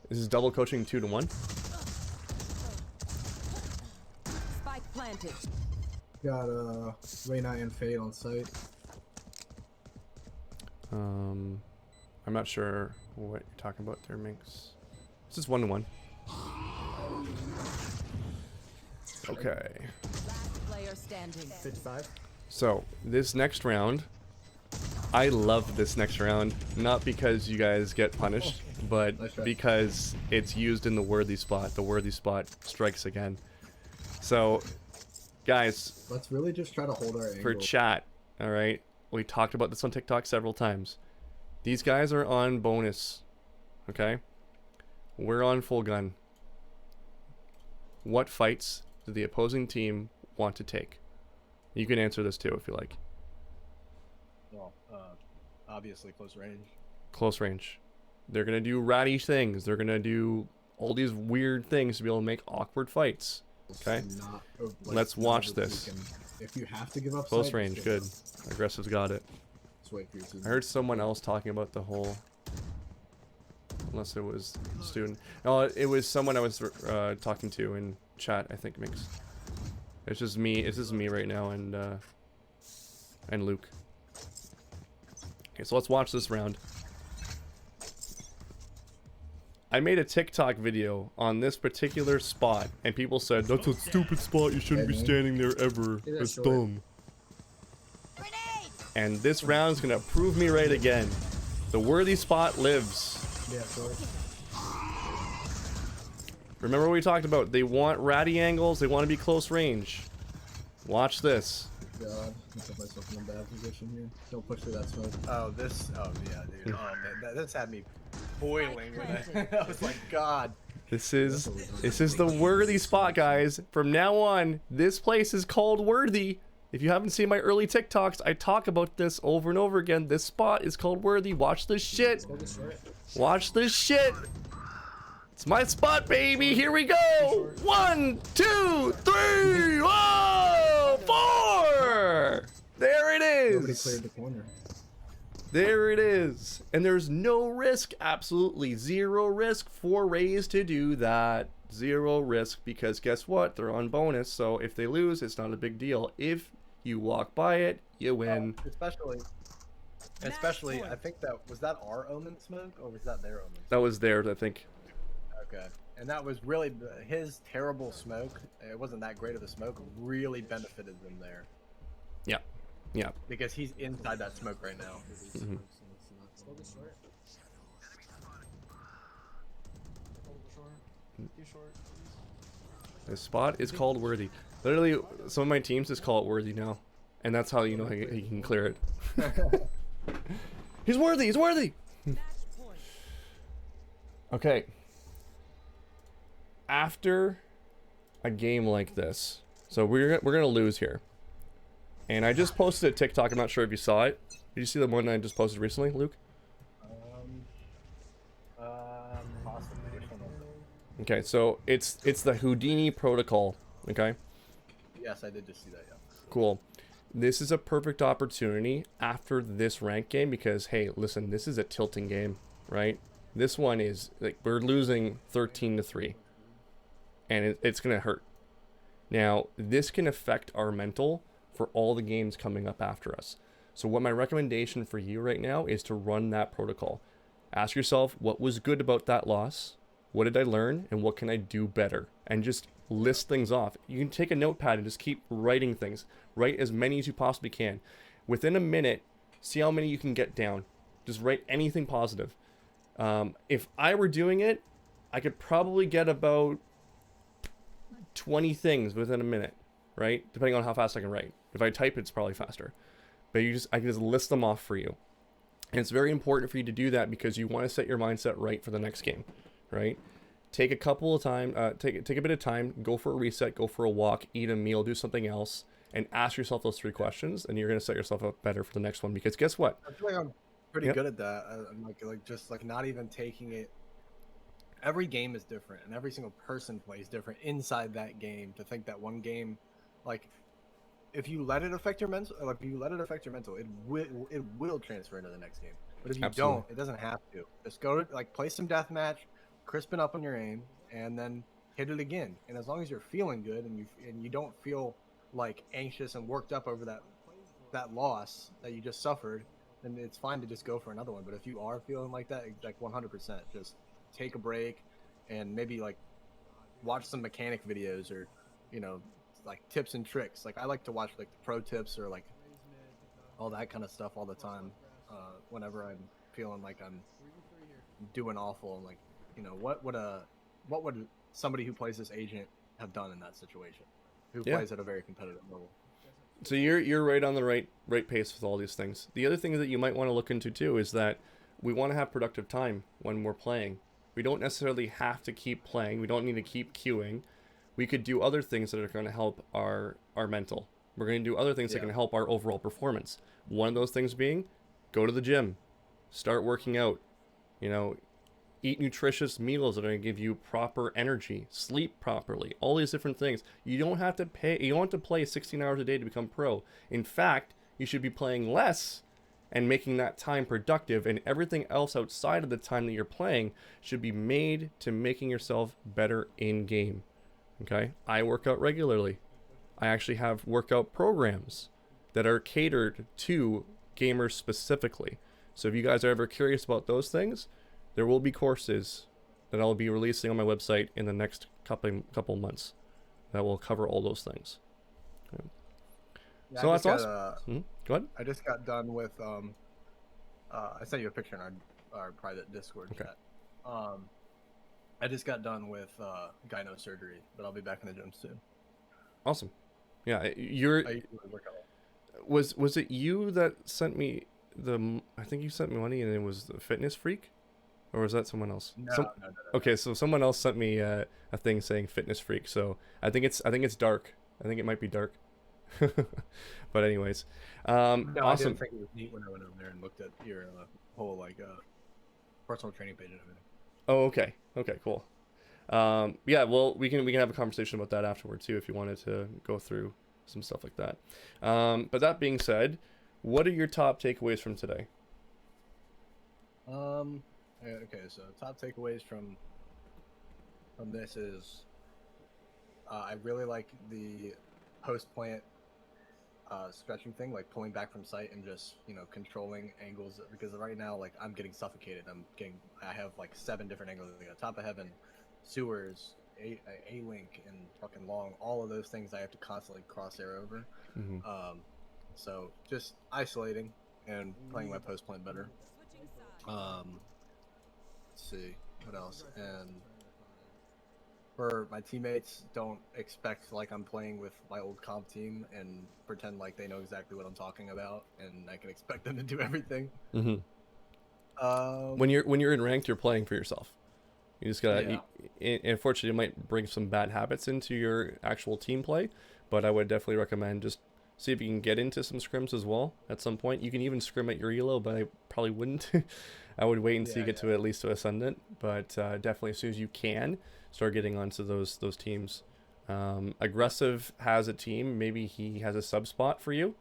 This is double coaching 2 to 1. Spike planted. Got Reyna and Fade on site. I'm not sure what you're talking about there, Minx. This is 1 to 1. Okay. Last player standing. 55. So this next round, I love this next round, not because you guys get punished, but Nice try. because it's used in the worthy spot. The worthy spot strikes again. So, guys, Let's really just try to hold our angle. for chat, all right, we talked about this on TikTok several times. These guys are on bonus, okay? We're on full gun. What fights do the opposing team want to take? You can answer this too if you like. Well, obviously close range. Close range. They're gonna do ratty things. They're gonna do all these weird things to be able to make awkward fights. Okay. Let's watch not that this. you can- if you have to give up Close sight, range, just good. Aggressive's got it. Just wait for your team. I heard someone else talking about the whole. Unless it was a student. No, it was someone I was talking to in chat. I think Minx. It's just me. It's just me right now and Luke. Okay, so let's watch this round. I made a TikTok video on this particular spot, and people said, "That's a stupid spot. You shouldn't be standing there ever. Yeah, It's sure. dumb." Grenade! And this round's gonna prove me right again. The worthy spot lives. Yeah, sorry. Remember what we talked about? They want ratty angles. They want to be close range. Watch this. God, I put myself in a bad position here. Don't push through that smoke. Oh, yeah, dude. Oh, man, this had me boiling when I was like, God. This is the worthy spot, guys. From now on, this place is called worthy. If you haven't seen my early TikToks, I talk about this over and over again. This spot is called worthy. Watch this shit. Watch this shit. It's my spot, baby. Here we go. 1, 2, 3. Whoa! 4. There it Nobody is. cleared the corner. There it is. And there's no risk, absolutely zero risk for RAZE to do that. Zero risk, because guess what? They're on bonus, so if they lose, it's not a big deal. If You walk by it, you win. Especially, I think was that our omen smoke or was that their omen smoke? That was theirs, I think. Okay. And that was really his terrible smoke. It wasn't that great of a smoke. Really benefited them there. Yeah. Yeah. Because he's inside that smoke right now. Mm-hmm. Smoke is short. Too short. The spot is called worthy. Literally, some of my teams just call it worthy now. And that's how you know he can clear it. He's worthy! He's worthy! Okay. After a game like this, so we're gonna lose here. And I just posted a TikTok, I'm not sure if you saw it. Did you see the one I just posted recently, Luke? Possibly. Which one was it? Okay, so it's the Houdini protocol, okay? Yes, I did just see that, yeah. Cool. This is a perfect opportunity after this rank game because, hey, listen, this is a tilting game, right? This one is, like, we're losing 13-3. And it's going to hurt. Now, this can affect our mental for all the games coming up after us. So what my recommendation for you right now is to run that protocol. Ask yourself, what was good about that loss? What did I learn? And what can I do better? And just list things off. You can take a notepad and just keep writing things. Write as many as you possibly can. Within a minute, see how many you can get down. Just write anything positive. If I were doing it, I could probably get about 20 things within a minute, right? Depending on how fast I can write. If I type, it's probably faster. But I can just list them off for you. And it's very important for you to do that because you want to set your mindset right for the next game, right? Take a couple of time, take a bit of time, go for a reset, go for a walk, eat a meal, do something else, and ask yourself those 3 questions, and you're gonna set yourself up better for the next one. Because guess what? I feel like I'm pretty good at that. I'm like not even taking it. Every game is different, and every single person plays different inside that game. To think that one game, like, if you let it affect your mental, it will transfer into the next game. But if you don't, it doesn't have to. Just go to, like, play some deathmatch, crispen up on your aim, and then hit it again. And as long as you're feeling good and you don't feel like anxious and worked up over that loss that you just suffered, then it's fine to just go for another one. But if you are feeling like that, like 100%, just take a break and maybe like watch some mechanic videos or, like tips and tricks. Like I like to watch like the pro tips or like all that kind of stuff all the time. Whenever I'm feeling like I'm doing awful, and like, what would somebody who plays this agent have done in that situation? Who plays at a very competitive level? So you're right on the right pace with all these things. The other thing that you might want to look into too is that we want to have productive time when we're playing. We don't necessarily have to keep playing. We don't need to keep queuing. We could do other things that are going to help our mental. We're going to do other things that can help our overall performance. One of those things being, go to the gym, start working out, eat nutritious meals that are going to give you proper energy, sleep properly, all these different things. You don't have to play 16 hours a day to become pro. In fact, you should be playing less and making that time productive, and everything else outside of the time that you're playing should be made to making yourself better in game. Okay? I work out regularly. I actually have workout programs that are catered to gamers specifically. So if you guys are ever curious about those things, there will be courses that I'll be releasing on my website in the next couple months that will cover all those things. Okay. Yeah, So that's awesome. Go ahead. I just got done with I sent you a picture in our private Discord chat. I just got done with gyno surgery, but I'll be back in the gym soon. Awesome. Yeah, I usually work out. was it you that sent me I think you sent me money and it was the Fitness Freak? Or was that someone else? No. Okay, so someone else sent me a thing saying Fitness Freak. So I think it's dark. I think it might be dark. But anyways, No, awesome. I didn't think it was neat when I went over there and looked at your whole personal training page and everything. Oh, okay. Okay, cool. Yeah, well, we can have a conversation about that afterward too if you wanted to go through some stuff like that. But that being said, what are your top takeaways from today? Okay, so top takeaways from this is I really like the post plant stretching thing, like pulling back from sight and just controlling angles. Because right now, like I'm getting suffocated. I have like 7 different angles. Like, top of heaven, sewers, a link, and fucking long. All of those things I have to constantly crosshair over. So just isolating and playing my post plant better. Let's see what else. And for my teammates, don't expect like I'm playing with my old comp team and pretend like they know exactly what I'm talking about, and I can expect them to do everything. When you're in ranked, you're playing for yourself. You just gotta. Unfortunately, it might bring some bad habits into your actual team play, but I would definitely recommend just see if you can get into some scrims as well at some point. You can even scrim at your elo, but I probably wouldn't. I would wait until you get to at least to Ascendant, but definitely as soon as you can, start getting onto those teams. Aggressive has a team. Maybe he has a sub spot for you,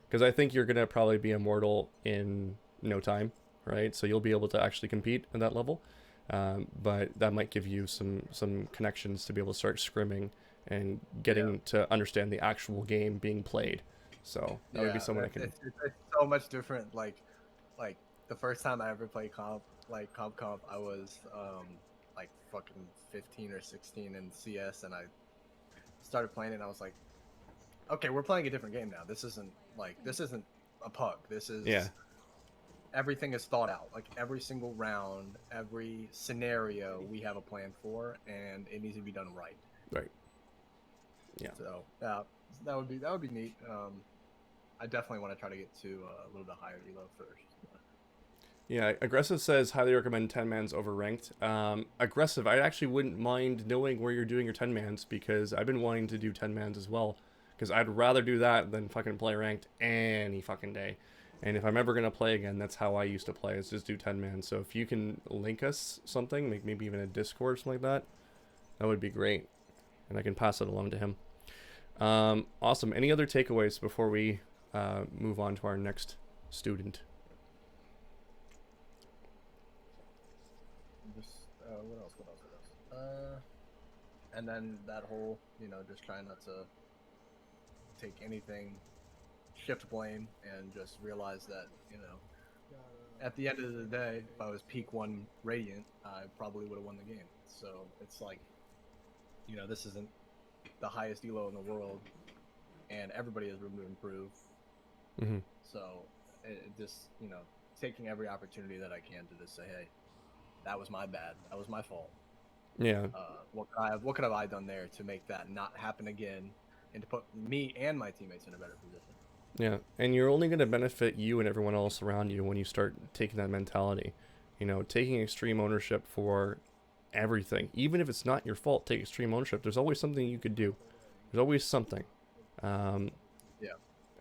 because I think you're gonna probably be immortal in no time, right? So you'll be able to actually compete at that level. But that might give you some connections to be able to start scrimming and getting to understand the actual game being played. So that would be someone I can. It's so much different. Like the first time I ever played comp, I was like fucking 15 or 16 in CS, and I started playing it, and I was like, okay, we're playing a different game now. This isn't a pug. This is everything is thought out. Like every single round, every scenario, we have a plan for, and it needs to be done right. Right. Yeah. So that would be neat. I definitely want to try to get to a little bit higher elo first. Yeah, Aggressive says highly recommend 10-mans over ranked. Aggressive, I actually wouldn't mind knowing where you're doing your 10-mans, because I've been wanting to do 10-mans as well, because I'd rather do that than fucking play ranked any fucking day. And if I'm ever going to play again, that's how I used to play, is just do 10-man. So if you can link us something, maybe even a Discord or something like that, that would be great. And I can pass it along to him. Awesome. Any other takeaways before we move on to our next student? Just, what else? And then that whole, just trying not to take anything, shift blame, and just realize that, at the end of the day, if I was peak 1 Radiant, I probably would have won the game. So it's like, this isn't the highest elo in the world, and everybody has room to improve. So it just, taking every opportunity that I can to just say, hey, that was my bad. That was my fault. Yeah. What could have I done there to make that not happen again, and to put me and my teammates in a better position? Yeah, and you're only going to benefit you and everyone else around you when you start taking that mentality. Taking extreme ownership for everything. Even if it's not your fault, take extreme ownership. There's always something you could do. There's always something. And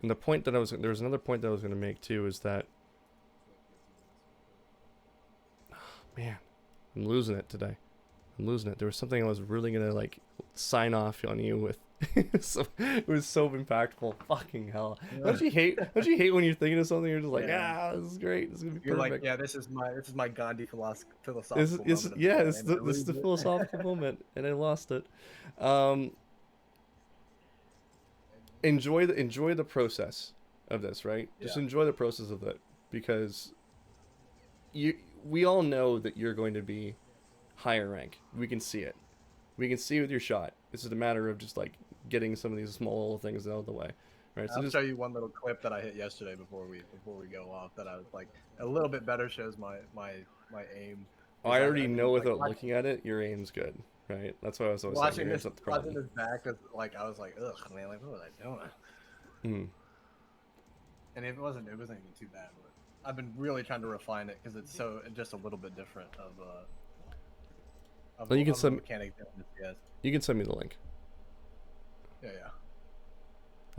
the point that there was another point that I was going to make too, is that, man, I'm losing it today. I'm losing it. There was something I was really going to like sign off on you with. So it was so impactful. Fucking hell! Don't you hate when you're thinking of something, you're just like, this is great. This is gonna be You're perfect. like, this is my Gandhi philosophical This moment. is the philosophical moment, and I lost it. Enjoy the process of this, right? Just enjoy the process of it, because we all know that you're going to be higher rank. We can see it. We can see it with your shot. It's just a matter of just like getting some of these small little things out of the way, right? So I'll show you one little clip that I hit yesterday before we go off, that I was like a little bit better, shows my aim. I already know without looking at it, your aim's good, right? That's why I was watching saying this. not the problem. Watching this back, like I was like, ugh, man, like what was I doing? And it wasn't even too bad. But I've been really trying to refine it, because it's just a little bit different of well, you can send mechanic. You can send me the link. Yeah.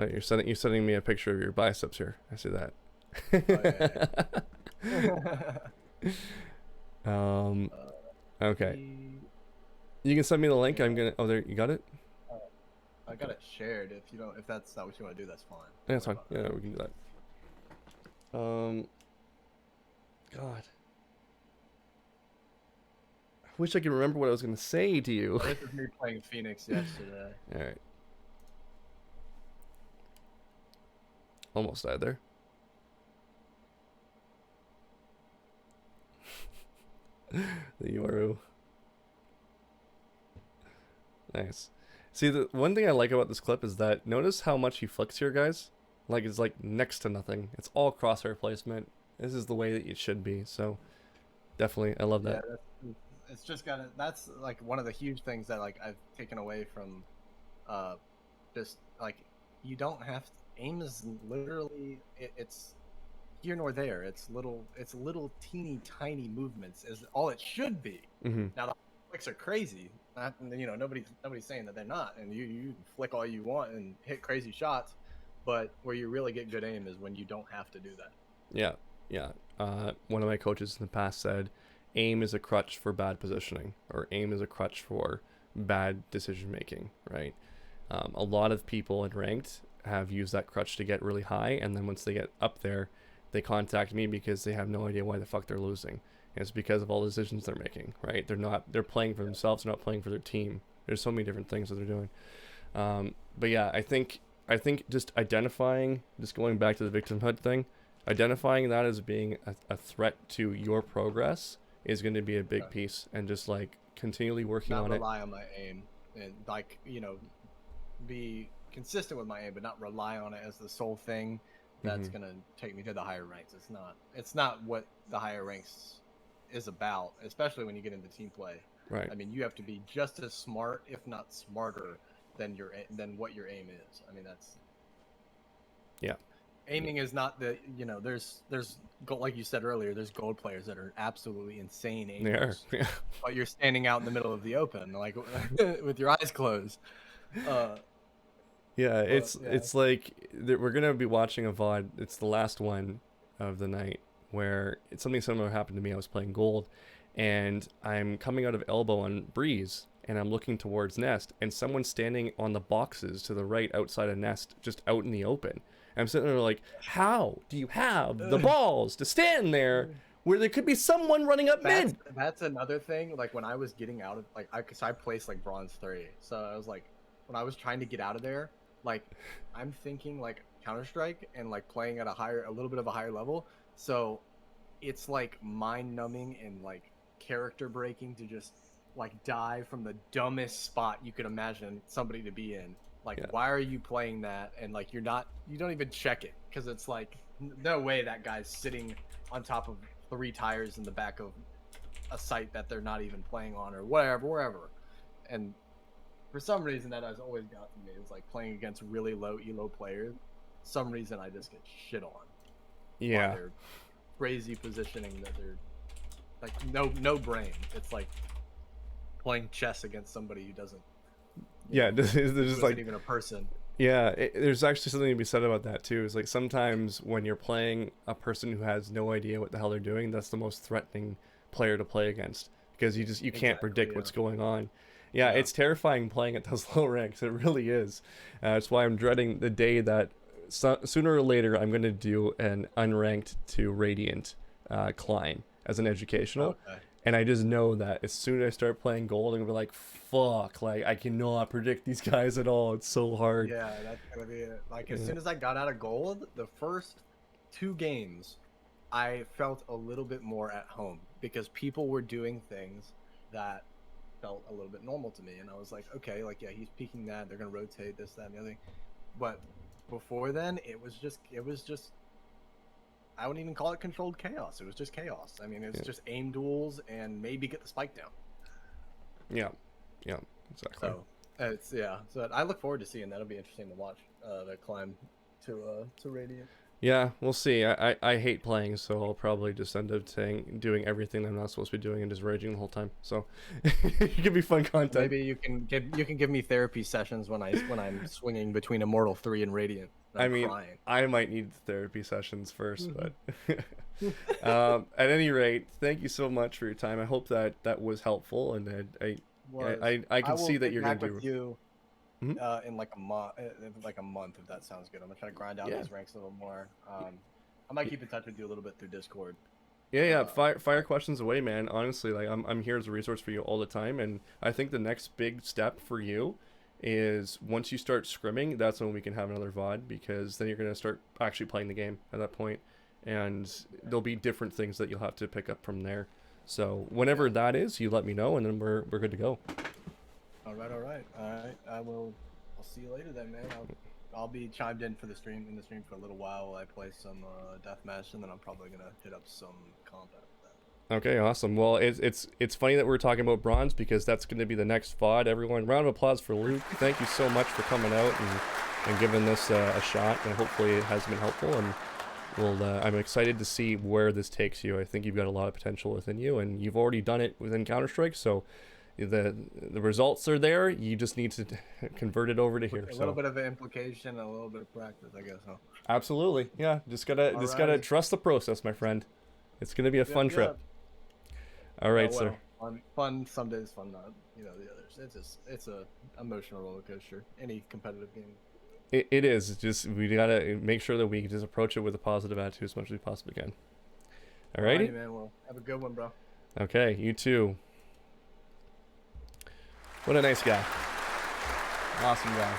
Oh, you're sending me a picture of your biceps here. I see that. Okay. You can send me the link. I'm gonna. Oh, there. You got it. I got it shared. If that's not what you want to do, that's fine. Yeah, that's fine. Yeah, we can do that. God. I wish I could remember what I was gonna say to you. This is me playing Phoenix yesterday. All right. Almost died there. The Yoru. Nice. See, the one thing I like about this clip is that notice how much he flicks here, guys. Like, it's like next to nothing. It's all crosshair placement. This is the way that it should be. So, definitely, I love that. Yeah, it's just gotta. That's like one of the huge things that like I've taken away from, just like you don't have to, aim is literally it's here nor there. It's little teeny tiny movements is all it should be. Mm-hmm. Now the flicks are crazy. Not, you know, nobody's saying that they're not, and you can flick all you want and hit crazy shots, but where you really get good aim is when you don't have to do that. Yeah, yeah. One of my coaches in the past said, aim is a crutch for bad positioning, or aim is a crutch for bad decision making, right? A lot of people in ranked have used that crutch to get really high, and then once they get up there, they contact me because they have no idea why the fuck they're losing. And it's because of all the decisions they're making, right? They're playing for themselves, they're not playing for their team. There's so many different things that they're doing. But yeah, I think just identifying, just going back to the victimhood thing, identifying that as being a threat to your progress is going to be a big piece, and just like continually working Not on it. rely on my aim, and like, you know, be consistent with my aim, but not rely on it as the sole thing that's gonna take me to the higher ranks. It's not what the higher ranks is about, especially when you get into team play. Right. I mean, you have to be just as smart, if not smarter, than what your aim is. I mean, that's aiming is not the, you know, there's like you said earlier, there's gold players that are absolutely insane aimers, Yeah. but you're standing out in the middle of the open, like with your eyes closed. Yeah, Well, it's like we're gonna be watching a VOD. It's the last one of the night where something similar happened to me. I was playing gold, and I'm coming out of elbow on breeze, and I'm looking towards nest, and someone's standing on the boxes to the right outside of nest, just out in the open. And I'm sitting there like, how do you have the balls to stand there where there could be someone running up mid? That's another thing. Like when I was getting out of cause I placed like bronze 3, so I was like, when I was trying to get out of there, like I'm thinking like Counter-Strike and like playing at a little bit of a higher level, so it's like mind numbing and like character breaking to just like die from the dumbest spot you could imagine somebody to be in. Like, why are you playing that? And like, you don't even check it, because it's like, no way that guy's sitting on top of 3 tires in the back of a site that they're not even playing on, or wherever. And for some reason, that has always got to me. It's like playing against really low elo players. Some reason I just get shit on. Yeah. They're crazy positioning that they're like no brain. It's like playing chess against somebody who doesn't. Yeah, there's just like even a person. Yeah, there's actually something to be said about that too. Is like sometimes when you're playing a person who has no idea what the hell they're doing, that's the most threatening player to play against, because you can't predict what's going on. Yeah, it's terrifying playing at those low ranks. It really is. That's why I'm dreading the day that sooner or later I'm going to do an unranked to Radiant climb as an educational. Okay. And I just know that as soon as I start playing gold, I'm gonna be like, fuck, like I cannot predict these guys at all. It's so hard. Yeah, that's gonna be it. Like as soon as I got out of gold, the first 2 games, I felt a little bit more at home, because people were doing things that felt a little bit normal to me, and I was like, okay, like, yeah, he's peeking that, they're gonna rotate this, that, and the other thing. But before then, it was just I wouldn't even call it controlled chaos. It was just chaos. I mean, it's just aim duels and maybe get the spike down. Yeah, exactly. So so I look forward to seeing that. It'll be interesting to watch the climb to Radiant. Yeah, we'll see. I hate playing, so I'll probably just end up doing everything I'm not supposed to be doing and just raging the whole time. So it could be fun content. Maybe you can give me therapy sessions when I'm swinging between Immortal 3 and Radiant. I mean, crying. I might need therapy sessions first, but at any rate, thank you so much for your time. I hope that was helpful, and I can see that you're going to do. In like a month, if that sounds good. I'm gonna try to grind out these ranks a little more. I might keep in touch with you a little bit through Discord. Yeah. Fire questions away, man. Honestly, like I'm here as a resource for you all the time, and I think the next big step for you is once you start scrimming, that's when we can have another VOD, because then you're going to start actually playing the game at that point, and there'll be different things that you'll have to pick up from there. So whenever that is, you let me know, and then we're good to go. All right. I'll see you later then, man. I'll be chimed in the stream for a little while while I play some deathmatch, and then I'm probably gonna hit up some combat. Okay, awesome. Well, it's funny that we're talking about bronze, because that's going to be the next VOD. Everyone, round of applause for Luke. Thank you so much for coming out and giving this a shot, and hopefully it has been helpful. And I'm excited to see where this takes you. I think you've got a lot of potential within you, and you've already done it within Counter-Strike, so the results are there. You just need to convert it over to here. A little bit of an implication, a little bit of practice, I guess. Huh? Absolutely, yeah. Just gotta trust the process, my friend. It's gonna be a fun trip. All right, sir. Fun some days, fun not. You know the others. It's a emotional roller coaster. Any competitive game. It is. Just we gotta make sure that we just approach it with a positive attitude as much as we possibly can. Alrighty? Alrighty, man. Well, have a good one, bro. Okay, you too. What a nice guy. Awesome guy.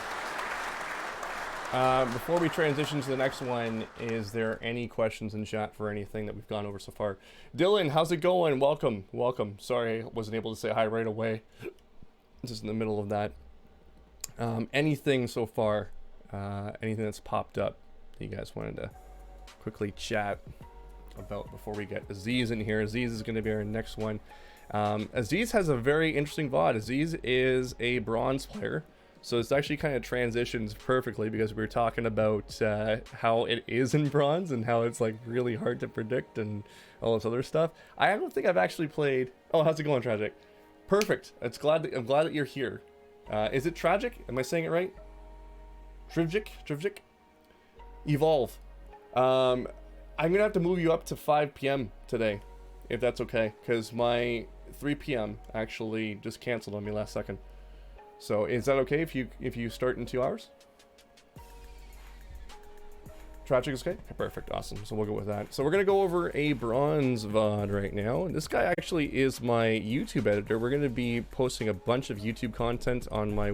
Before we transition to the next one, is there any questions in chat for anything that we've gone over so far? Dylan, how's it going? Welcome. Sorry I wasn't able to say hi right away. Just in the middle of that. Anything so far? Anything that's popped up that you guys wanted to quickly chat about before we get Aziz in here? Aziz is going to be our next one. Aziz has a very interesting VOD. Aziz is a bronze player. So it's actually kind of transitions perfectly, because we were talking about how it is in bronze and how it's like really hard to predict and all this other stuff. I don't think I've actually played. Oh, how's it going, Tragic? Perfect. I'm glad that you're here. Is it Tragic? Am I saying it right? Trivjik? Evolve. I'm gonna have to move you up to 5 p.m. today, if that's okay, because my 3 p.m. actually just canceled on me last second. So is that okay if you start in 2 hours? Tragic is okay? Okay, perfect, awesome. So we'll go with that. So we're gonna go over a bronze VOD right now. This guy actually is my YouTube editor. We're gonna be posting a bunch of YouTube content on my